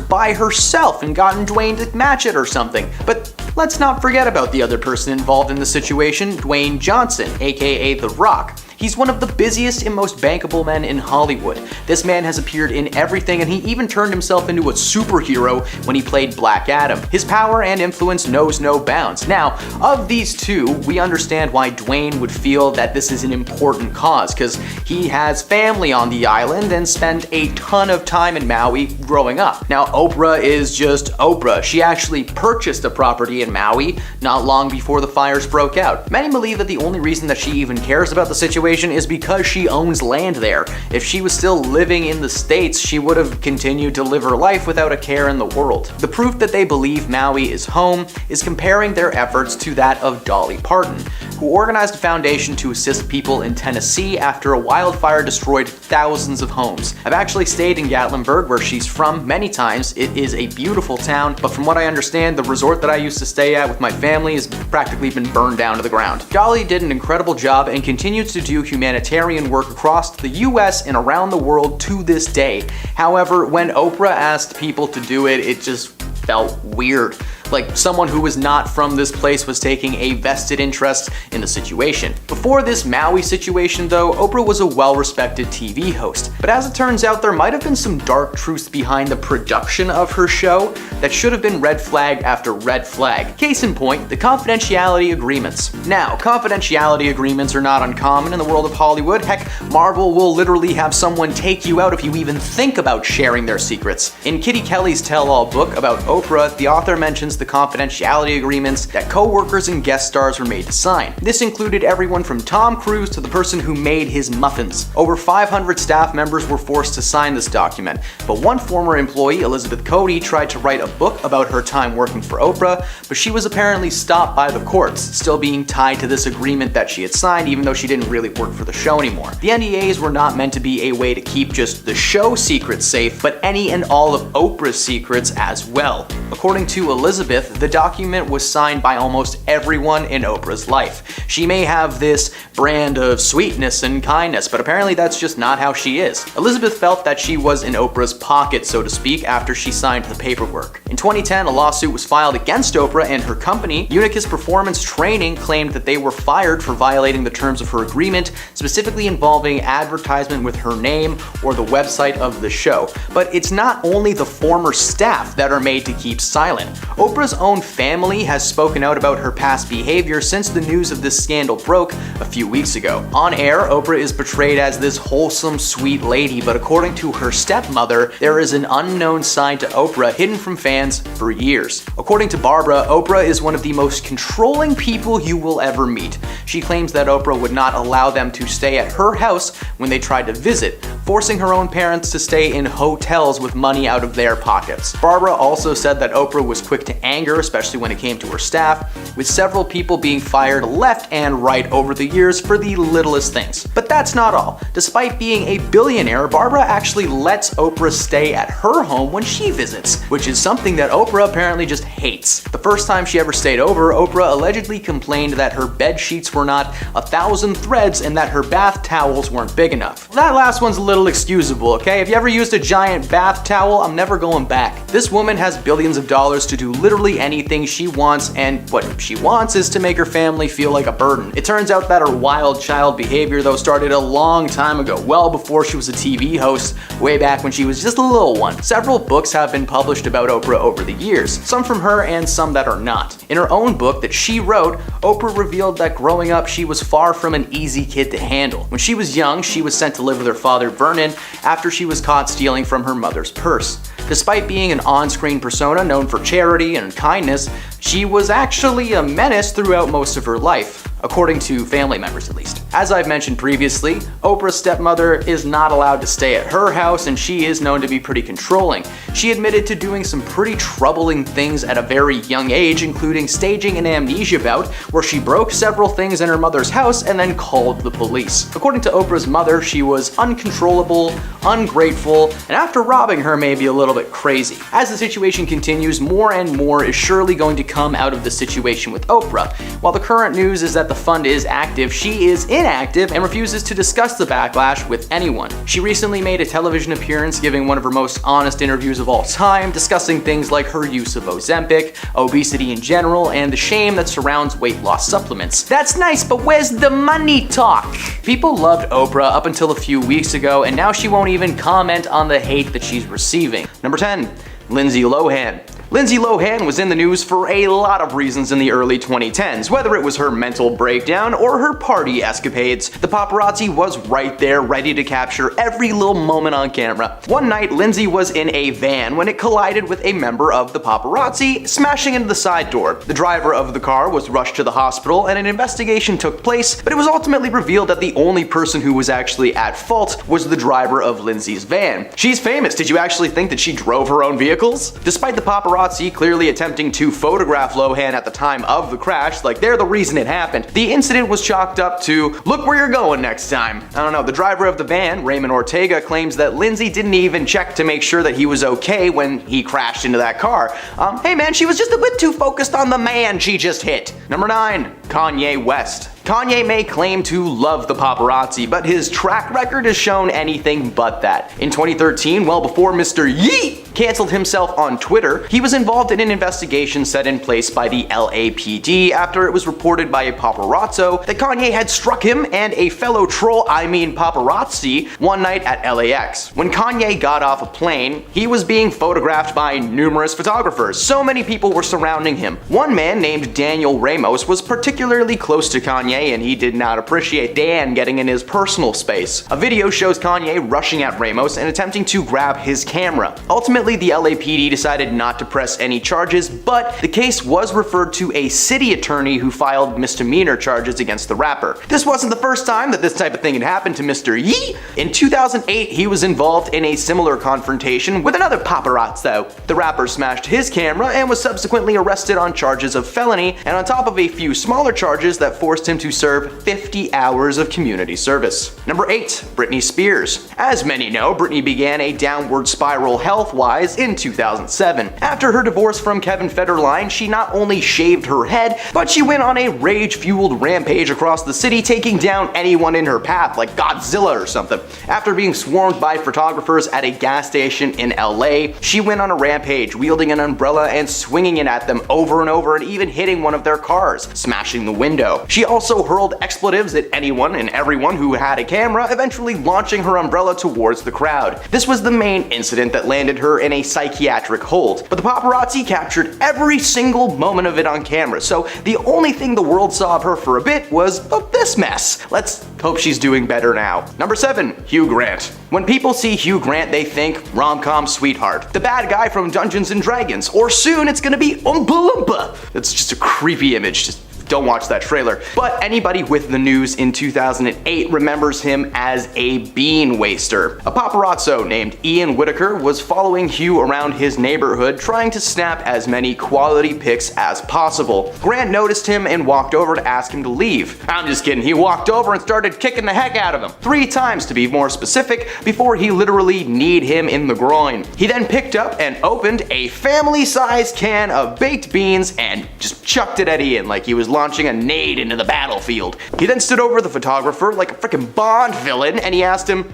by herself and gotten Dwayne to match it or something. But let's not forget about the other person involved in the situation, Dwayne Johnson, aka The Rock. He's one of the busiest and most bankable men in Hollywood. This man has appeared in everything, and he even turned himself into a superhero when he played Black Adam. His power and influence knows no bounds. Now, of these two, we understand why Dwayne would feel that this is an important cause, because he has family on the island and spent a ton of time in Maui growing up. Now, Oprah is just Oprah. She actually purchased a property in Maui not long before the fires broke out. Many believe that the only reason that she even cares about the situation is because she owns land there. If she was still living in the States, she would have continued to live her life without a care in the world. The proof that they believe Maui is home is comparing their efforts to that of Dolly Parton, who organized a foundation to assist people in Tennessee after a wildfire destroyed thousands of homes. I've actually stayed in Gatlinburg, where she's from, many times. It is a beautiful town, but from what I understand, the resort that I used to stay at with my family has practically been burned down to the ground. Dolly did an incredible job and continues to do humanitarian work across the US and around the world to this day. However, when Oprah asked people to do it, it just felt weird. Like someone who was not from this place was taking a vested interest in the situation. Before this Maui situation though, Oprah was a well-respected TV host. But as it turns out, there might have been some dark truths behind the production of her show that should have been red flag after red flag. Case in point, the confidentiality agreements. Now, confidentiality agreements are not uncommon in the world of Hollywood. Heck, Marvel will literally have someone take you out if you even think about sharing their secrets. In Kitty Kelly's tell-all book about Oprah, the author mentions the confidentiality agreements that co-workers and guest stars were made to sign. This included everyone from Tom Cruise to the person who made his muffins. Over 500 staff members were forced to sign this document, but one former employee, Elizabeth Cody, tried to write a book about her time working for Oprah, but she was apparently stopped by the courts, still being tied to this agreement that she had signed even though she didn't really work for the show anymore. The NDAs were not meant to be a way to keep just the show secrets safe, but any and all of Oprah's secrets as well. According to Elizabeth, the document was signed by almost everyone in Oprah's life. She may have this brand of sweetness and kindness, but apparently that's just not how she is. Elizabeth felt that she was in Oprah's pocket, so to speak, after she signed the paperwork. In 2010, a lawsuit was filed against Oprah and her company. Unicus Performance Training claimed that they were fired for violating the terms of her agreement, specifically involving advertisement with her name or the website of the show. But it's not only the former staff that are made to keep silent. Oprah's own family has spoken out about her past behavior since the news of this scandal broke a few weeks ago. On air, Oprah is portrayed as this wholesome, sweet lady, but according to her stepmother, there is an unknown side to Oprah hidden from fans for years. According to Barbara, Oprah is one of the most controlling people you will ever meet. She claims that Oprah would not allow them to stay at her house when they tried to visit, forcing her own parents to stay in hotels with money out of their pockets. Barbara also said that Oprah was quick to anger, especially when it came to her staff, with several people being fired left and right over the years for the littlest things. But that's not all. Despite being a billionaire, Barbara actually lets Oprah stay at her home when she visits, which is something that Oprah apparently just hates. The first time she ever stayed over, Oprah allegedly complained that her bed sheets were not 1,000 threads and that her bath towels weren't big enough. That last one's a little little excusable, okay? If you ever used a giant bath towel, I'm never going back. This woman has billions of dollars to do literally anything she wants, and what she wants is to make her family feel like a burden. It turns out that her wild child behavior, though, started a long time ago, well before she was a TV host, way back when she was just a little one. Several books have been published about Oprah over the years, some from her and some that are not. In her own book that she wrote, Oprah revealed that growing up she was far from an easy kid to handle. When she was young, she was sent to live with her father Vernon after she was caught stealing from her mother's purse. Despite being an on-screen persona known for charity and kindness, she was actually a menace throughout most of her life, according to family members at least. As I've mentioned previously, Oprah's stepmother is not allowed to stay at her house, and she is known to be pretty controlling. She admitted to doing some pretty troubling things at a very young age, including staging an amnesia bout where she broke several things in her mother's house and then called the police. According to Oprah's mother, she was uncontrollable, ungrateful, and after robbing her, maybe a little bit crazy. As the situation continues, more and more is surely going to come out of the situation with Oprah. While the current news is that the fund is active, she is inactive and refuses to discuss the backlash with anyone. She recently made a television appearance giving one of her most honest interviews of all time, discussing things like her use of Ozempic, obesity in general, and the shame that surrounds weight loss supplements. That's nice, but where's the money talk? People loved Oprah up until a few weeks ago, and now she won't even comment on the hate that she's receiving. Number 10, Lindsay Lohan. Lindsay Lohan was in the news for a lot of reasons in the early 2010s, whether it was her mental breakdown or her party escapades. The paparazzi was right there, ready to capture every little moment on camera. One night, Lindsay was in a van when it collided with a member of the paparazzi, smashing into the side door. The driver of the car was rushed to the hospital and an investigation took place, but it was ultimately revealed that the only person who was actually at fault was the driver of Lindsay's van. She's famous. Did you actually think that she drove her own vehicles? Despite the paparazzi clearly attempting to photograph Lohan at the time of the crash, like they're the reason it happened, the incident was chalked up to, look where you're going next time. I don't know, the driver of the van, Raymond Ortega, claims that Lindsay didn't even check to make sure that he was okay when he crashed into that car. Hey man, she was just a bit too focused on the man she just hit. Number 9, Kanye West. Kanye may claim to love the paparazzi, but his track record has shown anything but that. In 2013, well before Mr. Yeet canceled himself on Twitter, he was involved in an investigation set in place by the LAPD after it was reported by a paparazzo that Kanye had struck him and a fellow paparazzi one night at LAX. When Kanye got off a plane, he was being photographed by numerous photographers. So many people were surrounding him. One man named Daniel Ramos was particularly close to Kanye, and he did not appreciate Dan getting in his personal space. A video shows Kanye rushing at Ramos and attempting to grab his camera. Ultimately, the LAPD decided not to press any charges, but the case was referred to a city attorney who filed misdemeanor charges against the rapper. This wasn't the first time that this type of thing had happened to Mr. Yee. In 2008, he was involved in a similar confrontation with another paparazzo. The rapper smashed his camera and was subsequently arrested on charges of felony, and on top of a few smaller charges that forced him to serve 50 hours of community service. Number 8, Britney Spears. As many know, Britney began a downward spiral health-wise in 2007. After her divorce from Kevin Federline, she not only shaved her head, but she went on a rage-fueled rampage across the city, taking down anyone in her path, like Godzilla or something. After being swarmed by photographers at a gas station in LA, she went on a rampage, wielding an umbrella and swinging it at them over and over, and even hitting one of their cars, smashing the window. She also hurled expletives at anyone and everyone who had a camera, eventually launching her umbrella towards the crowd. This was the main incident that landed her in a psychiatric hold, but the paparazzi captured every single moment of it on camera, so the only thing the world saw of her for a bit was this mess. Let's hope she's doing better now. Number 7, Hugh Grant. When people see Hugh Grant, they think rom-com sweetheart, the bad guy from Dungeons and Dragons, or soon it's gonna be Oompa Loompa. That's just a creepy image. Just don't watch that trailer. But anybody with the news in 2008 remembers him as a bean waster. A paparazzo named Ian Whitaker was following Hugh around his neighborhood, trying to snap as many quality pics as possible. Grant noticed him and walked over to ask him to leave. I'm just kidding, he walked over and started kicking the heck out of him. 3 times to be more specific, before he literally kneed him in the groin. He then picked up and opened a family-sized can of baked beans and just chucked it at Ian like he was launching a nade into the battlefield. He then stood over the photographer like a freaking Bond villain and he asked him,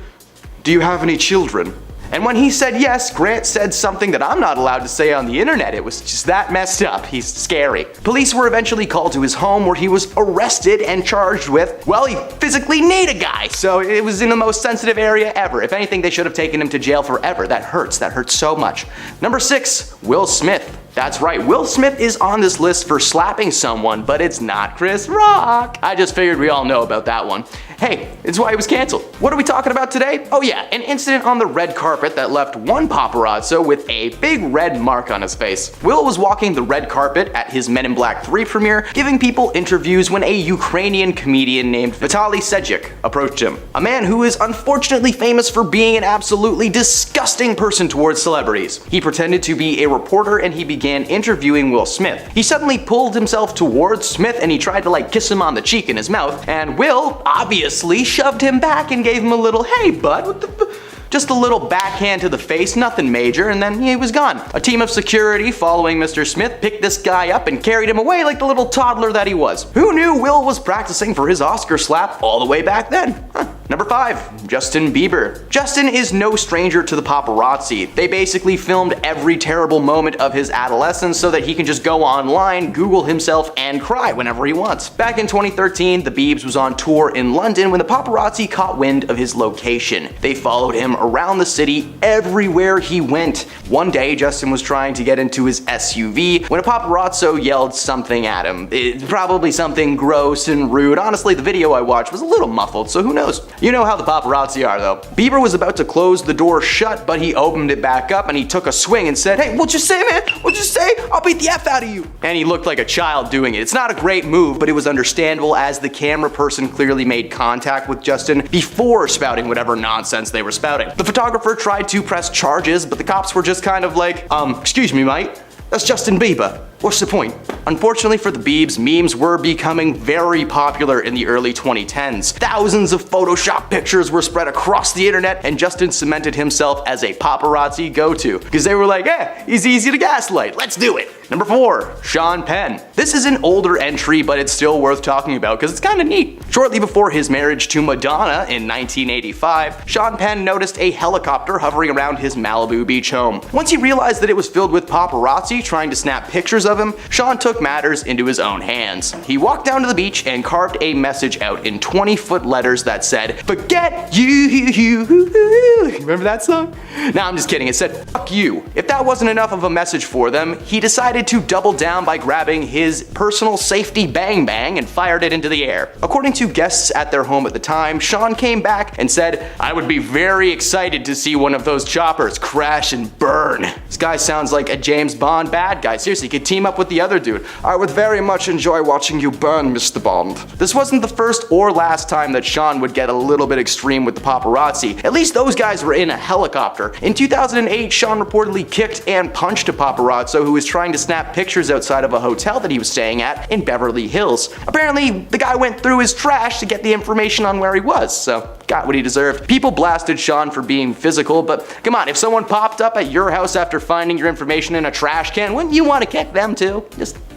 "Do you have any children?" And when he said yes, Grant said something that I'm not allowed to say on the internet. It was just that messed up. He's scary. Police were eventually called to his home where he was arrested and charged with, well, he physically kneed a guy. So it was in the most sensitive area ever. If anything, they should have taken him to jail forever. That hurts so much. Number 6, Will Smith. That's right, Will Smith is on this list for slapping someone, but it's not Chris Rock. I just figured we all know about that one. Hey, it's why he was canceled. What are we talking about today? Oh yeah, an incident on the red carpet that left one paparazzo with a big red mark on his face. Will was walking the red carpet at his Men in Black 3 premiere, giving people interviews when a Ukrainian comedian named Vitaly Sejik approached him. A man who is unfortunately famous for being an absolutely disgusting person towards celebrities. He pretended to be a reporter and he began interviewing Will Smith. He suddenly pulled himself towards Smith and he tried to kiss him on the cheek in his mouth, and Will obviously shoved him back and gave him a little, "Hey bud, what the just a little backhand to the face, nothing major, and then he was gone. A team of security following Mr. Smith picked this guy up and carried him away like the little toddler that he was. Who knew Will was practicing for his Oscar slap all the way back then? Number 5, Justin Bieber. Justin is no stranger to the paparazzi. They basically filmed every terrible moment of his adolescence so that he can just go online, Google himself, and cry whenever he wants. Back in 2013, the Biebs was on tour in London when the paparazzi caught wind of his location. They followed him around the city everywhere he went. One day, Justin was trying to get into his SUV when a paparazzo yelled something at him. Probably something gross and rude. Honestly, the video I watched was a little muffled, so who knows? You know how the paparazzi are though. Bieber was about to close the door shut, but he opened it back up and he took a swing and said, "Hey, what'd you say, man? What'd you say? I'll beat the F out of you." And he looked like a child doing it. It's not a great move, but it was understandable as the camera person clearly made contact with Justin before spouting whatever nonsense they were spouting. The photographer tried to press charges, but the cops were just kind of like, excuse me, mate, that's Justin Bieber. What's the point? Unfortunately for the Biebs, memes were becoming very popular in the early 2010s. Thousands of Photoshop pictures were spread across the internet, and Justin cemented himself as a paparazzi go-to, because they were like, he's easy to gaslight, let's do it. Number 4, Sean Penn. This is an older entry, but it's still worth talking about because it's kind of neat. Shortly before his marriage to Madonna in 1985, Sean Penn noticed a helicopter hovering around his Malibu beach home. Once he realized that it was filled with paparazzi trying to snap pictures of him, Sean took matters into his own hands. He walked down to the beach and carved a message out in 20-foot letters that said, "Forget you." Remember that song? Nah, I'm just kidding. It said, "Fuck you." If that wasn't enough of a message for them, he decided to double down by grabbing his personal safety bang bang and fired it into the air. According to guests at their home at the time, Sean came back and said, "I would be very excited to see one of those choppers crash and burn." This guy sounds like a James Bond bad guy. Seriously, he could team up with the other dude. "I would very much enjoy watching you burn, Mr. Bond." This wasn't the first or last time that Sean would get a little bit extreme with the paparazzi. At least those guys were in a helicopter. In 2008, Sean reportedly kicked and punched a paparazzo who was trying to snap pictures outside of a hotel that he was staying at in Beverly Hills. Apparently, the guy went through his trash to get the information on where he was, so got what he deserved. People blasted Sean for being physical, but come on, if someone popped up at your house after finding your information in a trash can, wouldn't you want to kick them too?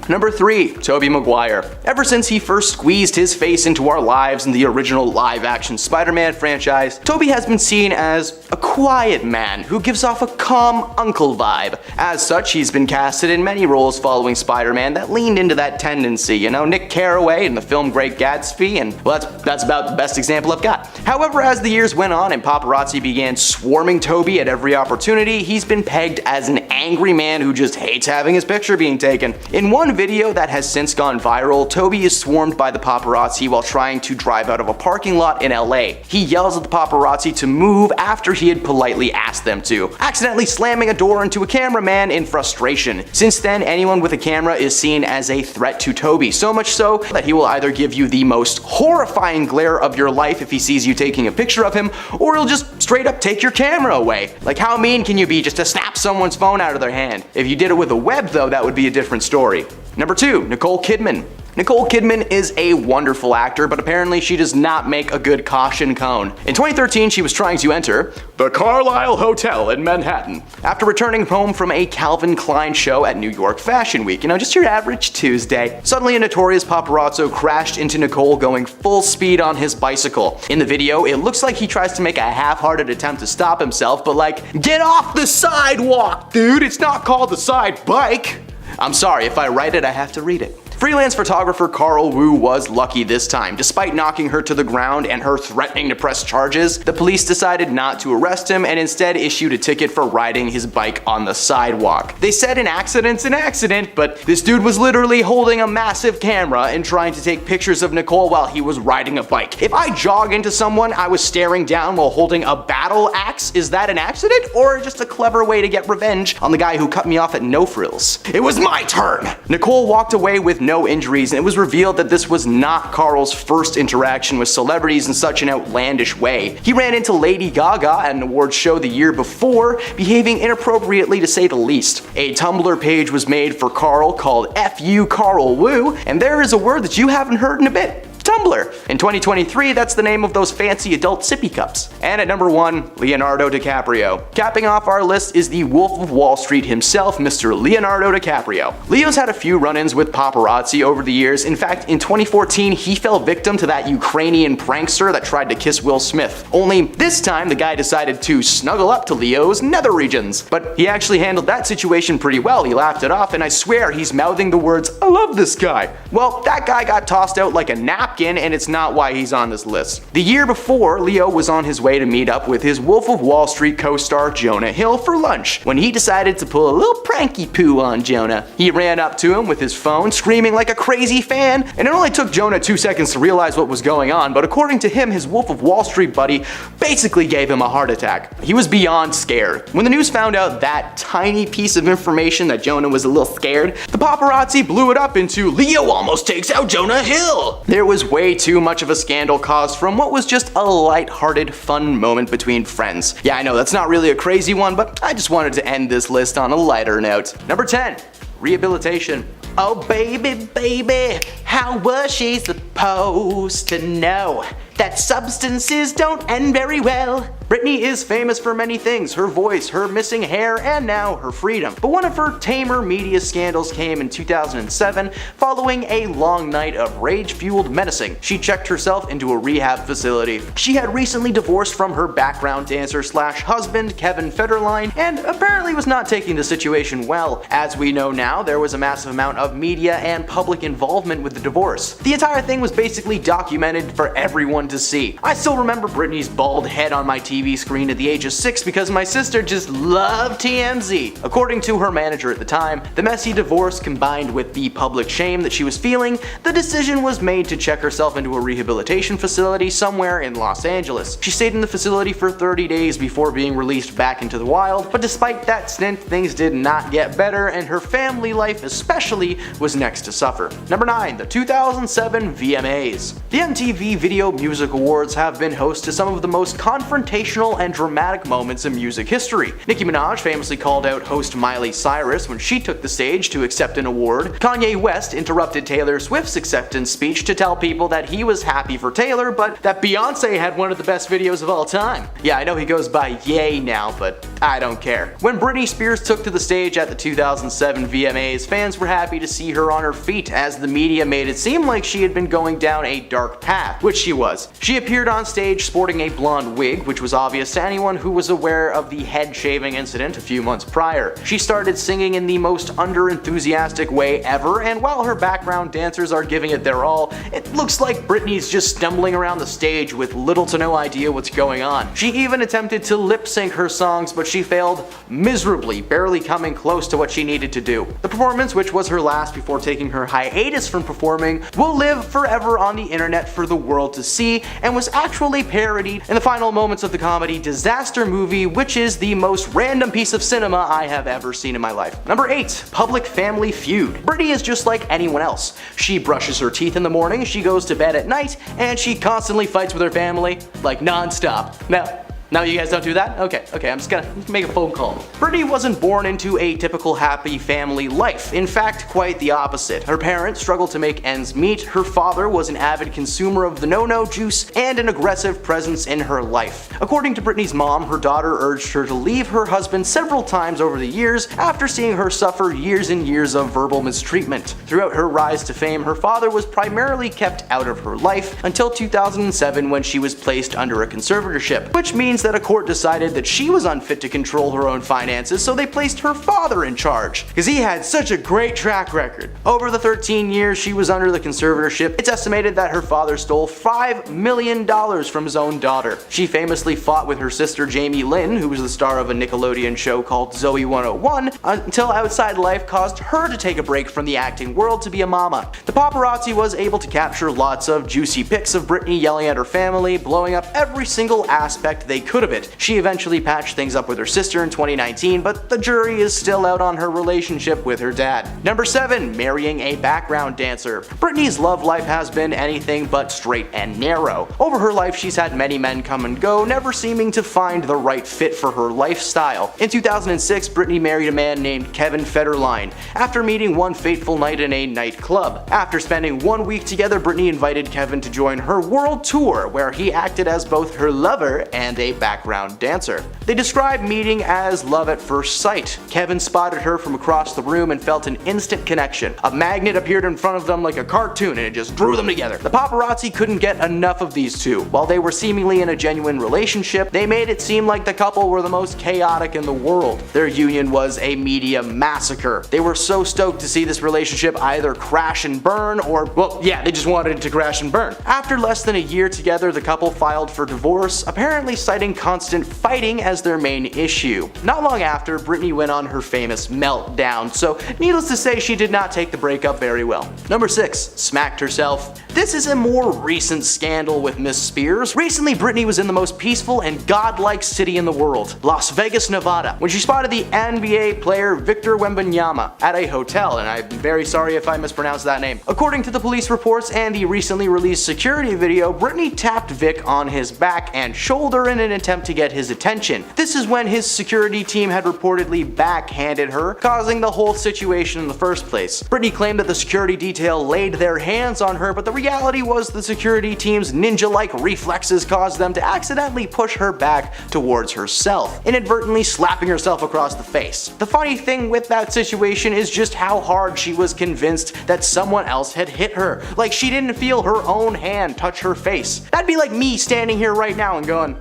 Number 3, Tobey Maguire. Ever since he first squeezed his face into our lives in the original live-action Spider-Man franchise, Tobey has been seen as a quiet man who gives off a calm uncle vibe. As such, he's been casted in many roles following Spider-Man that leaned into that tendency. You know, Nick Carraway in the film Great Gatsby, and well, that's about the best example I've got. However, as the years went on and paparazzi began swarming Tobey at every opportunity, he's been pegged as an angry man who just hates having his picture being taken. In one video that has since gone viral, Tobey is swarmed by the paparazzi while trying to drive out of a parking lot in LA. He yells at the paparazzi to move after he had politely asked them to, accidentally slamming a door into a cameraman in frustration. Since then, anyone with a camera is seen as a threat to Tobey, so much so that he will either give you the most horrifying glare of your life if he sees you taking a picture of him, or he'll just straight up take your camera away. Like, how mean can you be just to snap someone's phone out of their hand? If you did it with a web though, that would be a different story. Number 2, Nicole Kidman. Nicole Kidman is a wonderful actor, but apparently she does not make a good caution cone. In 2013, she was trying to enter the Carlisle Hotel in Manhattan after returning home from a Calvin Klein show at New York Fashion Week. You know, just your average Tuesday. Suddenly, a notorious paparazzo crashed into Nicole going full speed on his bicycle. In the video, it looks like he tries to make a half-hearted attempt to stop himself, but like, get off the sidewalk, dude! It's not called the side bike! I'm sorry, if I write it, I have to read it. Freelance photographer Carl Wu was lucky this time. Despite knocking her to the ground and her threatening to press charges, the police decided not to arrest him and instead issued a ticket for riding his bike on the sidewalk. They said an accident's an accident, but this dude was literally holding a massive camera and trying to take pictures of Nicole while he was riding a bike. If I jog into someone I was staring down while holding a battle axe, is that an accident or just a clever way to get revenge on the guy who cut me off at No Frills? It was my turn! Nicole walked away with no injuries, and it was revealed that this was not Carl's first interaction with celebrities in such an outlandish way. He ran into Lady Gaga at an awards show the year before, behaving inappropriately to say the least. A Tumblr page was made for Carl called FU Carl Wu, and there is a word that you haven't heard in a bit. Tumblr. In 2023, that's the name of those fancy adult sippy cups. And at number 1, Leonardo DiCaprio. Capping off our list is the Wolf of Wall Street himself, Mr. Leonardo DiCaprio. Leo's had a few run-ins with paparazzi over the years. In fact, in 2014, he fell victim to that Ukrainian prankster that tried to kiss Will Smith. Only this time, the guy decided to snuggle up to Leo's nether regions. But he actually handled that situation pretty well. He laughed it off, and I swear he's mouthing the words, "I love this guy." Well, that guy got tossed out like a napkin, and it's not why he's on this list. The year before, Leo was on his way to meet up with his Wolf of Wall Street co-star Jonah Hill for lunch, when he decided to pull a little pranky poo on Jonah. He ran up to him with his phone, screaming like a crazy fan, and it only took Jonah 2 seconds to realize what was going on, but according to him, his Wolf of Wall Street buddy basically gave him a heart attack. He was beyond scared. When the news found out that tiny piece of information that Jonah was a little scared, the paparazzi blew it up into Leo almost takes out Jonah Hill. There was way too much of a scandal caused from what was just a light-hearted, fun moment between friends. Yeah, I know that's not really a crazy one, but I just wanted to end this list on a lighter note. Number 10, rehabilitation. Oh baby, baby, how was she supposed to know that substances don't end very well? Britney is famous for many things, her voice, her missing hair, and now her freedom. But one of her tamer media scandals came in 2007 following a long night of rage-fueled menacing. She checked herself into a rehab facility. She had recently divorced from her background dancer slash husband, Kevin Federline, and apparently was not taking the situation well. As we know now, there was a massive amount of media and public involvement with the divorce. The entire thing was basically documented for everyone to see. I still remember Britney's bald head on my TV screen at the age of 6 because my sister just loved TMZ. According to her manager at the time, the messy divorce combined with the public shame that she was feeling, the decision was made to check herself into a rehabilitation facility somewhere in Los Angeles. She stayed in the facility for 30 days before being released back into the wild, but despite that stint, things did not get better, and her family life especially was next to suffer. Number 9, the 2007 VMAs. The MTV Video Music Awards have been host to some of the most confrontational and dramatic moments in music history. Nicki Minaj famously called out host Miley Cyrus when she took the stage to accept an award. Kanye West interrupted Taylor Swift's acceptance speech to tell people that he was happy for Taylor, but that Beyonce had one of the best videos of all time. Yeah, I know he goes by Ye now, but I don't care. When Britney Spears took to the stage at the 2007 VMAs, fans were happy to see her on her feet as the media made it seem like she had been going down a dark path, which she was. She appeared on stage sporting a blonde wig, which was obvious to anyone who was aware of the head shaving incident a few months prior. She started singing in the most under-enthusiastic way ever, and while her background dancers are giving it their all, it looks like Britney's just stumbling around the stage with little to no idea what's going on. She even attempted to lip-sync her songs, but she failed miserably, barely coming close to what she needed to do. The performance, which was her last before taking her hiatus from performing, will live forever on the internet for the world to see, and was actually parodied in the final moments of the comedy Disaster Movie, which is the most random piece of cinema I have ever seen in my life. Number 8, Public Family Feud. Britney is just like anyone else. She brushes her teeth in the morning, she goes to bed at night, and she constantly fights with her family, like non-stop. Now, No, you guys don't do that? Okay, I'm just gonna make a phone call. Britney wasn't born into a typical happy family life. In fact, quite the opposite. Her parents struggled to make ends meet, her father was an avid consumer of the no-no juice, and an aggressive presence in her life. According to Britney's mom, her daughter urged her to leave her husband several times over the years after seeing her suffer years and years of verbal mistreatment. Throughout her rise to fame, her father was primarily kept out of her life until 2007 when she was placed under a conservatorship, which means that a court decided that she was unfit to control her own finances, so they placed her father in charge, because he had such a great track record. Over the 13 years she was under the conservatorship, it's estimated that her father stole $5 million from his own daughter. She famously fought with her sister Jamie Lynn, who was the star of a Nickelodeon show called Zoe 101, until outside life caused her to take a break from the acting world to be a mama. The paparazzi was able to capture lots of juicy pics of Britney yelling at her family, blowing up every single aspect they could of it. She eventually patched things up with her sister in 2019, but the jury is still out on her relationship with her dad. Number 7. Marrying a background dancer. Britney's love life has been anything but straight and narrow. Over her life she's had many men come and go, never seeming to find the right fit for her lifestyle. In 2006, Britney married a man named Kevin Federline after meeting one fateful night in a nightclub. After spending 1 week together, Britney invited Kevin to join her world tour, where he acted as both her lover and a background dancer. They describe meeting as love at first sight. Kevin spotted her from across the room and felt an instant connection. A magnet appeared in front of them like a cartoon and it just drew them together. The paparazzi couldn't get enough of these two. While they were seemingly in a genuine relationship, they made it seem like the couple were the most chaotic in the world. Their union was a media massacre. They were so stoked to see this relationship either crash and burn or, well, yeah, they just wanted it to crash and burn. After less than a year together, the couple filed for divorce, apparently citing constant fighting as their main issue. Not long after, Britney went on her famous meltdown, so needless to say she did not take the breakup very well. Number 6. Smacked herself. This is a more recent scandal with Miss Spears. Recently, Britney was in the most peaceful and godlike city in the world, Las Vegas, Nevada, when she spotted the NBA player Victor Wembanyama at a hotel, and I'm very sorry if I mispronounced that name. According to the police reports and the recently released security video, Britney tapped Vic on his back and shoulder in an attempt to get his attention. This is when his security team had reportedly backhanded her, causing the whole situation in the first place. Britney claimed that the security detail laid their hands on her, but the reality was the security team's ninja-like reflexes caused them to accidentally push her back towards herself, inadvertently slapping herself across the face. The funny thing with that situation is just how hard she was convinced that someone else had hit her. Like, she didn't feel her own hand touch her face. That'd be like me standing here right now and going,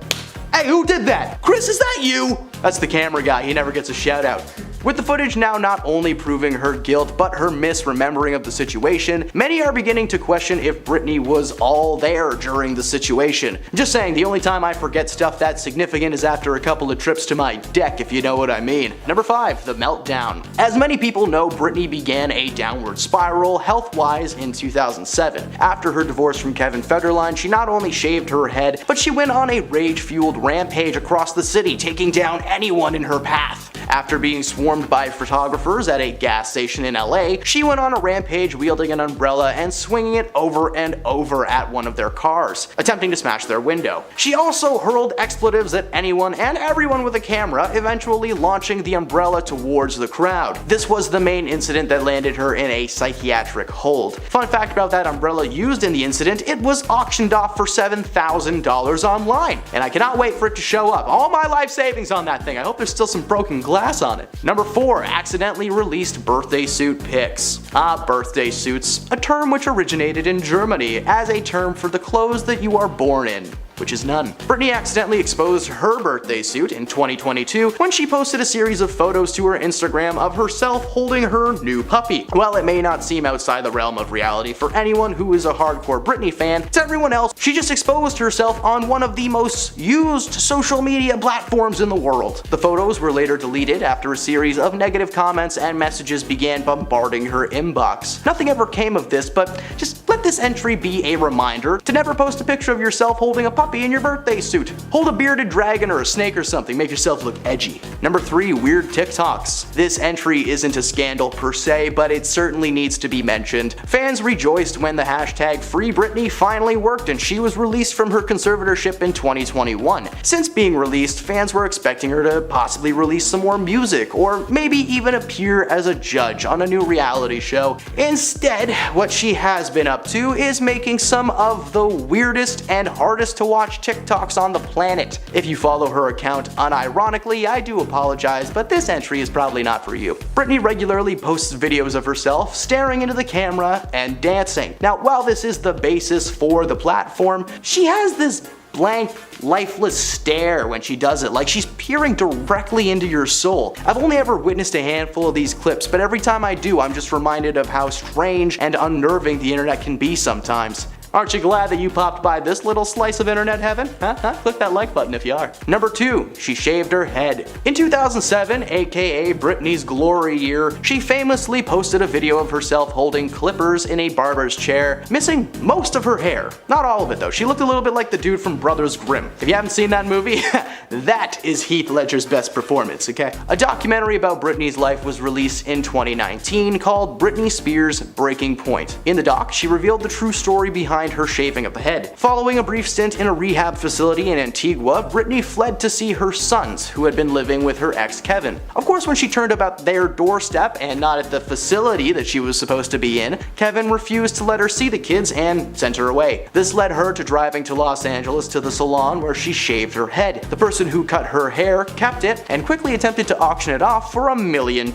"Hey, who did that? Chris, is that you?" That's the camera guy, he never gets a shout out. With the footage now not only proving her guilt but her misremembering of the situation, many are beginning to question if Britney was all there during the situation. Just saying, the only time I forget stuff that significant is after a couple of trips to my deck, if you know what I mean. Number 5. The meltdown. As many people know, Britney began a downward spiral health-wise in 2007. After her divorce from Kevin Federline, she not only shaved her head, but she went on a rage-fueled rampage across the city, taking down anyone in her path. After being swarmed by photographers at a gas station in LA, she went on a rampage wielding an umbrella and swinging it over and over at one of their cars, attempting to smash their window. She also hurled expletives at anyone and everyone with a camera, eventually launching the umbrella towards the crowd. This was the main incident that landed her in a psychiatric hold. Fun fact about that umbrella used in the incident, it was auctioned off for $7,000 online, and I cannot wait for it to show up. All my life savings on that thing. I hope there's still some broken glass on it. Number 4. Accidentally released birthday suit pics. Birthday suits, a term which originated in Germany as a term for the clothes that you are born in, which is none. Britney accidentally exposed her birthday suit in 2022 when she posted a series of photos to her Instagram of herself holding her new puppy. While it may not seem outside the realm of reality for anyone who is a hardcore Britney fan, to everyone else, she just exposed herself on one of the most used social media platforms in the world. The photos were later deleted after a series of negative comments and messages began bombarding her inbox. Nothing ever came of this, but just Let this entry be a reminder to never post a picture of yourself holding a puppy in your birthday suit. Hold a bearded dragon or a snake or something, make yourself look edgy. Number 3, weird TikToks. This entry isn't a scandal per se, but it certainly needs to be mentioned. Fans rejoiced when the hashtag Free Britney finally worked and she was released from her conservatorship in 2021. Since being released, fans were expecting her to possibly release some more music, or maybe even appear as a judge on a new reality show. Instead, what she has been up to is making some of the weirdest and hardest to watch TikToks on the planet. If you follow her account unironically, I do apologize, but this entry is probably not for you. Britney regularly posts videos of herself staring into the camera and dancing. Now, while this is the basis for the platform, she has this blank, lifeless stare when she does it, like she's peering directly into your soul. I've only ever witnessed a handful of these clips, but every time I do, I'm just reminded of how strange and unnerving the internet can be sometimes. Aren't you glad that you popped by this little slice of internet heaven? Click that like button if you are. Number 2, she shaved her head. In 2007, aka Britney's glory year, she famously posted a video of herself holding clippers in a barber's chair, missing most of her hair. Not all of it though, she looked a little bit like the dude from Brothers Grimm. If you haven't seen that movie, that is Heath Ledger's best performance, okay? A documentary about Britney's life was released in 2019 called Britney Spears Breaking Point. In the doc, she revealed the true story behind her shaving of the head. Following a brief stint in a rehab facility in Antigua, Britney fled to see her sons, who had been living with her ex Kevin. Of course, when she turned up at their doorstep and not at the facility that she was supposed to be in, Kevin refused to let her see the kids and sent her away. This led her to driving to Los Angeles to the salon where she shaved her head. The person who cut her hair kept it and quickly attempted to auction it off for $1 million,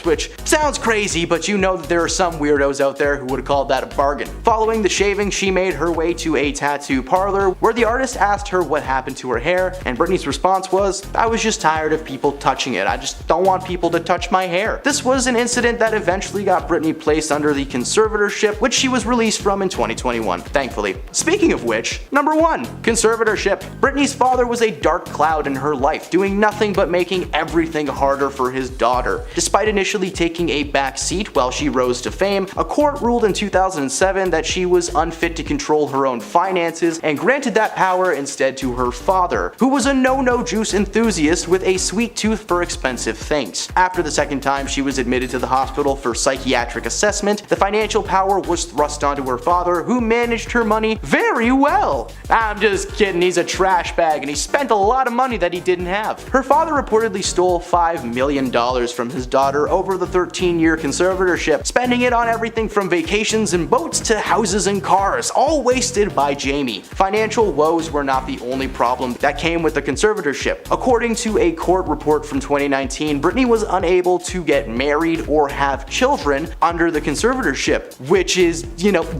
which sounds crazy, but you know that there are some weirdos out there who would have called that a bargain. Following the shaving, she made her way to a tattoo parlor where the artist asked her what happened to her hair, and Britney's response was, "I was just tired of people touching it. I just don't want people to touch my hair." This was an incident that eventually got Britney placed under the conservatorship, which she was released from in 2021, thankfully. Speaking of which, number 1, conservatorship. Britney's father was a dark cloud in her life, doing nothing but making everything harder for his daughter. Despite initially taking a back seat while she rose to fame, a court ruled in 2007 that she was unfit to control her own finances and granted that power instead to her father, who was a no juice enthusiast with a sweet tooth for expensive things. After the second time she was admitted to the hospital for psychiatric assessment, the financial power was thrust onto her father, who managed her money very well. I'm just kidding, he's a trash bag and he spent a lot of money that he didn't have. Her father reportedly stole $5 million from his daughter over the 13-year conservatorship, spending it on everything from vacations and boats to houses and cars, all wasted by Jamie. Financial woes were not the only problem that came with the conservatorship. According to a court report from 2019, Britney was unable to get married or have children under the conservatorship, which is,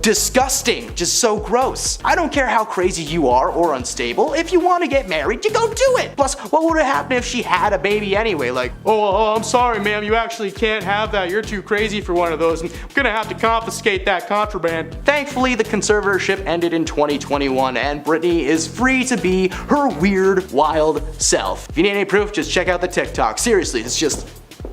disgusting. Just so gross. I don't care how crazy you are or unstable. If you want to get married, you go do it. Plus, what would have happened if she had a baby anyway? Like, oh, I'm sorry, ma'am, you actually can't have that. You're too crazy for one of those, and I'm gonna have to confiscate that contraband. Thankfully, the conservatorship ended in 2021, and Britney is free to be her weird, wild self. If you need any proof, just check out the TikTok. Seriously, it's just...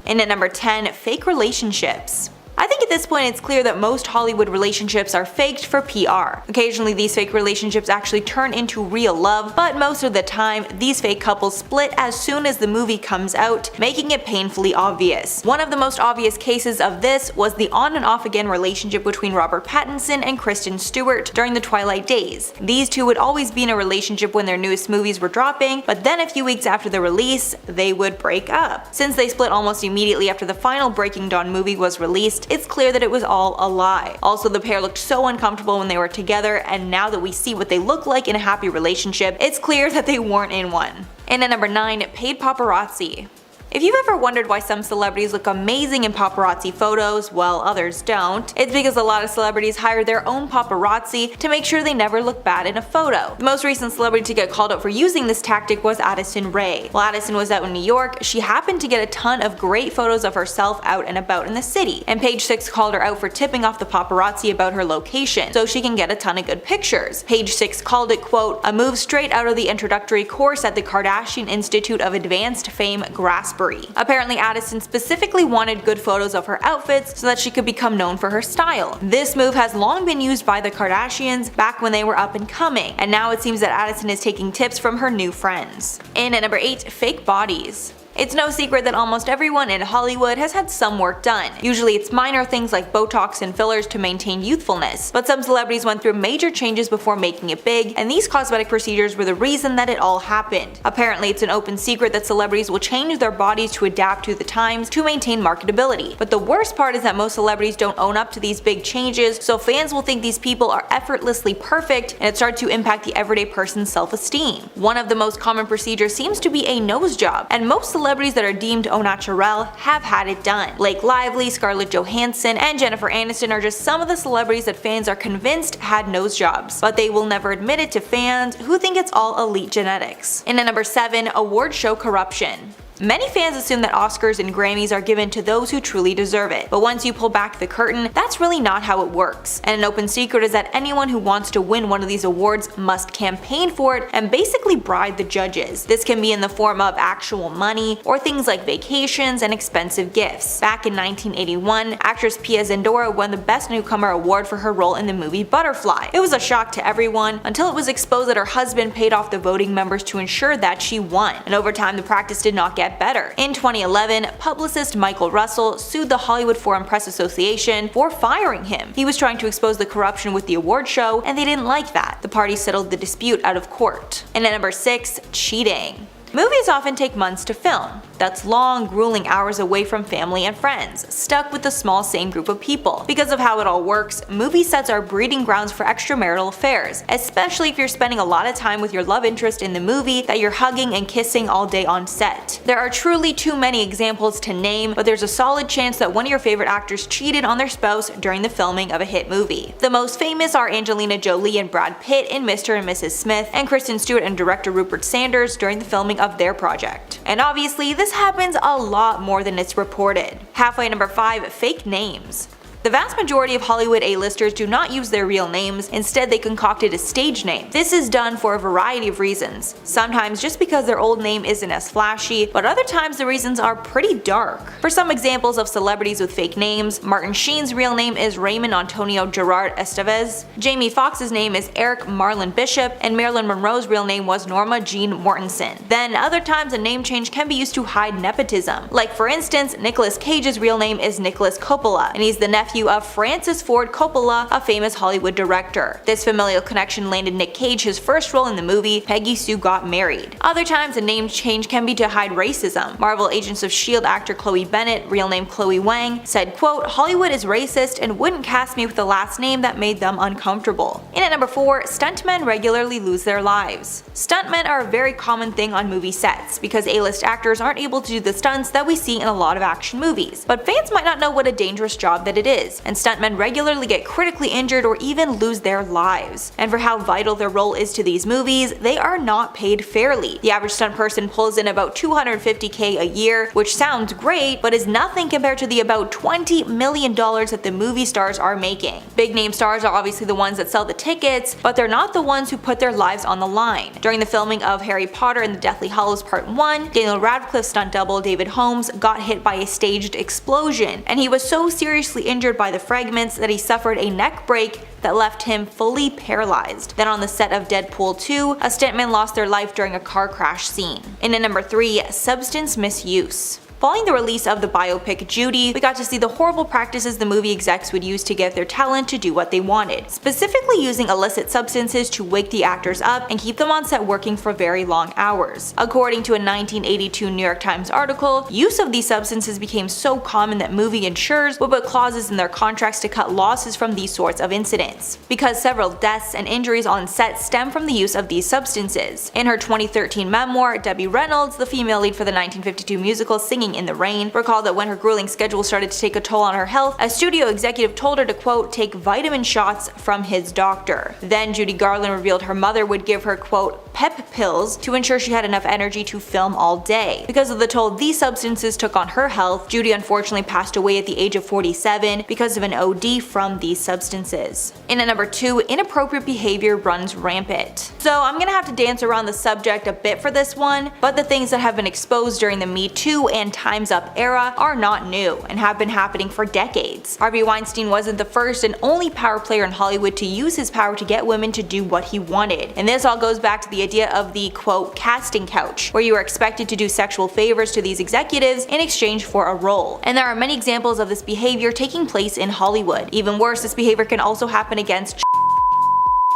And at number 10, fake relationships. I think at this point it's clear that most Hollywood relationships are faked for PR. Occasionally these fake relationships actually turn into real love, but most of the time these fake couples split as soon as the movie comes out, making it painfully obvious. One of the most obvious cases of this was the on and off again relationship between Robert Pattinson and Kristen Stewart during the Twilight days. These two would always be in a relationship when their newest movies were dropping, but then a few weeks after the release, they would break up. Since they split almost immediately after the final Breaking Dawn movie was released, it's clear that it was all a lie. Also, the pair looked so uncomfortable when they were together, and now that we see what they look like in a happy relationship, it's clear that they weren't in one. And at number 9, paid paparazzi. If you've ever wondered why some celebrities look amazing in paparazzi photos while others don't, it's because a lot of celebrities hire their own paparazzi to make sure they never look bad in a photo. The most recent celebrity to get called out for using this tactic was Addison Rae. While Addison was out in New York, she happened to get a ton of great photos of herself out and about in the city, and Page Six called her out for tipping off the paparazzi about her location so she can get a ton of good pictures. Page Six called it, quote, "a move straight out of the introductory course at the Kardashian Institute of Advanced Fame Grasp spree. Apparently Addison specifically wanted good photos of her outfits so that she could become known for her style. This move has long been used by the Kardashians back when they were up and coming, and now it seems that Addison is taking tips from her new friends. In at number 8, fake bodies. It's no secret that almost everyone in Hollywood has had some work done. Usually it's minor things like Botox and fillers to maintain youthfulness, but some celebrities went through major changes before making it big, and these cosmetic procedures were the reason that it all happened. Apparently it's an open secret that celebrities will change their bodies to adapt to the times to maintain marketability. But the worst part is that most celebrities don't own up to these big changes, so fans will think these people are effortlessly perfect, and it starts to impact the everyday person's self-esteem. One of the most common procedures seems to be a nose job, and most celebrities that are deemed au naturel have had it done. Blake Lively, Scarlett Johansson, and Jennifer Aniston are just some of the celebrities that fans are convinced had nose jobs, but they will never admit it to fans who think it's all elite genetics. And at number 7, award show corruption. Many fans assume that Oscars and Grammys are given to those who truly deserve it, but once you pull back the curtain, that's really not how it works. And an open secret is that anyone who wants to win one of these awards must campaign for it and basically bribe the judges. This can be in the form of actual money or things like vacations and expensive gifts. Back in 1981, actress Pia Zendora won the Best Newcomer award for her role in the movie Butterfly. It was a shock to everyone until it was exposed that her husband paid off the voting members to ensure that she won, and over time the practice did not get better. In 2011, publicist Michael Russell sued the Hollywood Foreign Press Association for firing him. He was trying to expose the corruption with the award show, and they didn't like that. The parties settled the dispute out of court. And at number 6, cheating. Movies often take months to film. That's long, grueling hours away from family and friends, stuck with the small same group of people. Because of how it all works, movie sets are breeding grounds for extramarital affairs, especially if you're spending a lot of time with your love interest in the movie that you're hugging and kissing all day on set. There are truly too many examples to name, but there's a solid chance that one of your favorite actors cheated on their spouse during the filming of a hit movie. The most famous are Angelina Jolie and Brad Pitt in Mr. and Mrs. Smith, and Kristen Stewart and director Rupert Sanders during the filming of their project. And obviously this happens a lot more than it's reported. Halfway number 5, fake names. The vast majority of Hollywood A-listers do not use their real names, instead they concocted a stage name. This is done for a variety of reasons. Sometimes just because their old name isn't as flashy, but other times the reasons are pretty dark. For some examples of celebrities with fake names, Martin Sheen's real name is Raymond Antonio Gerard Estevez, Jamie Foxx's name is Eric Marlon Bishop, and Marilyn Monroe's real name was Norma Jean Mortensen. Then other times a name change can be used to hide nepotism. Like for instance, Nicolas Cage's real name is Nicholas Coppola, and he's the nephew of Francis Ford Coppola, a famous Hollywood director. This familial connection landed Nick Cage his first role in the movie Peggy Sue Got Married. Other times a name change can be to hide racism. Marvel Agents of S.H.I.E.L.D. actor Chloe Bennett, real name Chloe Wang, said, quote, "Hollywood is racist and wouldn't cast me with the last name that made them uncomfortable." And at number 4, stuntmen regularly lose their lives. Stuntmen are a very common thing on movie sets because A-list actors aren't able to do the stunts that we see in a lot of action movies. But fans might not know what a dangerous job that it is, and stuntmen regularly get critically injured or even lose their lives. And for how vital their role is to these movies, they are not paid fairly. The average stunt person pulls in about $250K a year, which sounds great, but is nothing compared to the about $20 million that the movie stars are making. Big name stars are obviously the ones that sell the tickets, but they're not the ones who put their lives on the line. During the filming of Harry Potter and the Deathly Hallows Part 1, Daniel Radcliffe's stunt double David Holmes got hit by a staged explosion, and he was so seriously injured by the fragments that he suffered a neck break that left him fully paralyzed. Then on the set of Deadpool 2, a stuntman lost their life during a car crash scene. And at number 3, substance misuse. Following the release of the biopic Judy, we got to see the horrible practices the movie execs would use to get their talent to do what they wanted, specifically using illicit substances to wake the actors up and keep them on set working for very long hours. According to a 1982 New York Times article, use of these substances became so common that movie insurers would put clauses in their contracts to cut losses from these sorts of incidents, because several deaths and injuries on set stem from the use of these substances. In her 2013 memoir, Debbie Reynolds, the female lead for the 1952 musical Singing walking in the rain, recalled that when her grueling schedule started to take a toll on her health, a studio executive told her to quote, take vitamin shots from his doctor. Then Judy Garland revealed her mother would give her quote, pep pills to ensure she had enough energy to film all day. Because of the toll these substances took on her health, Judy unfortunately passed away at the age of 47 because of an OD from these substances. In at number 2, inappropriate behavior runs rampant. So I'm gonna have to dance around the subject a bit for this one, but the things that have been exposed during the Me Too and Time's Up era are not new and have been happening for decades. Harvey Weinstein wasn't the first and only power player in Hollywood to use his power to get women to do what he wanted. And this all goes back to the idea of the quote casting couch, where you are expected to do sexual favors to these executives in exchange for a role. And there are many examples of this behavior taking place in Hollywood. Even worse, this behavior can also happen against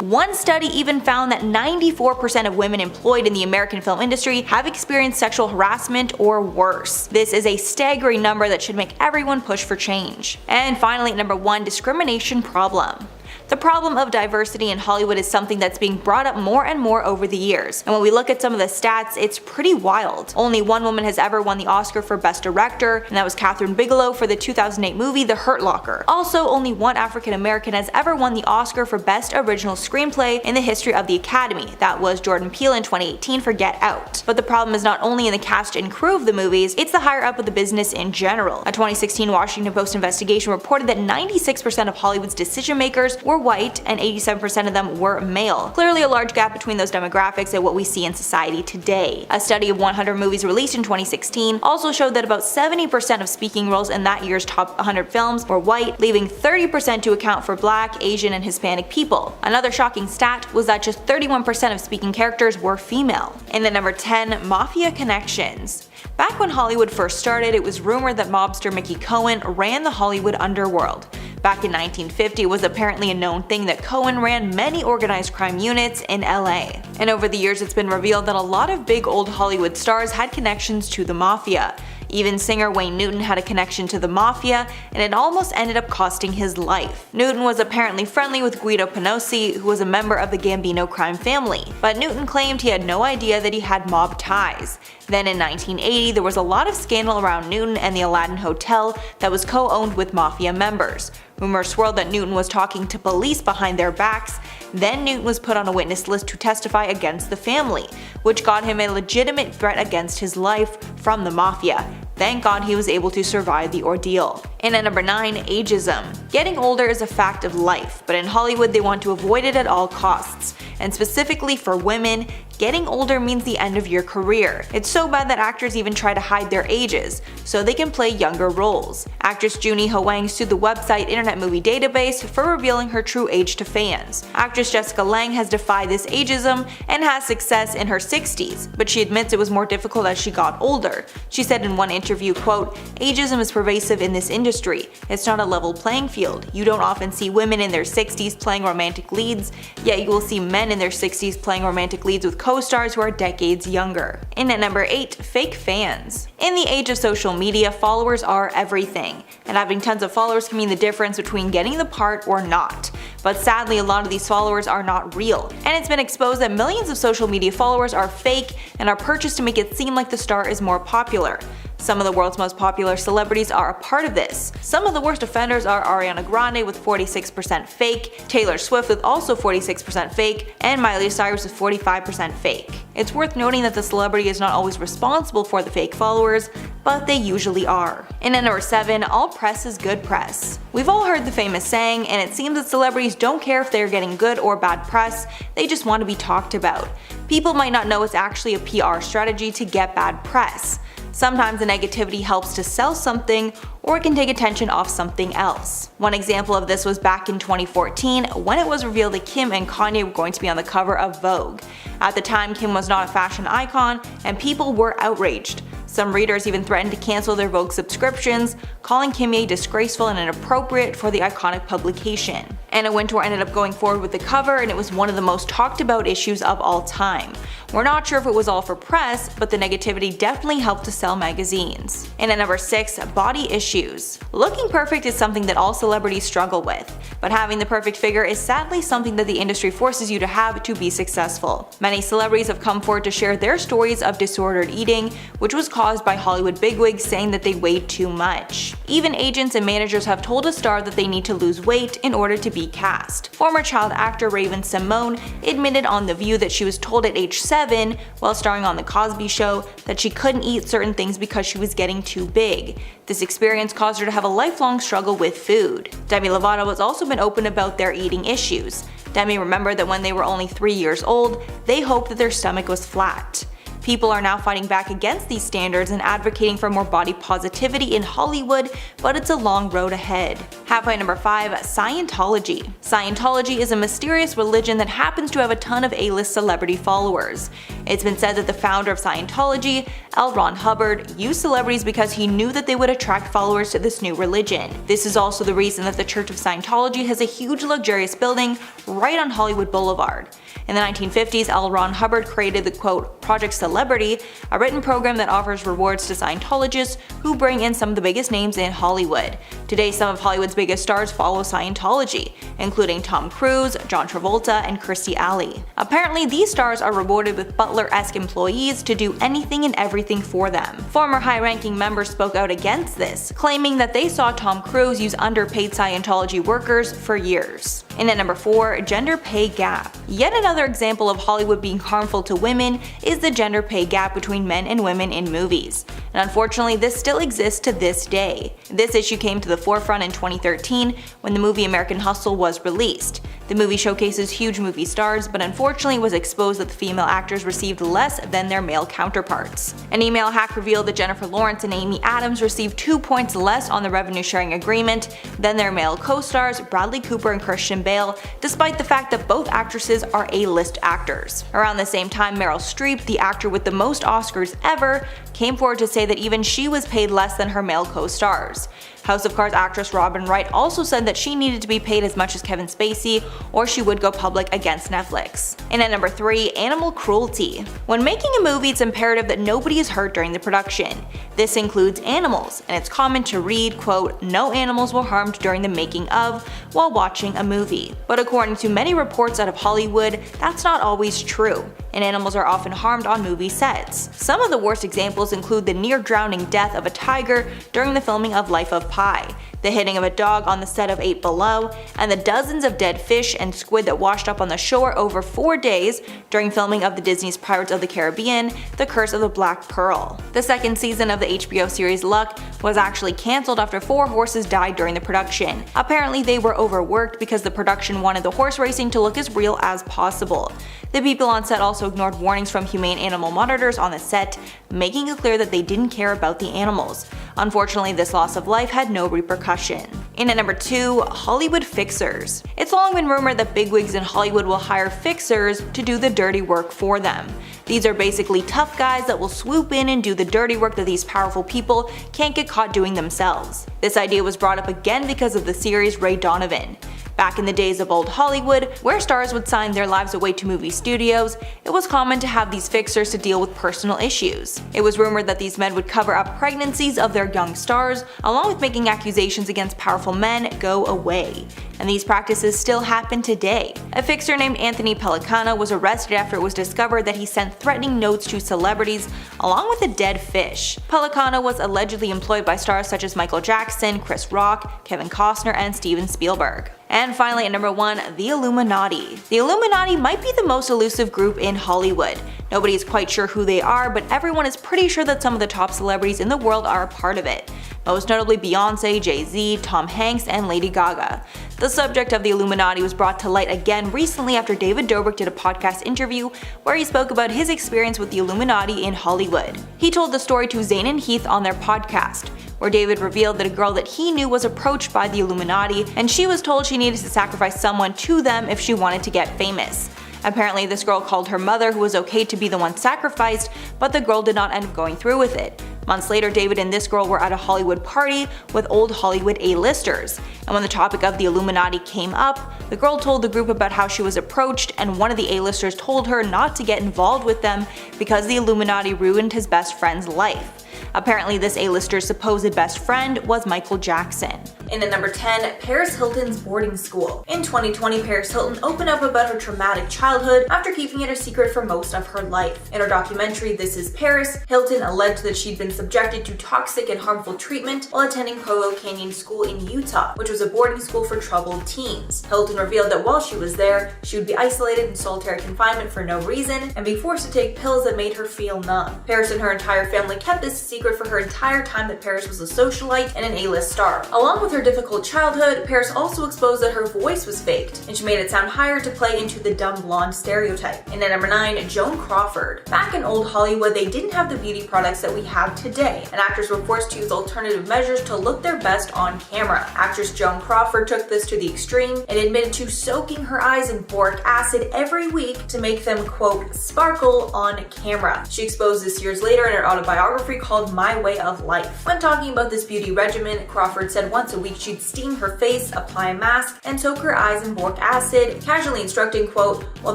one study even found that 94% of women employed in the American film industry have experienced sexual harassment or worse. This is a staggering number that should make everyone push for change. And finally, at number 1, discrimination problem. The problem of diversity in Hollywood is something that's being brought up more and more over the years, and when we look at some of the stats, it's pretty wild. Only one woman has ever won the Oscar for Best Director, and that was Kathryn Bigelow for the 2008 movie The Hurt Locker. Also, only one African American has ever won the Oscar for Best Original Screenplay in the history of the Academy. That was Jordan Peele in 2018 for Get Out. But the problem is not only in the cast and crew of the movies, it's the higher up of the business in general. A 2016 Washington Post investigation reported that 96% of Hollywood's decision makers were white and 87% of them were male. Clearly a large gap between those demographics and what we see in society today. A study of 100 movies released in 2016 also showed that about 70% of speaking roles in that year's top 100 films were white, leaving 30% to account for Black, Asian, and Hispanic people. Another shocking stat was that just 31% of speaking characters were female. And at number 10, mafia connections. Back when Hollywood first started, it was rumored that mobster Mickey Cohen ran the Hollywood underworld. Back in 1950, it was apparently a known thing that Cohen ran many organized crime units in LA. And over the years, it's been revealed that a lot of big old Hollywood stars had connections to the mafia. Even singer Wayne Newton had a connection to the mafia, and it almost ended up costing his life. Newton was apparently friendly with Guido Penosi, who was a member of the Gambino crime family, but Newton claimed he had no idea that he had mob ties. Then in 1980, there was a lot of scandal around Newton and the Aladdin Hotel that was co-owned with mafia members. Rumors swirled that Newton was talking to police behind their backs. Then Newton was put on a witness list to testify against the family, which got him a legitimate threat against his life from the mafia. Thank God he was able to survive the ordeal. And at number 9, ageism. Getting older is a fact of life, but in Hollywood they want to avoid it at all costs. And specifically for women, getting older means the end of your career. It's so bad that actors even try to hide their ages, so they can play younger roles. Actress Junie Ho Wang sued the website Internet Movie Database for revealing her true age to fans. Actress Jessica Lange has defied this ageism and has success in her 60s, but she admits it was more difficult as she got older. She said in one interview, quote, "Ageism is pervasive in this industry. It's not a level playing field. You don't often see women in their 60s playing romantic leads, yet you will see men in their 60s playing romantic leads with co-stars who are decades younger." And at number 8, fake fans. In the age of social media, followers are everything, and having tons of followers can mean the difference between getting the part or not. But sadly, a lot of these followers are not real, and it's been exposed that millions of social media followers are fake and are purchased to make it seem like the star is more popular. Some of the world's most popular celebrities are a part of this. Some of the worst offenders are Ariana Grande with 46% fake, Taylor Swift with also 46% fake, and Miley Cyrus with 45% fake. It's worth noting that the celebrity is not always responsible for the fake followers, but they usually are. And at number 7, all press is good press. We've all heard the famous saying, and it seems that celebrities don't care if they're getting good or bad press, they just want to be talked about. People might not know it's actually a PR strategy to get bad press. Sometimes the negativity helps to sell something, or it can take attention off something else. One example of this was back in 2014 when it was revealed that Kim and Kanye were going to be on the cover of Vogue. At the time, Kim was not a fashion icon, and people were outraged. Some readers even threatened to cancel their Vogue subscriptions, calling Kimye disgraceful and inappropriate for the iconic publication. Anna Wintour ended up going forward with the cover, and it was one of the most talked about issues of all time. We're not sure if it was all for press, but the negativity definitely helped to sell magazines. And at number 6, body issues. Looking perfect is something that all celebrities struggle with, but having the perfect figure is sadly something that the industry forces you to have to be successful. Many celebrities have come forward to share their stories of disordered eating, which was caused caused by Hollywood bigwigs saying that they weighed too much. Even agents and managers have told a star that they need to lose weight in order to be cast. Former child actor Raven-Symoné admitted on The View that she was told at age 7, while starring on The Cosby Show, that she couldn't eat certain things because she was getting too big. This experience caused her to have a lifelong struggle with food. Demi Lovato has also been open about their eating issues. Demi remembered that when they were only 3 years old, they hoped that their stomach was flat. People are now fighting back against these standards and advocating for more body positivity in Hollywood, but it's a long road ahead. Halfway number 5, Scientology. Scientology is a mysterious religion that happens to have a ton of A-list celebrity followers. It's been said that the founder of Scientology, L. Ron Hubbard, used celebrities because he knew that they would attract followers to this new religion. This is also the reason that the Church of Scientology has a huge luxurious building right on Hollywood Boulevard. In the 1950s, L. Ron Hubbard created the quote, Project Celebrity, a written program that offers rewards to Scientologists who bring in some of the biggest names in Hollywood. Today, some of Hollywood's biggest stars follow Scientology, including Tom Cruise, John Travolta, and Kirstie Alley. Apparently, these stars are rewarded with butler-esque employees to do anything and everything for them. Former high-ranking members spoke out against this, claiming that they saw Tom Cruise use underpaid Scientology workers for years. And at number 4, gender pay gap. Yet another example of Hollywood being harmful to women is the gender pay gap between men and women in movies. And unfortunately, this still exists to this day. This issue came to the forefront in 2013 when the movie American Hustle was released. The movie showcases huge movie stars, but unfortunately it was exposed that the female actors received less than their male counterparts. An email hack revealed that Jennifer Lawrence and Amy Adams received 2 points less on the revenue sharing agreement than their male co-stars Bradley Cooper and Christian Bale, despite the fact that both actresses are A-list actors. Around the same time, Meryl Streep, the actor with the most Oscars ever, came forward to say that even she was paid less than her male co-stars. House of Cards actress Robin Wright also said that she needed to be paid as much as Kevin Spacey or she would go public against Netflix. And at number 3, animal cruelty. When making a movie, it's imperative that nobody is hurt during the production. This includes animals, and it's common to read, quote, no animals were harmed during the making of while watching a movie. But according to many reports out of Hollywood, that's not always true, and animals are often harmed on movie sets. Some of the worst examples include the near-drowning death of a tiger during the filming of Life of Pi, the hitting of a dog on the set of 8 Below, and the dozens of dead fish and squid that washed up on the shore over 4 days during filming of the Disney's Pirates of the Caribbean, The Curse of the Black Pearl. The second season of the HBO series Luck was actually cancelled after 4 horses died during the production. Apparently they were overworked because the production wanted the horse racing to look as real as possible. The people on set also ignored warnings from humane animal monitors on the set, making it clear that they didn't care about the animals. Unfortunately, this loss of life had no repercussion. In at number 2, Hollywood fixers. It's long been rumored that bigwigs in Hollywood will hire fixers to do the dirty work for them. These are basically tough guys that will swoop in and do the dirty work that these powerful people can't get caught doing themselves. This idea was brought up again because of the series Ray Donovan. Back in the days of old Hollywood, where stars would sign their lives away to movie studios, it was common to have these fixers to deal with personal issues. It was rumored that these men would cover up pregnancies of their young stars, along with making accusations against powerful men go away. And these practices still happen today. A fixer named Anthony Pellicano was arrested after it was discovered that he sent threatening notes to celebrities along with a dead fish. Pellicano was allegedly employed by stars such as Michael Jackson, Chris Rock, Kevin Costner, and Steven Spielberg. And finally at number 1, the Illuminati. The Illuminati might be the most elusive group in Hollywood. Nobody is quite sure who they are, but everyone is pretty sure that some of the top celebrities in the world are a part of it. Most notably Beyonce, Jay-Z, Tom Hanks, and Lady Gaga. The subject of the Illuminati was brought to light again recently after David Dobrik did a podcast interview where he spoke about his experience with the Illuminati in Hollywood. He told the story to Zayn and Heath on their podcast, where David revealed that a girl that he knew was approached by the Illuminati and she was told she needed to sacrifice someone to them if she wanted to get famous. Apparently this girl called her mother, who was okay to be the one sacrificed, but the girl did not end up going through with it. Months later, David and this girl were at a Hollywood party with old Hollywood A-listers, and when the topic of the Illuminati came up, the girl told the group about how she was approached and one of the A-listers told her not to get involved with them because the Illuminati ruined his best friend's life. Apparently this A-lister's supposed best friend was Michael Jackson. And at number 10, Paris Hilton's boarding school. In 2020, Paris Hilton opened up about her traumatic childhood after keeping it a secret for most of her life. In her documentary, This Is Paris, Hilton alleged that she'd been subjected to toxic and harmful treatment while attending Provo Canyon School in Utah, which was a boarding school for troubled teens. Hilton revealed that while she was there, she would be isolated in solitary confinement for no reason and be forced to take pills that made her feel numb. Paris and her entire family kept this a secret for her entire time that Paris was a socialite and an A-list star. Along with her difficult childhood, Paris also exposed that her voice was faked, and she made it sound higher to play into the dumb blonde stereotype. And at number 9, Joan Crawford. Back in old Hollywood, they didn't have the beauty products that we have today, and actors were forced to use alternative measures to look their best on camera. Actress Joan Crawford took this to the extreme and admitted to soaking her eyes in boric acid every week to make them, quote, sparkle on camera. She exposed this years later in her autobiography called My Way of Life. When talking about this beauty regimen, Crawford said once a week she'd steam her face, apply a mask, and soak her eyes in boric acid, casually instructing, quote, while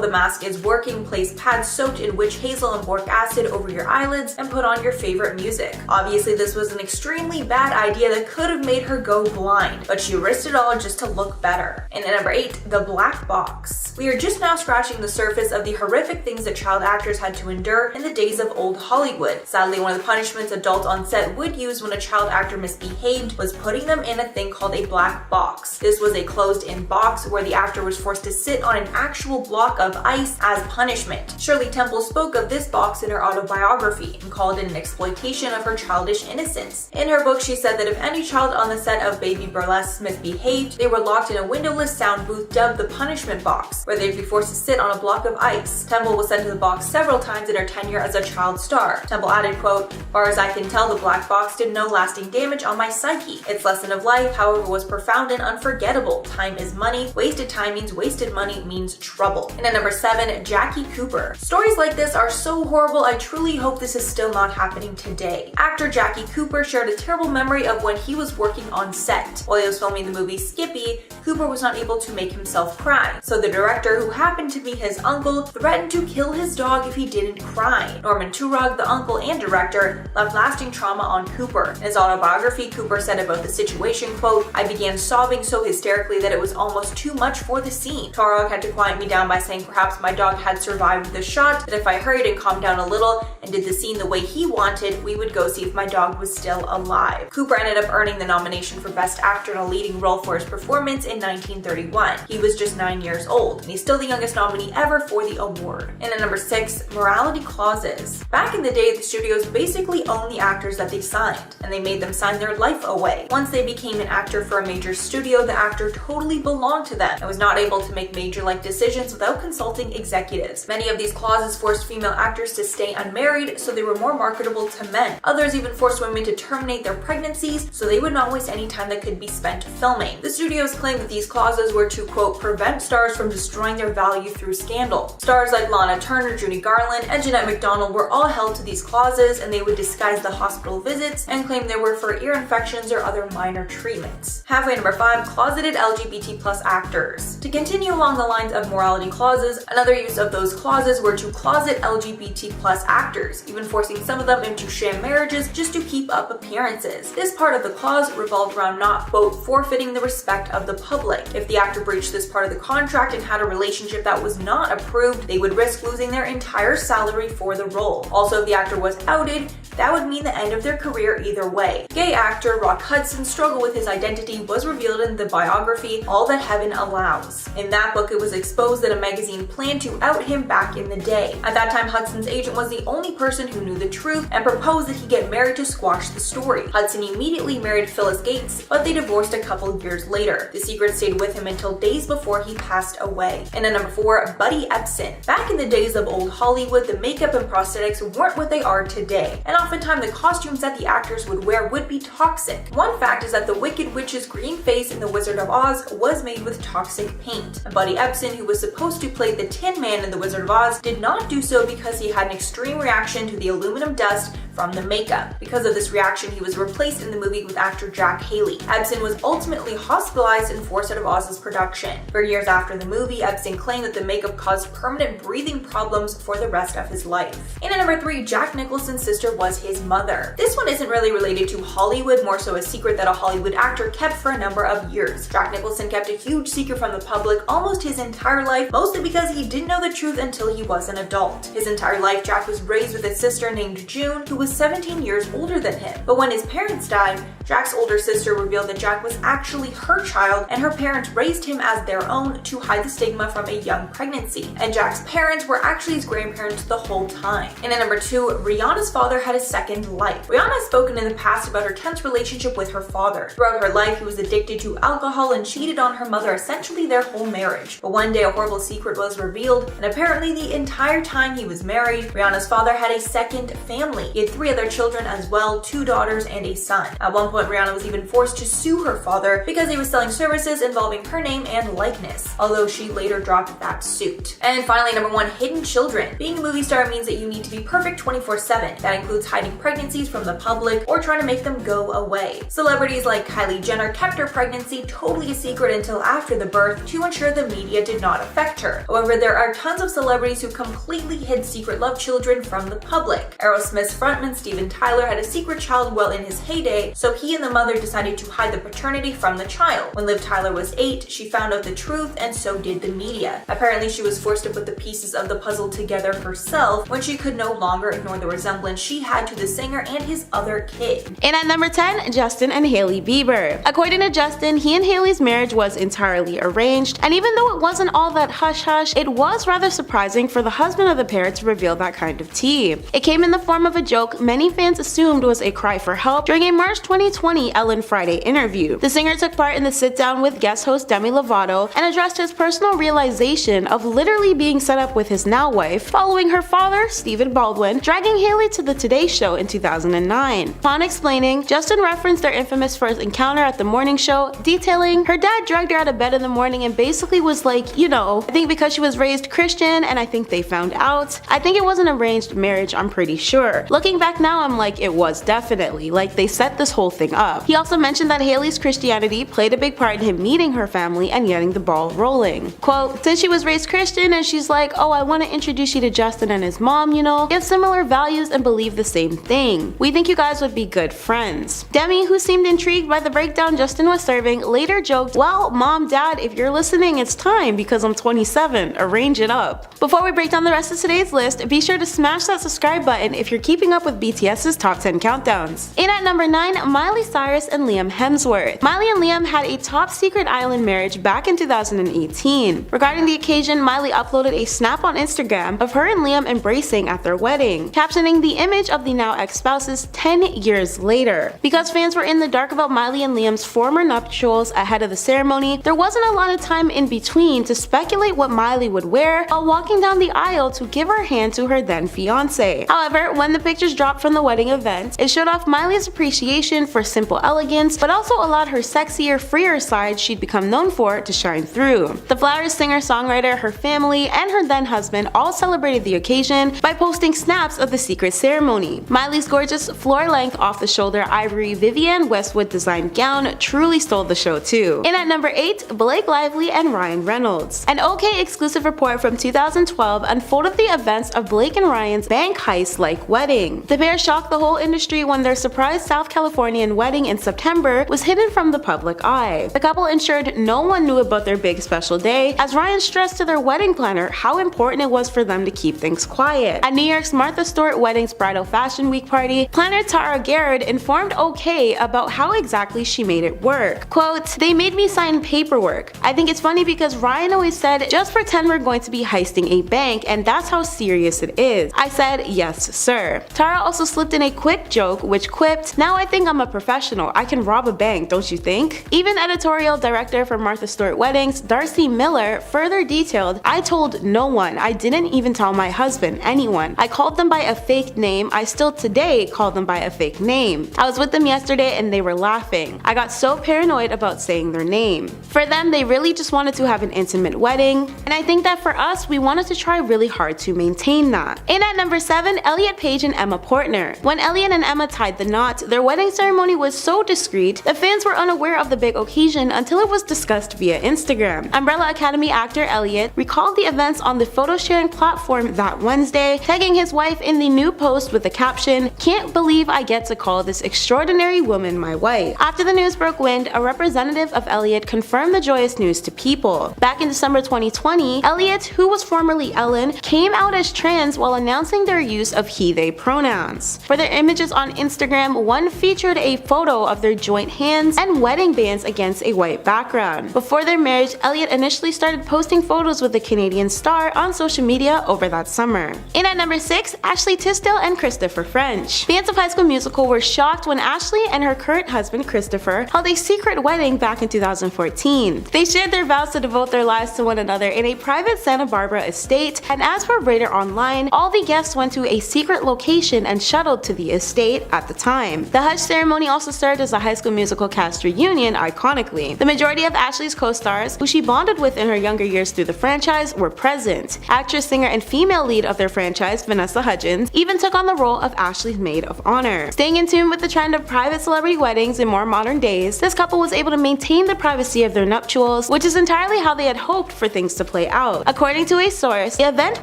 the mask is working, place pads soaked in witch hazel and boric acid over your eyelids and put on your favorite music. Obviously, this was an extremely bad idea that could have made her go blind, but she risked it all just to look better. And at number 8, the black box. We are just now scratching the surface of the horrific things that child actors had to endure in the days of old Hollywood. Sadly, one of the punishments adults on set would use when a child actor misbehaved was putting them in a thing called a black box. This was a closed-in box where the actor was forced to sit on an actual block of ice as punishment. Shirley Temple spoke of this box in her autobiography and called it an exploitation of her childish innocence. In her book, she said that if any child on the set of Baby Burlesque misbehaved, they were locked in a windowless sound booth dubbed the punishment box, where they'd be forced to sit on a block of ice. Temple was sent to the box several times in her tenure as a child star. Temple added, quote, far as I can tell, the black box did no lasting damage on my psyche. Its lesson of life, however, was profound and unforgettable. Time is money. Wasted time means wasted money means trouble. And at number 7, Jackie Cooper. Stories like this are so horrible, I truly hope this is still not happening today. Actor Jackie Cooper shared a terrible memory of when he was working on set. While he was filming the movie Skippy, Cooper was not able to make himself cry. So the director, who happened to be his uncle, threatened to kill his dog if he didn't cry. Norman Turog, the uncle and director, left lasting trauma on Cooper. In his autobiography, Cooper said about the situation, quote, I began sobbing so hysterically that it was almost too much for the scene. Turog had to quiet me down by saying perhaps my dog had survived the shot, that if I hurried and calmed down a little and did the scene the way he wanted, we would go see if my dog was still alive. Cooper ended up earning the nomination for Best Actor in a Leading Role for his performance in 1931. He was just 9 years old, and he's still the youngest nominee ever for the award. And at number 6, morality clauses. Back in the day, the studios basically owned the actors that they signed, and they made them sign their life away. Once they became an actor for a major studio, the actor totally belonged to them and was not able to make major life decisions without consulting executives. Many of these clauses forced female actors to stay unmarried so they were more marketable to men. Others even forced women to terminate their pregnancies so they would not waste any time that could be spent filming. The studios claimed that these clauses were to, quote, prevent stars from destroying their value through scandal. Stars like Lana Turner, Judy Garland, and Jeanette MacDonald were all held to these clauses, and they would disguise the hospital visits and claim they were for ear infections or other minor treatments. Halfway number 5, closeted LGBT plus actors. To continue along the lines of morality clauses, another use of those clauses were to closet LGBT plus actors, even forcing some of them into sham marriages just to keep up appearances. This part of the clause revolved around not, quote, forfeiting the respect of the public. If the actor breached this part of the contract and had a relationship that was not approved, they would risk losing their entire salary for the role. Also, if the actor was outed, that would mean the end of their career either way. Gay actor Rock Hudson's struggle with his identity was revealed in the biography All That Heaven Allows. In that book, it was exposed that a magazine planned to out him back in the day. At that time, Hudson's agent was the only person who knew the truth and proposed that he get married to squash the story. Hudson immediately married Phyllis Gates, but they divorced a couple years later. The secret stayed with him until days before he passed away. And at number 4, Buddy Epson. Back in the days of old Hollywood, the makeup and prosthetics weren't what they are today, and oftentimes the costumes that the actors would wear would be toxic. One fact is that the Wicked Witch's green face in The Wizard of Oz was made with toxic paint. And Buddy Epson, who was supposed to play the Tin Man in The Wizard of Oz, did not do so because he had an extreme reaction to the aluminum dust from from the makeup. Because of this reaction, he was replaced in the movie with actor Jack Haley. Epstein was ultimately hospitalized and forced out of Oz's production. For years after the movie, Epstein claimed that the makeup caused permanent breathing problems for the rest of his life. And at number 3, Jack Nicholson's sister was his mother. This one isn't really related to Hollywood, more so a secret that a Hollywood actor kept for a number of years. Jack Nicholson kept a huge secret from the public almost his entire life, mostly because he didn't know the truth until he was an adult. His entire life, Jack was raised with a sister named June, who was 17 years older than him. But when his parents died, Jack's older sister revealed that Jack was actually her child, and her parents raised him as their own to hide the stigma from a young pregnancy. And Jack's parents were actually his grandparents the whole time. And at number 2, Rihanna's father had a second life. Rihanna has spoken in the past about her tense relationship with her father. Throughout her life, he was addicted to alcohol and cheated on her mother essentially their whole marriage. But one day, a horrible secret was revealed, and apparently the entire time he was married, Rihanna's father had a second family. He had 3 other children as well, 2 daughters and a son. At one point, Rihanna was even forced to sue her father because he was selling services involving her name and likeness, although she later dropped that suit. And finally, number 1, hidden children. Being a movie star means that you need to be perfect 24/7. That includes hiding pregnancies from the public or trying to make them go away. Celebrities like Kylie Jenner kept her pregnancy totally a secret until after the birth to ensure the media did not affect her. However, there are tons of celebrities who completely hid secret love children from the public. Aerosmith's frontman Steven Tyler had a secret child well in his heyday, so he and the mother decided to hide the paternity from the child. When Liv Tyler was 8, she found out the truth, and so did the media. Apparently, she was forced to put the pieces of the puzzle together herself when she could no longer ignore the resemblance she had to the singer and his other kid. And at number 10, Justin and Hailey Bieber. According to Justin, he and Hailey's marriage was entirely arranged, and even though it wasn't all that hush-hush, it was rather surprising for the husband of the pair to reveal that kind of tea. It came in the form of a joke many fans assumed was a cry for help during a March 2020 Ellen Friday interview. The singer took part in the sit-down with guest host Demi Lovato and addressed his personal realization of literally being set up with his now wife following her father, Stephen Baldwin, dragging Hailey to the Today Show in 2009. Upon explaining, Justin referenced their infamous first encounter at the morning show, detailing her dad dragged her out of bed in the morning and basically was like, you know, I think because she was raised Christian and I think they found out. I think it was an arranged marriage, I'm pretty sure. Looking back now, I'm like, it was definitely. Like, they set this whole thing up. He also mentioned that Hailey's Christianity played a big part in him meeting her family and getting the ball rolling. Quote, since she was raised Christian and she's like, oh, I want to introduce you to Justin and his mom, you know, they have similar values and believe the same thing. We think you guys would be good friends. Demi, who seemed intrigued by the breakdown Justin was serving, later joked, well, mom, dad, if you're listening, it's time because I'm 27. Arrange it up. Before we break down the rest of today's list, be sure to smash that subscribe button if you're keeping up with BTS's top 10 countdowns. In at number 9, Miley Cyrus and Liam Hemsworth. Miley and Liam had a top secret island marriage back in 2018. Regarding the occasion, Miley uploaded a snap on Instagram of her and Liam embracing at their wedding, captioning the image of the now ex-spouses 10 years later. Because fans were in the dark about Miley and Liam's former nuptials ahead of the ceremony, there wasn't a lot of time in between to speculate what Miley would wear while walking down the aisle to give her hand to her then fiance. However, when the pictures dropped from the wedding event, it showed off Miley's appreciation for simple elegance, but also allowed her sexier, freer side she'd become known for to shine through. The Flowers singer-songwriter, her family, and her then husband all celebrated the occasion by posting snaps of the secret ceremony. Miley's gorgeous floor-length off-the-shoulder ivory Vivienne Westwood designed gown truly stole the show too. In at number 8, Blake Lively and Ryan Reynolds. An OK exclusive report from 2012 unfolded the events of Blake and Ryan's bank heist-like wedding. The pair shocked the whole industry when their surprise South Californian wedding in September was hidden from the public eye. The couple ensured no one knew about their big special day, as Ryan stressed to their wedding planner how important it was for them to keep things quiet. At New York's Martha Stewart Wedding's Bridal Fashion Week party, planner Tara Garrett informed OK about how exactly she made it work. Quote, they made me sign paperwork. I think it's funny because Ryan always said, just pretend we're going to be heisting a bank and that's how serious it is. I said, yes sir. Tara also slipped in a quick joke which quipped, now I think I'm a professional. I can rob a bank, don't you think? Even editorial director for Martha Stewart Weddings, Darcy Miller, further detailed, I told no one. I didn't even tell my husband, anyone. I called them by a fake name. I still today call them by a fake name. I was with them yesterday and they were laughing. I got so paranoid about saying their name. For them, they really just wanted to have an intimate wedding, and I think that for us, we wanted to try really hard to maintain that. In at number 7, Elliot Page and Emma partner. When Elliott and Emma tied the knot, their wedding ceremony was so discreet that fans were unaware of the big occasion until it was discussed via Instagram. Umbrella Academy actor Elliott recalled the events on the photo sharing platform that Wednesday, tagging his wife in the new post with the caption, "Can't believe I get to call this extraordinary woman my wife." After the news broke wind, a representative of Elliott confirmed the joyous news to People. Back in December 2020, Elliott, who was formerly Ellen, came out as trans while announcing their use of he/they pronouns. For their images on Instagram, one featured a photo of their joint hands and wedding bands against a white background. Before their marriage, Elliott initially started posting photos with the Canadian star on social media over that summer. In at number 6, Ashley Tisdale and Christopher French. Fans of High School Musical were shocked when Ashley and her current husband Christopher held a secret wedding back in 2014. They shared their vows to devote their lives to one another in a private Santa Barbara estate, and as per Radar Online, all the guests went to a secret location and shuttled to the estate at the time. The hush ceremony also served as a High School Musical cast reunion iconically. The majority of Ashley's co-stars, who she bonded with in her younger years through the franchise, were present. Actress, singer, and female lead of their franchise, Vanessa Hudgens, even took on the role of Ashley's maid of honor. Staying in tune with the trend of private celebrity weddings in more modern days, this couple was able to maintain the privacy of their nuptials, which is entirely how they had hoped for things to play out. According to a source, the event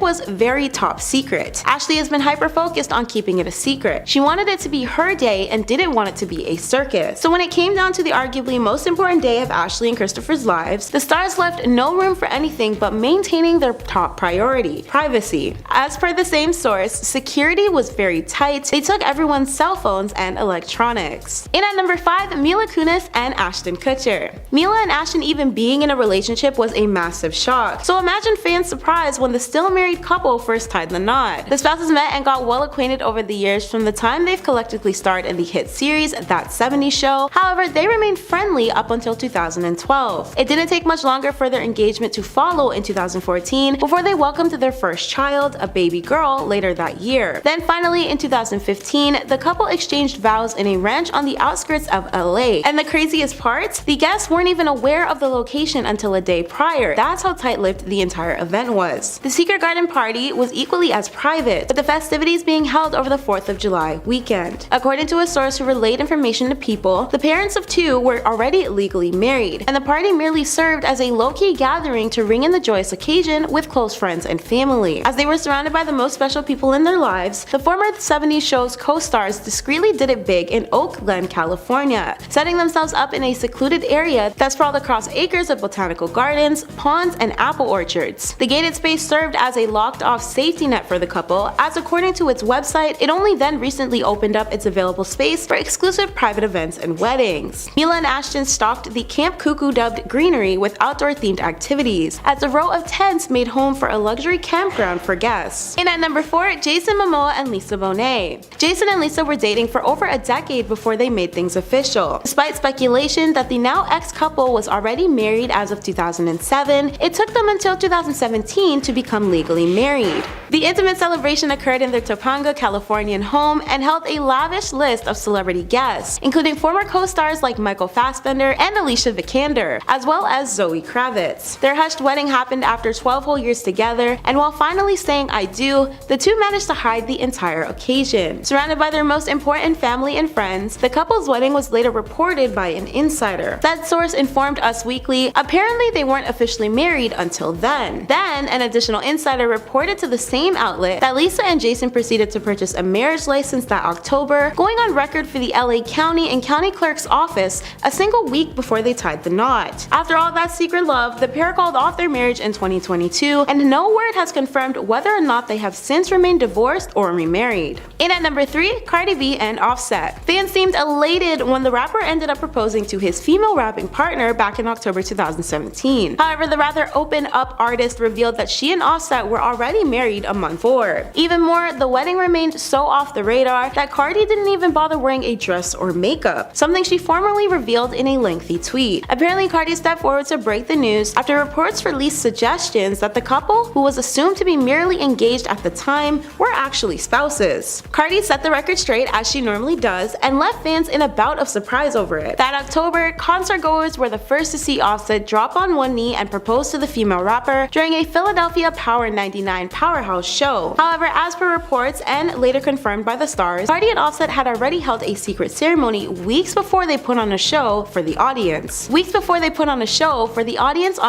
was very top secret. Ashley has been hyper-focused on keeping it a secret. She wanted it to be her day and didn't want it to be a circus. So when it came down to the arguably most important day of Ashley and Christopher's lives, the stars left no room for anything but maintaining their top priority, privacy. As per the same source, security was very tight. They took everyone's cell phones and electronics. In at number 5, Mila Kunis and Ashton Kutcher. Mila and Ashton even being in a relationship was a massive shock. So imagine fans' surprise when the still married couple first tied the knot. The spouses met and got well acquainted over the years from the time they've collectively starred in the hit series That 70s Show. However, they remained friendly up until 2012. It didn't take much longer for their engagement to follow in 2014 before they welcomed their first child, a baby girl, later that year. Then finally in 2015, the couple exchanged vows in a ranch on the outskirts of LA. And the craziest part? The guests weren't even aware of the location until a day prior. That's how tight-lipped the entire event was. The secret garden party was equally as private, with the festivities being held over the 4th of July weekend. According to a source who relayed information to People, the parents of two were already legally married, and the party merely served as a low-key gathering to ring in the joyous occasion with close friends and family. As they were surrounded by the most special people in their lives, the former 70s Show's co-stars discreetly did it big in Oak Glen, California, setting themselves up in a secluded area that sprawled across acres of botanical gardens, ponds, and apple orchards. The gated space served as a locked-off safety net for the couple, as according to its website, it only then recently opened up its available space for exclusive private events and weddings. Mila and Ashton stocked the Camp Cuckoo dubbed greenery with outdoor-themed activities, as a row of tents made home for a luxury campground for guests. In at number 4, Jason Momoa and Lisa Bonet. Jason and Lisa were dating for over a decade before they made things official. Despite speculation that the now ex-couple was already married as of 2007, it took them until 2017 to become legally married. The intimate celebration occurred in their Topanga, Californian home and held a lavish list of celebrity guests, including former co-stars like Michael Fassbender and Alicia Vikander, as well as Zoe Kravitz. Their hushed wedding happened after 12 whole years together, and while finally saying "I do," the two managed to hide the entire occasion. Surrounded by their most important family and friends, the couple's wedding was later reported by an insider. That source informed Us Weekly apparently they weren't officially married until then. Then, an additional insider reported to the same outlet that Lisa and Jason proceeded to purchase a marriage license that October, going on record for the LA County and County Clerk's office a single week before they tied the knot. After all that secret love, the pair called off their marriage in 2022, and no word has confirmed whether or not they have since remained divorced or remarried. In at number 3, Cardi B and Offset. Fans seemed elated when the rapper ended up proposing to his female rapping partner back in October 2017. However, the rather open-up artist revealed that she and Offset were already married a month before. Even more, the wedding remained so off the radar that Cardi didn't even bother wearing a dress or makeup, something she formally revealed in a lengthy tweet. Apparently, Cardi stepped forward to break the news after reports released suggestions that the couple, who was assumed to be merely engaged at the time, were actually spouses. Cardi set the record straight as she normally does and left fans in a bout of surprise over it. That October, concert goers were the first to see Offset drop on one knee and propose to the female rapper during a Philadelphia Power 99 Powerhouse show. However, as per reports and later later confirmed by the stars, Cardi and Offset had already held a secret ceremony weeks before they put on a show for the audience. On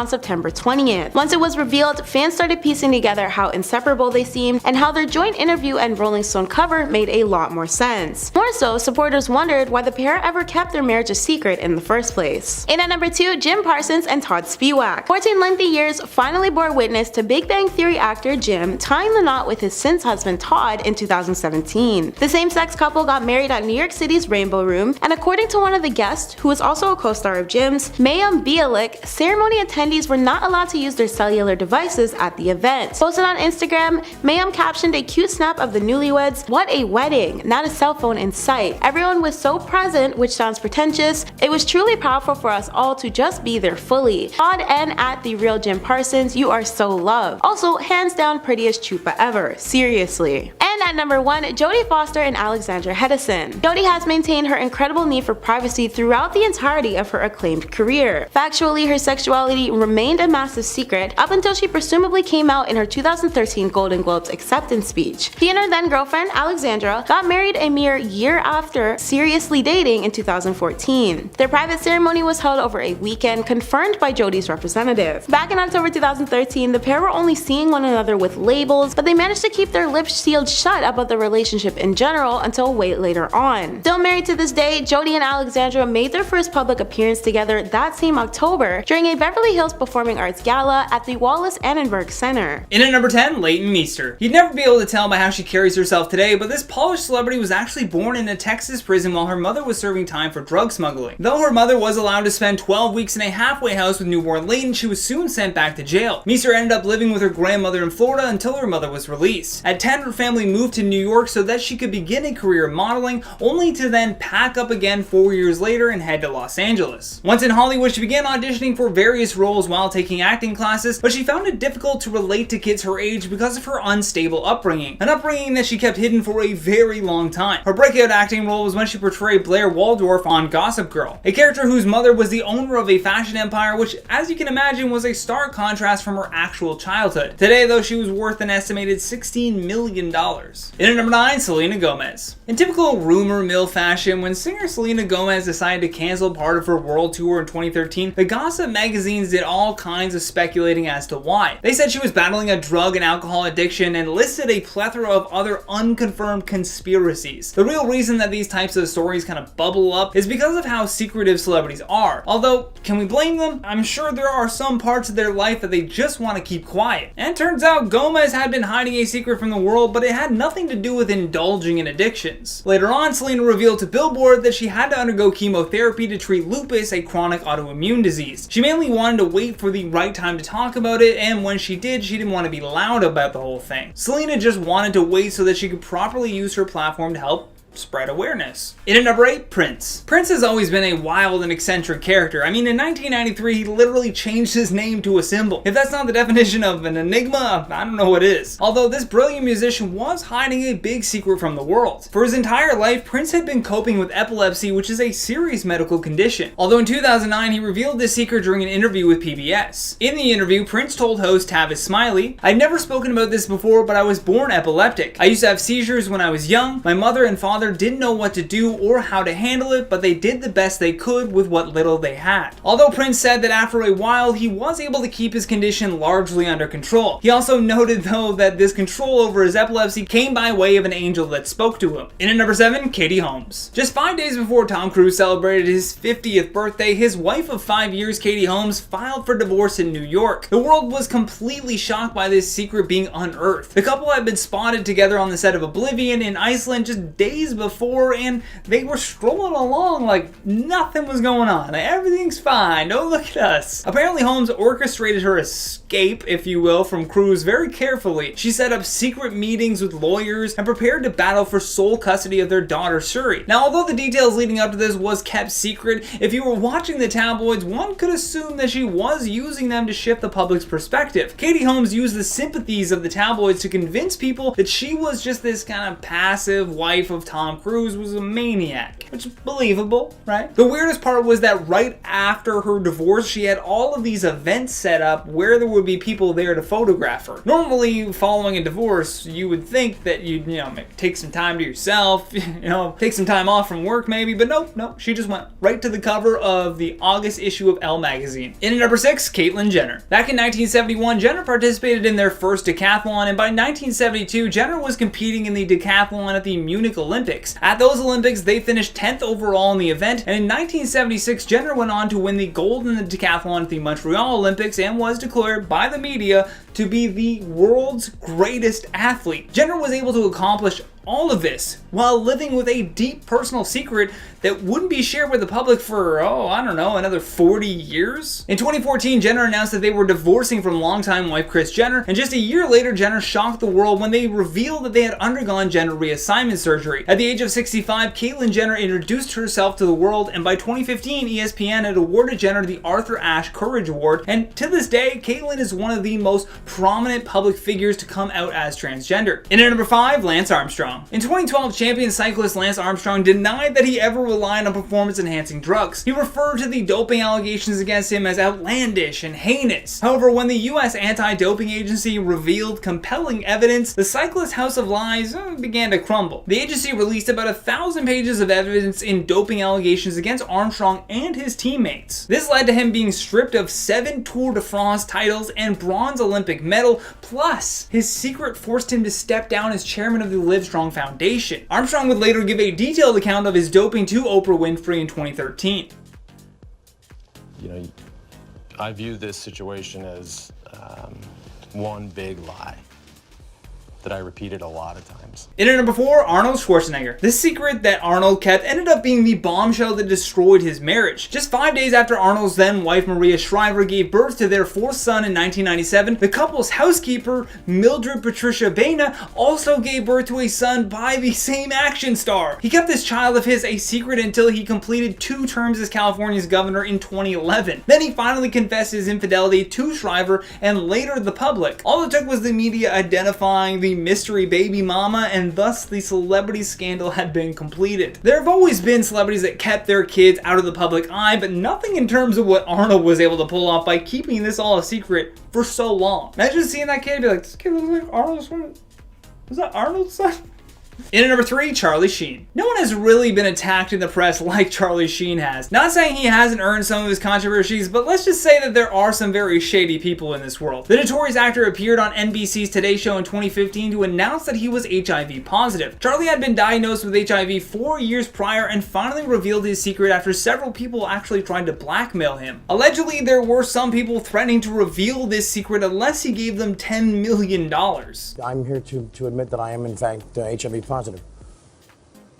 September 20th. Once it was revealed, fans started piecing together how inseparable they seemed and how their joint interview and Rolling Stone cover made a lot more sense. More so, supporters wondered why the pair ever kept their marriage a secret in the first place. In at number 2, Jim Parsons and Todd Spiewak. 14 lengthy years finally bore witness to Big Bang Theory actor Jim tying the knot with his since husband Todd in 2017. The same-sex couple got married at New York City's Rainbow Room, and according to one of the guests, who was also a co-star of Jim's, Mayim Bialik, ceremony attendees were not allowed to use their cellular devices at the event. Posted on Instagram, Mayim captioned a cute snap of the newlyweds, "What a wedding, not a cell phone in sight. Everyone was so present," which sounds pretentious. "It was truly powerful for us all to just be there fully. Todd and at the real Jim Parsons, you are so loved. Also, hands down prettiest chupa ever. Seriously." And at number 1, Jodie Foster and Alexandra Hedison. Jodie has maintained her incredible need for privacy throughout the entirety of her acclaimed career. Factually, her sexuality remained a massive secret up until she presumably came out in her 2013 Golden Globes acceptance speech. She and her then girlfriend, Alexandra, got married a mere year after seriously dating in 2014. Their private ceremony was held over a weekend, confirmed by Jodie's representative. Back in October 2013, the pair were only seeing one another with labels, but they managed to keep their lips sealed shut about the relationship in general until way later on. Still married to this day, Jodie and Alexandra made their first public appearance together that same October during a Beverly Hills Performing Arts Gala at the Wallace Annenberg Center. In at number 10, Leighton Meester. You'd never be able to tell by how she carries herself today, but this polished celebrity was actually born in a Texas prison while her mother was serving time for drug smuggling. Though her mother was allowed to spend 12 weeks in a halfway house with newborn Leighton, she was soon sent back to jail. Meester ended up living with her grandmother in Florida until her mother was released. At 10, her family moved to New York so that she could begin a career in modeling, only to then pack up again 4 years later and head to Los Angeles. Once in Hollywood, she began auditioning for various roles while taking acting classes, but she found it difficult to relate to kids her age because of her unstable upbringing, an upbringing that she kept hidden for a very long time. Her breakout acting role was when she portrayed Blair Waldorf on Gossip Girl, a character whose mother was the owner of a fashion empire, which, as you can imagine, was a stark contrast from her actual childhood. Today, though, she was worth an estimated $16 million. In at number 9, Selena Gomez. In typical rumor mill fashion, when singer Selena Gomez decided to cancel part of her world tour in 2013, the gossip magazines did all kinds of speculating as to why. They said she was battling a drug and alcohol addiction and listed a plethora of other unconfirmed conspiracies. The real reason that these types of stories kind of bubble up is because of how secretive celebrities are. Although, can we blame them? I'm sure there are some parts of their life that they just want to keep quiet. And it turns out Gomez had been hiding a secret from the world, but it had nothing to do with indulging in addictions. Later on, Selena revealed to Billboard that she had to undergo chemotherapy to treat lupus, a chronic autoimmune disease. She mainly wanted to wait for the right time to talk about it, and when she did, she didn't want to be loud about the whole thing. Selena just wanted to wait so that she could properly use her platform to help spread awareness. In at number 8, Prince. Prince has always been a wild and eccentric character. I mean, in 1993, he literally changed his name to a symbol. If that's not the definition of an enigma, I don't know what is. Although this brilliant musician was hiding a big secret from the world. For his entire life, Prince had been coping with epilepsy, which is a serious medical condition. Although in 2009, he revealed this secret during an interview with PBS. In the interview, Prince told host Tavis Smiley, "I'd never spoken about this before, but I was born epileptic. I used to have seizures when I was young. My mother and father didn't know what to do or how to handle it, but they did the best they could with what little they had." Although Prince said that after a while he was able to keep his condition largely under control. He also noted though that this control over his epilepsy came by way of an angel that spoke to him. In at number 7, Katie Holmes. Just 5 days before Tom Cruise celebrated his 50th birthday, his wife of 5 years, Katie Holmes, filed for divorce in New York. The world was completely shocked by this secret being unearthed. The couple had been spotted together on the set of Oblivion in Iceland just days before, and they were strolling along like nothing was going on. Everything's fine, don't look at us. Apparently Holmes orchestrated her escape, if you will, from Cruise very carefully. She set up secret meetings with lawyers and prepared to battle for sole custody of their daughter Suri. Now, although the details leading up to this was kept secret, if you were watching the tabloids, one could assume that she was using them to shift the public's perspective. Katie Holmes used the sympathies of the tabloids to convince people that she was just this kind of passive wife of Tom Tom Cruise was a maniac, which is believable, right? The weirdest part was that right after her divorce, she had all of these events set up where there would be people there to photograph her. Normally, following a divorce, you would think that you'd, maybe take some time to yourself, take some time off from work maybe, but no, she just went right to the cover of the August issue of Elle magazine. In at number 6, Caitlyn Jenner. Back in 1971, Jenner participated in their first decathlon, and by 1972, Jenner was competing in the decathlon at the Munich Olympics. At those Olympics, they finished 10th overall in the event, and in 1976, Jenner went on to win the gold in the decathlon at the Montreal Olympics and was declared by the media to be the world's greatest athlete. Jenner was able to accomplish all of this while living with a deep personal secret that wouldn't be shared with the public for, another 40 years? In 2014, Jenner announced that they were divorcing from longtime wife Kris Jenner, and just a year later, Jenner shocked the world when they revealed that they had undergone gender reassignment surgery. At the age of 65, Caitlyn Jenner introduced herself to the world, and by 2015, ESPN had awarded Jenner the Arthur Ashe Courage Award, and to this day, Caitlyn is one of the most prominent public figures to come out as transgender. In at number 5, Lance Armstrong. In 2012, champion cyclist Lance Armstrong denied that he ever relied on performance-enhancing drugs. He referred to the doping allegations against him as outlandish and heinous. However, when the U.S. Anti-Doping Agency revealed compelling evidence, the cyclist's house of lies began to crumble. The agency released about 1,000 pages of evidence in doping allegations against Armstrong and his teammates. This led to him being stripped of 7 Tour de France titles and bronze Olympic medal, plus his secret forced him to step down as chairman of the Livestrong Foundation. Armstrong would later give a detailed account of his doping to Oprah Winfrey in 2013. I view this situation as one big lie that I repeated a lot of times. In at number 4, Arnold Schwarzenegger. This secret that Arnold kept ended up being the bombshell that destroyed his marriage. Just 5 days after Arnold's then wife Maria Shriver gave birth to their 4th son in 1997, the couple's housekeeper, Mildred Patricia Baina, also gave birth to a son by the same action star. He kept this child of his a secret until he completed 2 terms as California's governor in 2011. Then he finally confessed his infidelity to Shriver and later the public. All it took was the media identifying the mystery baby mama, and thus the celebrity scandal had been completed. There have always been celebrities that kept their kids out of the public eye, but nothing in terms of what Arnold was able to pull off by keeping this all a secret for so long. Imagine seeing that kid and be like, this kid looks like Arnold's son. Was that Arnold's son? In at number 3, Charlie Sheen. No one has really been attacked in the press like Charlie Sheen has. Not saying he hasn't earned some of his controversies, but let's just say that there are some very shady people in this world. The notorious actor appeared on NBC's Today Show in 2015 to announce that he was HIV positive. Charlie had been diagnosed with HIV 4 years prior and finally revealed his secret after several people actually tried to blackmail him. Allegedly, there were some people threatening to reveal this secret unless he gave them $10 million. I'm here to admit that I am in fact HIV positive.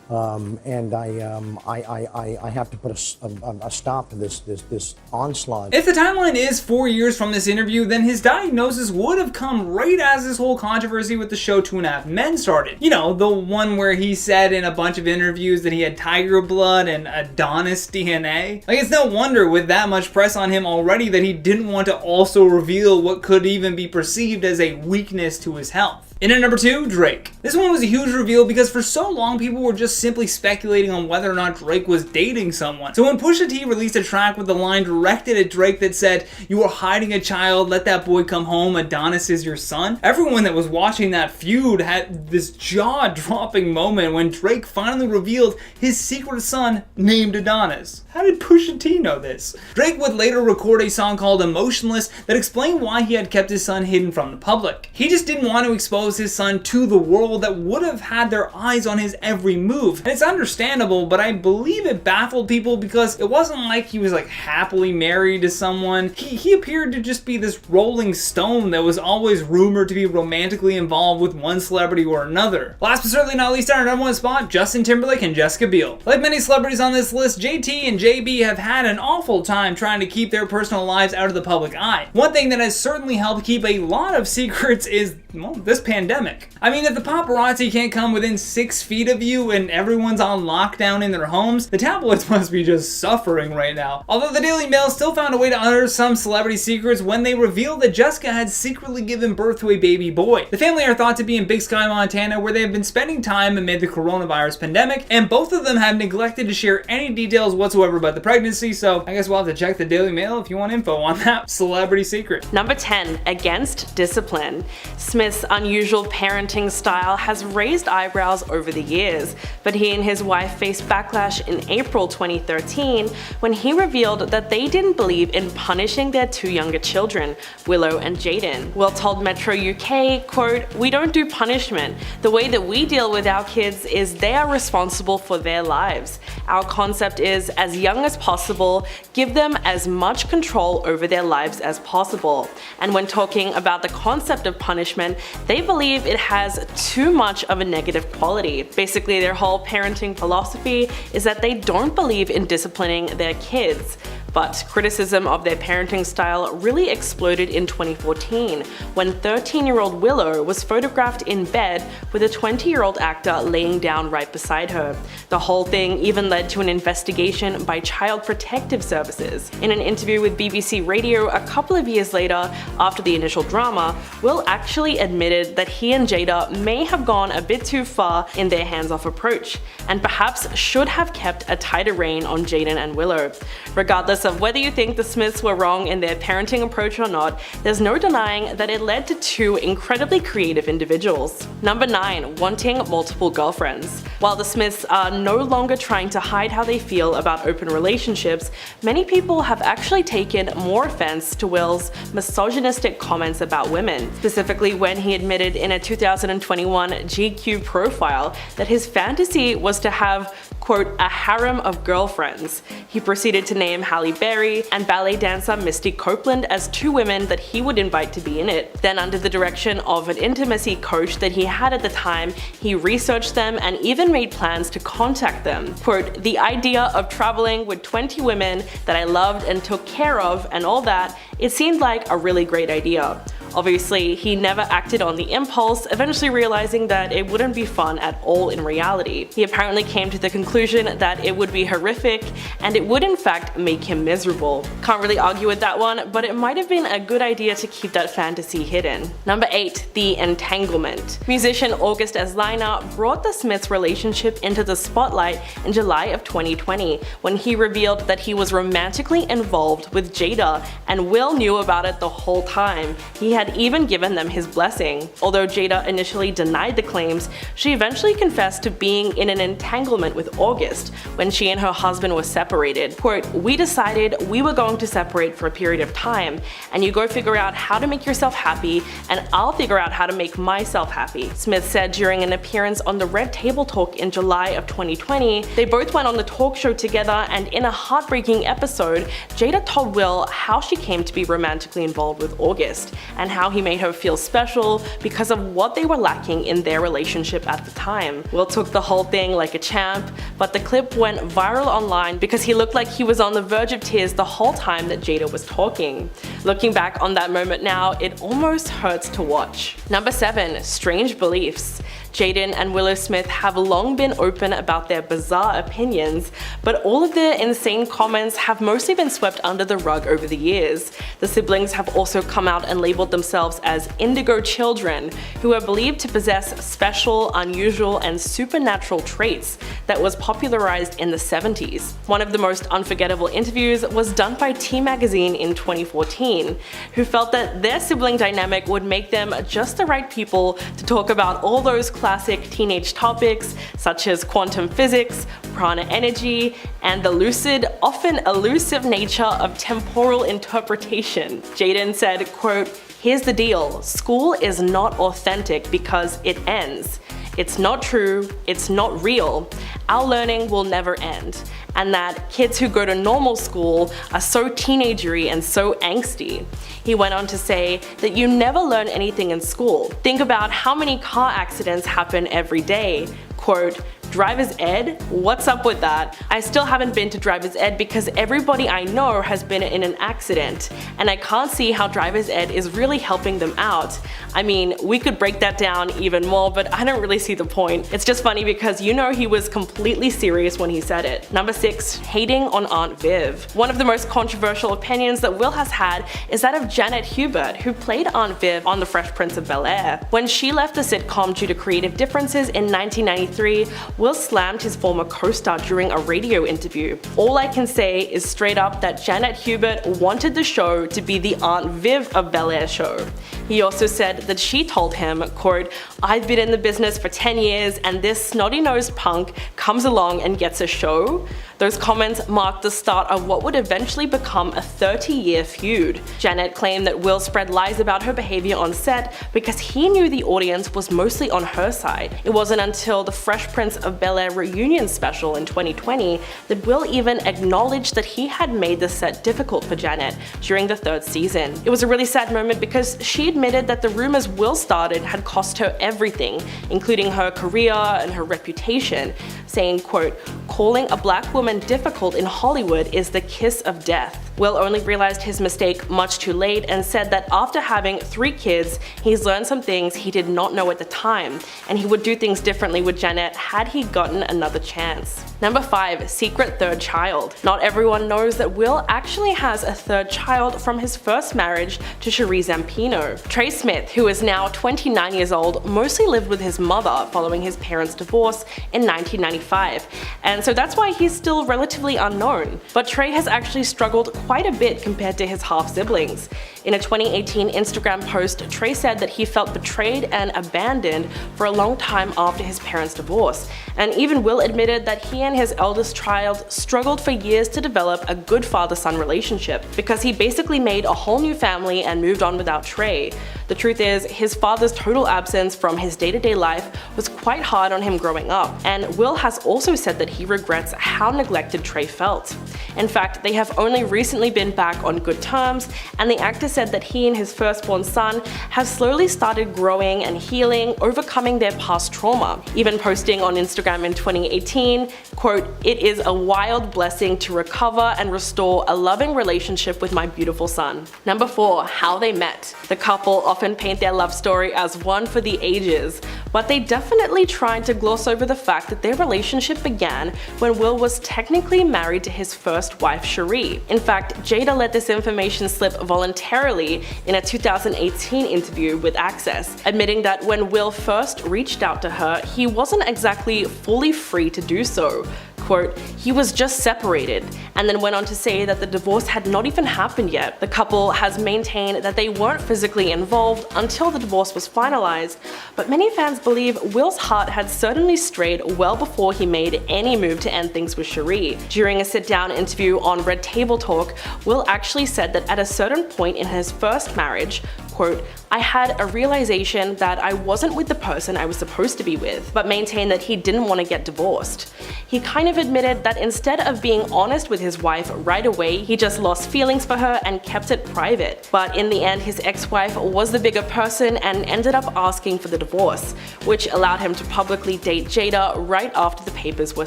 And I have to put a stop to this onslaught. If the timeline is 4 years from this interview, then his diagnosis would have come right as this whole controversy with the show 2.5 Men started. The one where he said in a bunch of interviews that he had tiger blood and Adonis DNA. It's no wonder with that much press on him already that he didn't want to also reveal what could even be perceived as a weakness to his health. In at number 2, Drake. This one was a huge reveal because for so long people were just simply speculating on whether or not Drake was dating someone. So when Pusha T released a track with a line directed at Drake that said, "You are hiding a child, let that boy come home, Adonis is your son," everyone that was watching that feud had this jaw-dropping moment when Drake finally revealed his secret son named Adonis. How did Pusha T know this? Drake would later record a song called Emotionless that explained why he had kept his son hidden from the public. He just didn't want to expose his son to the world that would have had their eyes on his every move. And it's understandable, but I believe it baffled people because it wasn't like he was happily married to someone. He appeared to just be this rolling stone that was always rumored to be romantically involved with one celebrity or another. Last but certainly not least, on our number 1 spot, Justin Timberlake and Jessica Biel. Like many celebrities on this list, JT and JB have had an awful time trying to keep their personal lives out of the public eye. One thing that has certainly helped keep a lot of secrets is, this pandemic pandemic. I mean, if the paparazzi can't come within 6 feet of you and everyone's on lockdown in their homes, the tabloids must be just suffering right now. Although the Daily Mail still found a way to unearth some celebrity secrets when they revealed that Jessica had secretly given birth to a baby boy. The family are thought to be in Big Sky, Montana, where they have been spending time amid the coronavirus pandemic, and both of them have neglected to share any details whatsoever about the pregnancy, so I guess we'll have to check the Daily Mail if you want info on that celebrity secret. Number 10, against discipline. Smith's unusual parenting style has raised eyebrows over the years, but he and his wife faced backlash in April 2013 when he revealed that they didn't believe in punishing their two younger children, Willow and Jaden. Will told Metro UK, quote, "We don't do punishment. The way that we deal with our kids is they are responsible for their lives. Our concept is, as young as possible, give them as much control over their lives as possible." And when talking about the concept of punishment, they believe it has too much of a negative quality. Basically, their whole parenting philosophy is that they don't believe in disciplining their kids. But criticism of their parenting style really exploded in 2014 when 13-year-old Willow was photographed in bed with a 20-year-old actor laying down right beside her. The whole thing even led to an investigation by Child Protective Services. In an interview with BBC Radio a couple of years later, after the initial drama, Will actually admitted that he and Jada may have gone a bit too far in their hands-off approach, and perhaps should have kept a tighter rein on Jaden and Willow. Regardless of whether you think the Smiths were wrong in their parenting approach or not, there's no denying that it led to two incredibly creative individuals. Number 9, wanting multiple girlfriends. While the Smiths are no longer trying to hide how they feel about open relationships, many people have actually taken more offense to Will's misogynistic comments about women, specifically when he admitted in a 2021 GQ profile that his fantasy was to have, quote, a harem of girlfriends. He proceeded to name Halle Berry and ballet dancer Misty Copeland as two women that he would invite to be in it. Then, under the direction of an intimacy coach that he had at the time, he researched them and even made plans to contact them. Quote, "The idea of traveling with 20 women that I loved and took care of and all that, it seemed like a really great idea." Obviously, he never acted on the impulse, eventually realizing that it wouldn't be fun at all in reality. He apparently came to the conclusion that it would be horrific and it would in fact make him miserable. Can't really argue with that one, but it might have been a good idea to keep that fantasy hidden. Number 8, the entanglement. Musician August Alsina brought the Smiths' relationship into the spotlight in July of 2020 when he revealed that he was romantically involved with Jada, and Will knew about it the whole time. He had even given them his blessing. Although Jada initially denied the claims, she eventually confessed to being in an entanglement with August when she and her husband were separated. Quote, "We decided we were going to separate for a period of time, and you go figure out how to make yourself happy, and I'll figure out how to make myself happy," Smith said during an appearance on the Red Table Talk in July of 2020. They both went on the talk show together, and in a heartbreaking episode, Jada told Will how she came to be romantically involved with August, and how he made her feel special because of what they were lacking in their relationship at the time. Will took the whole thing like a champ, but the clip went viral online because he looked like he was on the verge of tears the whole time that Jada was talking. Looking back on that moment now, it almost hurts to watch. Number 7, strange beliefs. Jaden and Willow Smith have long been open about their bizarre opinions, but all of their insane comments have mostly been swept under the rug over the years. The siblings have also come out and labeled themselves as indigo children, who are believed to possess special, unusual, and supernatural traits that was popularized in the 70s. One of the most unforgettable interviews was done by T Magazine in 2014, who felt that their sibling dynamic would make them just the right people to talk about all those classic teenage topics such as quantum physics, prana energy, and the lucid, often elusive nature of temporal interpretation. Jaden said, quote, "Here's the deal, school is not authentic because it ends. It's not true, it's not real. Our learning will never end. And that kids who go to normal school are so teenagery and so angsty." He went on to say that you never learn anything in school. Think about how many car accidents happen every day. Quote, Driver's Ed? What's up with that? I still haven't been to Driver's Ed because everybody I know has been in an accident, and I can't see how Driver's Ed is really helping them out. I mean, we could break that down even more, but I don't really see the point. It's just funny because you know he was completely serious when he said it. Number 6. Hating on Aunt Viv. One of the most controversial opinions that Will has had is that of Janet Hubert, who played Aunt Viv on The Fresh Prince of Bel-Air. When she left the sitcom due to creative differences in 1993, Will slammed his former co-star during a radio interview. All I can say is straight up that Janet Hubert wanted the show to be the Aunt Viv of Bel-Air show. He also said that she told him, quote, "I've been in the business for 10 years and this snotty-nosed punk comes along and gets a show." Those comments marked the start of what would eventually become a 30-year feud. Janet claimed that Will spread lies about her behavior on set because he knew the audience was mostly on her side. It wasn't until the Fresh Prince of Bel-Air reunion special in 2020 that Will even acknowledged that he had made the set difficult for Janet during the 3rd season. It was a really sad moment because she admitted that the rumors Will started had cost her everything, including her career and her reputation, saying, quote, "Calling a black woman difficult in Hollywood is the kiss of death." Will only realized his mistake much too late and said that after having 3 kids, he's learned some things he did not know at the time, and he would do things differently with Janet had he gotten another chance. Number 5. Secret third child. Not everyone knows that Will actually has a 3rd child from his first marriage to Cherie Zampino. Trey Smith, who is now 29 years old, mostly lived with his mother following his parents' divorce in 1995, and so that's why he's still relatively unknown. But Trey has actually struggled quite a bit compared to his half-siblings. In a 2018 Instagram post, Trey said that he felt betrayed and abandoned for a long time after his parents' divorce, and even Will admitted that he and his eldest child struggled for years to develop a good father-son relationship because he basically made a whole new family and moved on without Trey. The truth is, his father's total absence from his day-to-day life was quite hard on him growing up, and Will has also said that he regrets how neglected Trey felt. In fact, they have only recently been back on good terms, and the actor said that he and his firstborn son have slowly started growing and healing, overcoming their past trauma, even posting on Instagram in 2018, quote, "It is a wild blessing to recover and restore a loving relationship with my beautiful son." Number 4. How they met. The couple often paint their love story as one for the ages, but they definitely tried to gloss over the fact that their relationship began when Will was technically married to his first wife, Cherie. In fact, Jada let this information slip voluntarily in a 2018 interview with Access, admitting that when Will first reached out to her, he wasn't exactly fully free to do so. Quote, "He was just separated," and then went on to say that the divorce had not even happened yet. The couple has maintained that they weren't physically involved until the divorce was finalized, but many fans believe Will's heart had certainly strayed well before he made any move to end things with Cherie. During a sit-down interview on Red Table Talk, Will actually said that at a certain point in his first marriage, quote, "I had a realization that I wasn't with the person I was supposed to be with," but maintained that he didn't want to get divorced. He kind of admitted that instead of being honest with his wife right away, he just lost feelings for her and kept it private. But in the end, his ex-wife was the bigger person and ended up asking for the divorce, which allowed him to publicly date Jada right after the papers were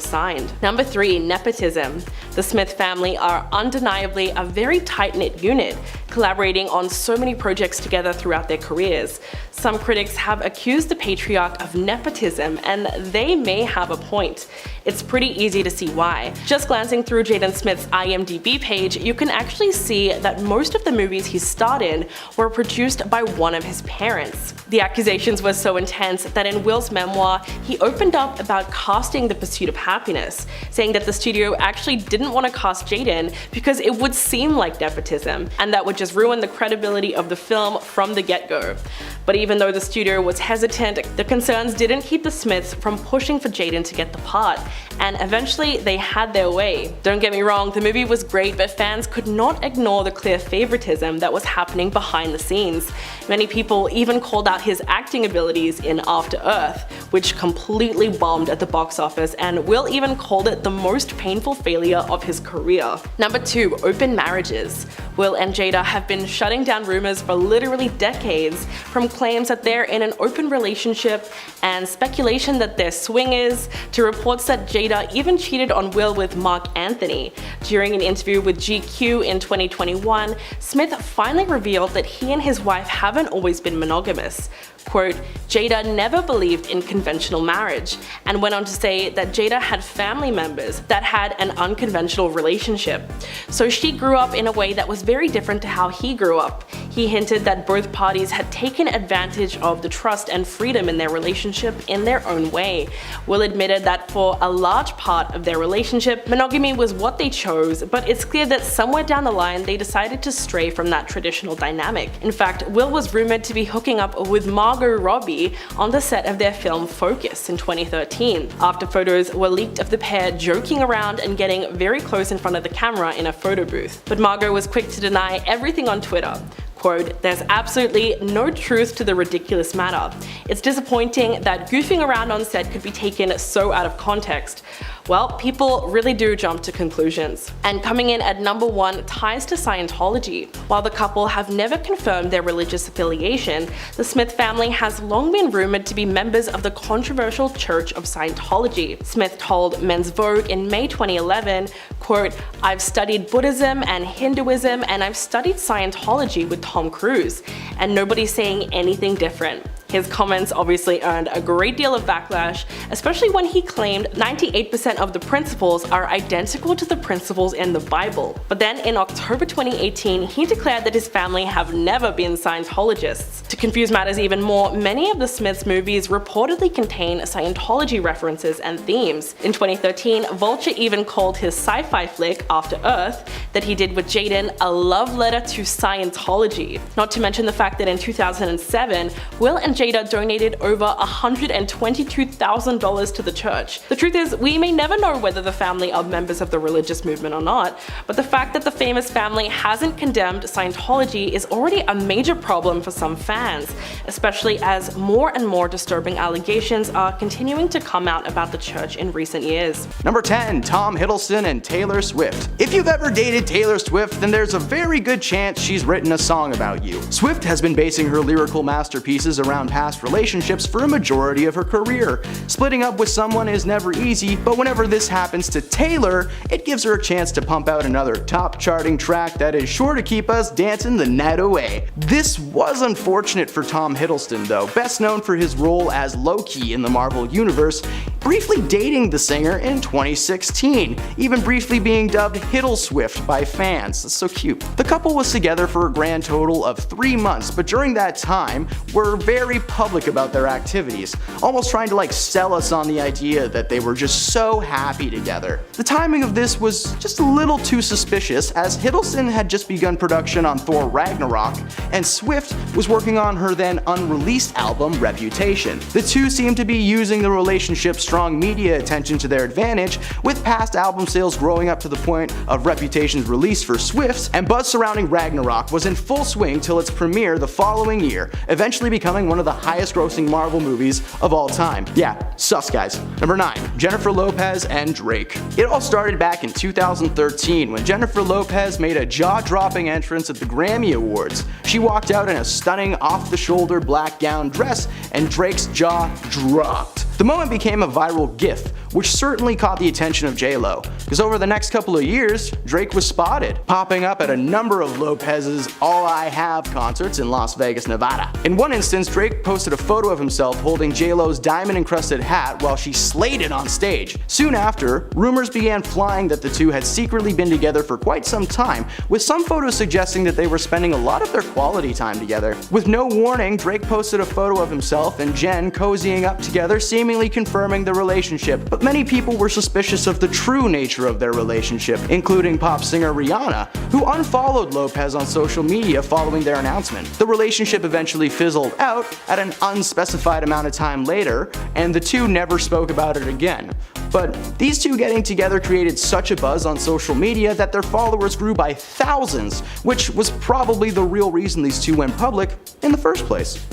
signed. Number 3. Nepotism. The Smith family are undeniably a very tight-knit unit, collaborating on so many projects together throughout their careers. Some critics have accused the patriarch of nepotism, and they may have a point. It's pretty easy to see why. Just glancing through Jaden Smith's IMDb page, you can actually see that most of the movies he starred in were produced by one of his parents. The accusations were so intense that in Will's memoir, he opened up about casting The Pursuit of Happiness, saying that the studio actually didn't want to cast Jaden because it would seem like nepotism, and that would just ruin the credibility of the film from the get-go. But even though the studio was hesitant, the concerns didn't keep the Smiths from pushing for Jaden to get the part, and eventually they had their way. Don't get me wrong, the movie was great, but fans could not ignore the clear favoritism that was happening behind the scenes. Many people even called out his acting abilities in After Earth, which completely bombed at the box office, and Will even called it the most painful failure of his career. Number 2. Open marriages. Will and Jada have been shutting down rumors for literally decades, from claims that they're in an open relationship and speculation that they're swingers, to reports that Jada even cheated on Will with Mark Anthony. During an interview with GQ in 2021, Smith finally revealed that he and his wife haven't always been monogamous. Quote, Jada never believed in conventional marriage, and went on to say that Jada had family members that had an unconventional relationship. So she grew up in a way that was very different to how he grew up. He hinted that both parties had taken advantage of the trust and freedom in their relationship in their own way. Will admitted that for a large part of their relationship, monogamy was what they chose, but it's clear that somewhere down the line they decided to stray from that traditional dynamic. In fact, Will was rumored to be hooking up with Margot Robbie on the set of their film Focus in 2013, after photos were leaked of the pair joking around and getting very close in front of the camera in a photo booth. But Margot was quick to deny everything on Twitter. Quote, there's absolutely no truth to the ridiculous matter. It's disappointing that goofing around on set could be taken so out of context. Well, people really do jump to conclusions. And coming in at number 1, ties to Scientology. While the couple have never confirmed their religious affiliation, the Smith family has long been rumored to be members of the controversial Church of Scientology. Smith told Men's Vogue in May 2011, quote, I've studied Buddhism and Hinduism, and I've studied Scientology with Tom Cruise, and nobody's saying anything different. His comments obviously earned a great deal of backlash, especially when he claimed 98% of the principles are identical to the principles in the Bible. But then in October 2018, he declared that his family have never been Scientologists. To confuse matters even more, many of the Smiths' movies reportedly contain Scientology references and themes. In 2013, Vulture even called his sci-fi flick, After Earth, that he did with Jaden, a love letter to Scientology. Not to mention the fact that in 2007, Will and Jada donated over $122,000 to the church. The truth is, we may never know whether the family are members of the religious movement or not, but the fact that the famous family hasn't condemned Scientology is already a major problem for some fans, especially as more and more disturbing allegations are continuing to come out about the church in recent years. Number 10, Tom Hiddleston and Taylor Swift. If you've ever dated Taylor Swift, then there's a very good chance she's written a song about you. Swift has been basing her lyrical masterpieces around past relationships for a majority of her career. Splitting up with someone is never easy, but whenever this happens to Taylor, it gives her a chance to pump out another top charting track that is sure to keep us dancing the night away. This was unfortunate for Tom Hiddleston though, best known for his role as Loki in the Marvel Universe, briefly dating the singer in 2016, even briefly being dubbed Hiddle Swift by fans. That's so cute. The couple was together for a grand total of 3 months, but during that time were very public about their activities, almost trying to sell us on the idea that they were just so happy together. The timing of this was just a little too suspicious, as Hiddleston had just begun production on Thor Ragnarok, and Swift was working on her then unreleased album Reputation. The two seemed to be using the relationship's strong media attention to their advantage, with past album sales growing up to the point of Reputation's release for Swift, and buzz surrounding Ragnarok was in full swing till its premiere the following year, eventually becoming one of the highest grossing Marvel movies of all time. Yeah, sus guys. Number 9, Jennifer Lopez and Drake. It all started back in 2013 when Jennifer Lopez made a jaw-dropping entrance at the Grammy Awards. She walked out in a stunning off-the-shoulder black gown dress, and Drake's jaw dropped. The moment became a viral GIF, which certainly caught the attention of J-Lo, because over the next couple of years, Drake was spotted, popping up at a number of Lopez's All I Have concerts in Las Vegas, Nevada. In one instance, Drake posted a photo of himself holding J-Lo's diamond-encrusted hat while she slayed it on stage. Soon after, rumors began flying that the two had secretly been together for quite some time, with some photos suggesting that they were spending a lot of their quality time together. With no warning, Drake posted a photo of himself and Jen cozying up together, seemingly confirming the relationship. But many people were suspicious of the true nature of their relationship, including pop singer Rihanna, who unfollowed Lopez on social media following their announcement. The relationship eventually fizzled out at an unspecified amount of time later, and the two never spoke about it again. But these two getting together created such a buzz on social media that their followers grew by thousands, which was probably the real reason these two went public in the first place.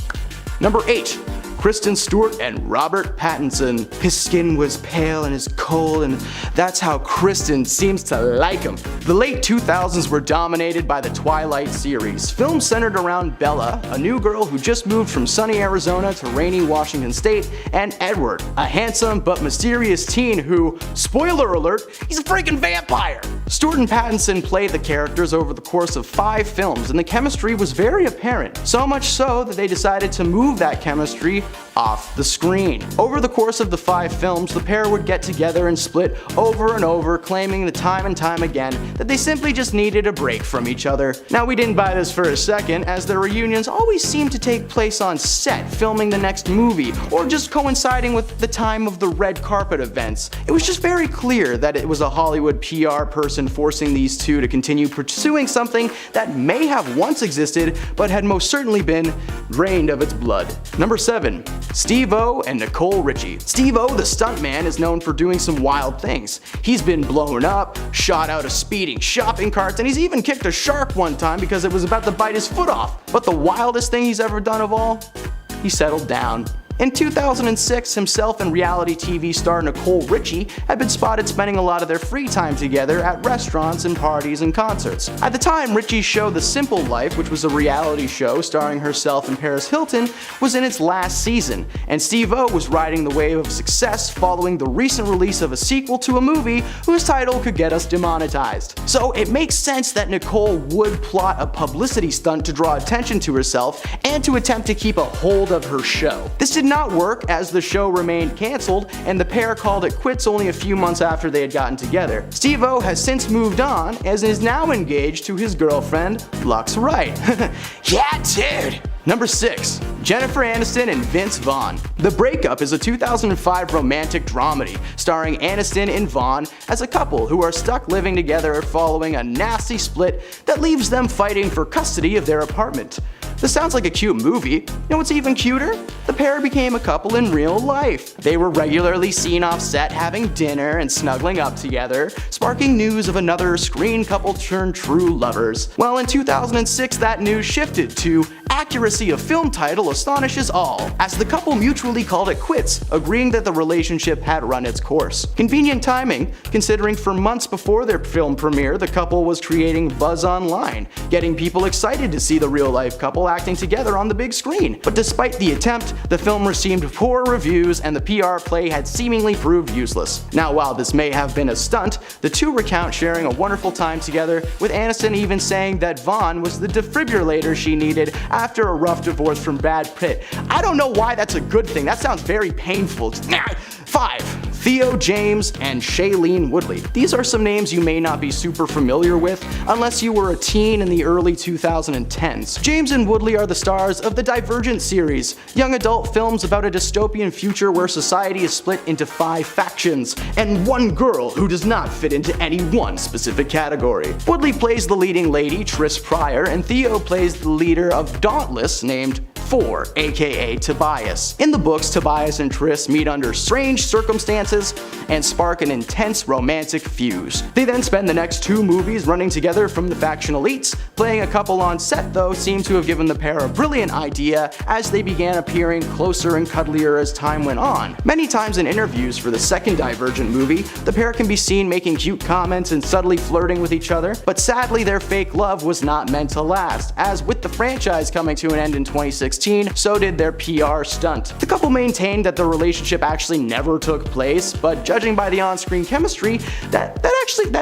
Number 8. Kristen Stewart and Robert Pattinson. His skin was pale and his cold, and that's how Kristen seems to like him. The late 2000s were dominated by the Twilight series, films centered around Bella, a new girl who just moved from sunny Arizona to rainy Washington State, and Edward, a handsome but mysterious teen who, spoiler alert, he's a freaking vampire. Stewart and Pattinson played the characters over the course of 5 films, and the chemistry was very apparent, so much so that they decided to move that chemistry off the screen. Over the course of the 5 films, the pair would get together and split over and over, claiming the time and time again that they simply just needed a break from each other. Now, we didn't buy this for a second, as their reunions always seemed to take place on set filming the next movie, or just coinciding with the time of the red carpet events. It was just very clear that it was a Hollywood PR person forcing these two to continue pursuing something that may have once existed, but had most certainly been drained of its blood. Number 7. Steve-O and Nicole Richie. Steve-O, the stuntman, is known for doing some wild things. He's been blown up, shot out of speeding shopping carts, and he's even kicked a shark one time because it was about to bite his foot off. But the wildest thing he's ever done of all? He settled down. In 2006, himself and reality TV star Nicole Richie had been spotted spending a lot of their free time together at restaurants and parties and concerts. At the time, Richie's show The Simple Life, which was a reality show starring herself and Paris Hilton, was in its last season, and Steve-O was riding the wave of success following the recent release of a sequel to a movie whose title could get us demonetized. So it makes sense that Nicole would plot a publicity stunt to draw attention to herself and to attempt to keep a hold of her show. This did not work, as the show remained cancelled, and the pair called it quits only a few months after they had gotten together. Steve-O has since moved on, as is now engaged to his girlfriend, Lux Wright. Yeah, dude! Number 6. Jennifer Aniston and Vince Vaughn. The Breakup is a 2005 romantic dramedy starring Aniston and Vaughn as a couple who are stuck living together following a nasty split that leaves them fighting for custody of their apartment. This sounds like a cute movie. You know what's even cuter? The pair became a couple in real life. They were regularly seen off set having dinner and snuggling up together, sparking news of another screen couple turned true lovers. Well, in 2006, that news shifted to accuracy of film title astonishes all, as the couple mutually called it quits, agreeing that the relationship had run its course. Convenient timing, considering for months before their film premiere, the couple was creating buzz online, getting people excited to see the real-life couple acting together on the big screen. But despite the attempt, the film received poor reviews and the PR play had seemingly proved useless. Now, while this may have been a stunt, the two recount sharing a wonderful time together, with Aniston even saying that Vaughn was the defibrillator she needed after a rough divorce from Brad Pitt. I don't know why that's a good thing. That sounds very painful. 5. Theo James and Shailene Woodley. These are some names you may not be super familiar with unless you were a teen in the early 2010s. James and Woodley are the stars of the Divergent series, young adult films about a dystopian future where society is split into 5 factions, and one girl who does not fit into any one specific category. Woodley plays the leading lady, Triss Pryor, and Theo plays the leader of Dauntless, named 4, aka Tobias. In the books, Tobias and Triss meet under strange circumstances and spark an intense romantic fuse. They then spend the next 2 movies running together from the faction elites. Playing a couple on set, though, seemed to have given the pair a brilliant idea as they began appearing closer and cuddlier as time went on. Many times in interviews for the second Divergent movie, the pair can be seen making cute comments and subtly flirting with each other, but sadly their fake love was not meant to last, as with the franchise coming to an end in 2016, so did their PR stunt. The couple maintained that the relationship actually never took place, but judging by the on-screen chemistry, that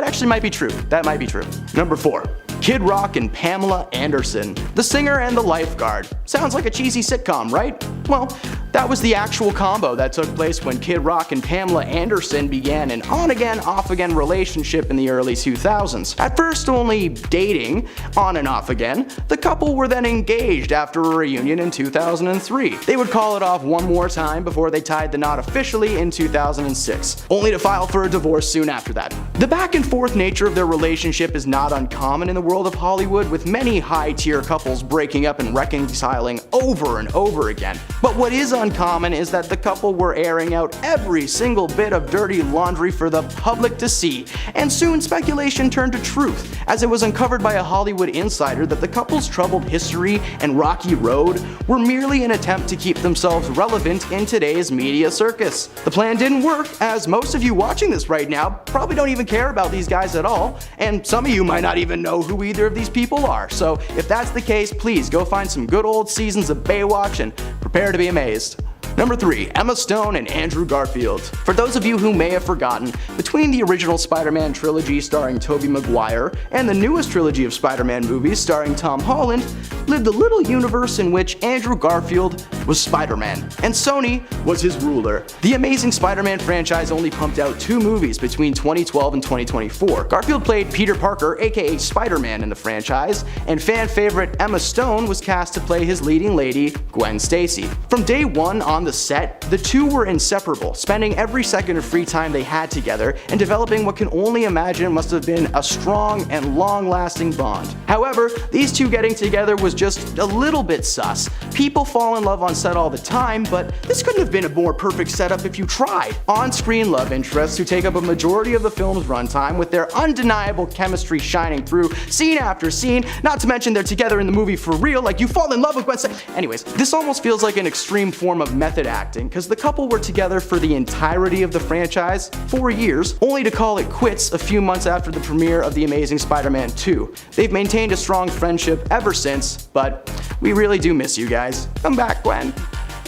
actually might be true. That might be true. Number 4. Kid Rock and Pamela Anderson. The Singer and the Lifeguard. Sounds like a cheesy sitcom, right? Well, that was the actual combo that took place when Kid Rock and Pamela Anderson began an on-again, off-again relationship in the early 2000s. At first only dating, on and off again, the couple were then engaged after a reunion in 2003. They would call it off one more time before they tied the knot officially in 2006, only to file for a divorce soon after that. The back and forth nature of their relationship is not uncommon in the world of Hollywood, with many high-tier couples breaking up and reconciling over and over again. But what is uncommon is that the couple were airing out every single bit of dirty laundry for the public to see, and soon speculation turned to truth, as it was uncovered by a Hollywood insider that the couple's troubled history and rocky road were merely an attempt to keep themselves relevant in today's media circus. The plan didn't work, as most of you watching this right now probably don't even care about these guys at all, and some of you might not even know who either of these people are. So if that's the case, please go find some good old seasons of Baywatch and prepare to be amazed. Number 3. Emma Stone and Andrew Garfield. For those of you who may have forgotten, between the original Spider-Man trilogy starring Tobey Maguire and the newest trilogy of Spider-Man movies starring Tom Holland, lived a little universe in which Andrew Garfield was Spider-Man, and Sony was his ruler. The Amazing Spider-Man franchise only pumped out 2 movies between 2012 and 2024. Garfield played Peter Parker, aka Spider-Man, in the franchise, and fan favorite Emma Stone was cast to play his leading lady, Gwen Stacy. From day one on the set, the two were inseparable, spending every second of free time they had together and developing what can only imagine must have been a strong and long-lasting bond. However, these two getting together was just a little bit sus. People fall in love on set all the time, but this couldn't have been a more perfect setup if you tried. On-screen love interests who take up a majority of the film's runtime with their undeniable chemistry shining through scene after scene, not to mention they're together in the movie for real, like you fall in love with Gwen Stacy. Anyways, this almost feels like an extreme form of method acting, because the couple were together for the entirety of the franchise, 4 years, only to call it quits a few months after the premiere of The Amazing Spider-Man 2. They've maintained a strong friendship ever since, but we really do miss you guys. Come back, Gwen.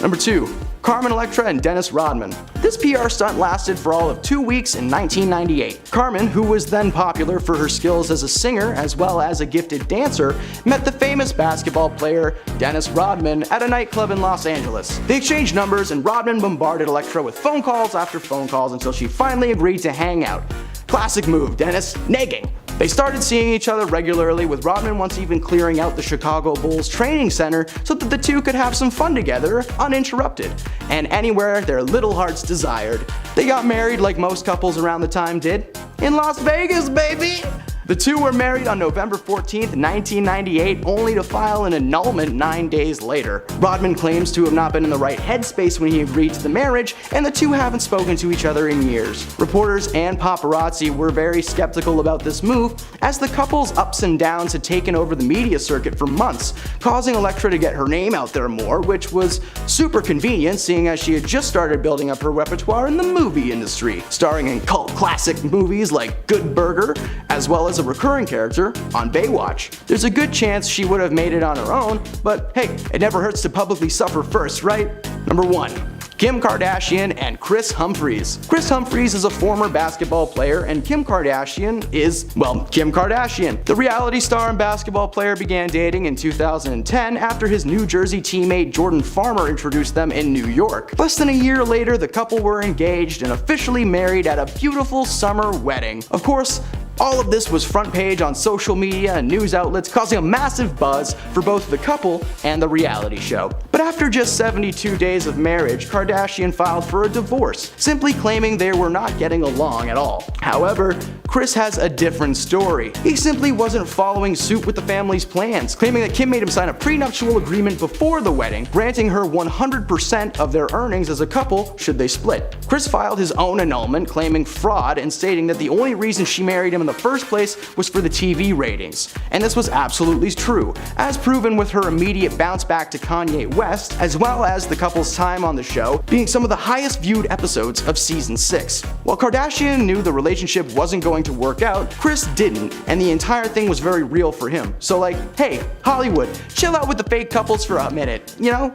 Number 2. Carmen Electra and Dennis Rodman. This PR stunt lasted for all of 2 weeks in 1998. Carmen, who was then popular for her skills as a singer as well as a gifted dancer, met the famous basketball player Dennis Rodman at a nightclub in Los Angeles. They exchanged numbers and Rodman bombarded Electra with phone calls after phone calls until she finally agreed to hang out. Classic move, Dennis. Negging. They started seeing each other regularly, with Rodman once even clearing out the Chicago Bulls training center so that the two could have some fun together, uninterrupted, and anywhere their little hearts desired. They got married like most couples around the time did, in Las Vegas, baby! The two were married on November 14th, 1998, only to file an annulment 9 days later. Rodman claims to have not been in the right headspace when he agreed to the marriage, and the two haven't spoken to each other in years. Reporters and paparazzi were very skeptical about this move, as the couple's ups and downs had taken over the media circuit for months, causing Electra to get her name out there more, which was super convenient seeing as she had just started building up her repertoire in the movie industry, starring in cult classic movies like Good Burger, as well as a recurring character on Baywatch. There's a good chance she would have made it on her own, but hey, it never hurts to publicly suffer first, right? Number 1. Kim Kardashian and Kris Humphries. Kris Humphries is a former basketball player, and Kim Kardashian is, well, Kim Kardashian. The reality star and basketball player began dating in 2010 after his New Jersey teammate Jordan Farmer introduced them in New York. Less than a year later, the couple were engaged and officially married at a beautiful summer wedding. Of course, all of this was front page on social media and news outlets, causing a massive buzz for both the couple and the reality show. But after just 72 days of marriage, Kardashian filed for a divorce, simply claiming they were not getting along at all. However, Kris has a different story. He simply wasn't following suit with the family's plans, claiming that Kim made him sign a prenuptial agreement before the wedding, granting her 100% of their earnings as a couple should they split. Kris filed his own annulment, claiming fraud and stating that the only reason she married him in the first place was for the TV ratings. And this was absolutely true, as proven with her immediate bounce back to Kanye West, as well as the couple's time on the show being some of the highest viewed episodes of season 6. While Kardashian knew the relationship wasn't going to work out, Kris didn't, and the entire thing was very real for him. So like, hey, Hollywood, chill out with the fake couples for a minute, you know?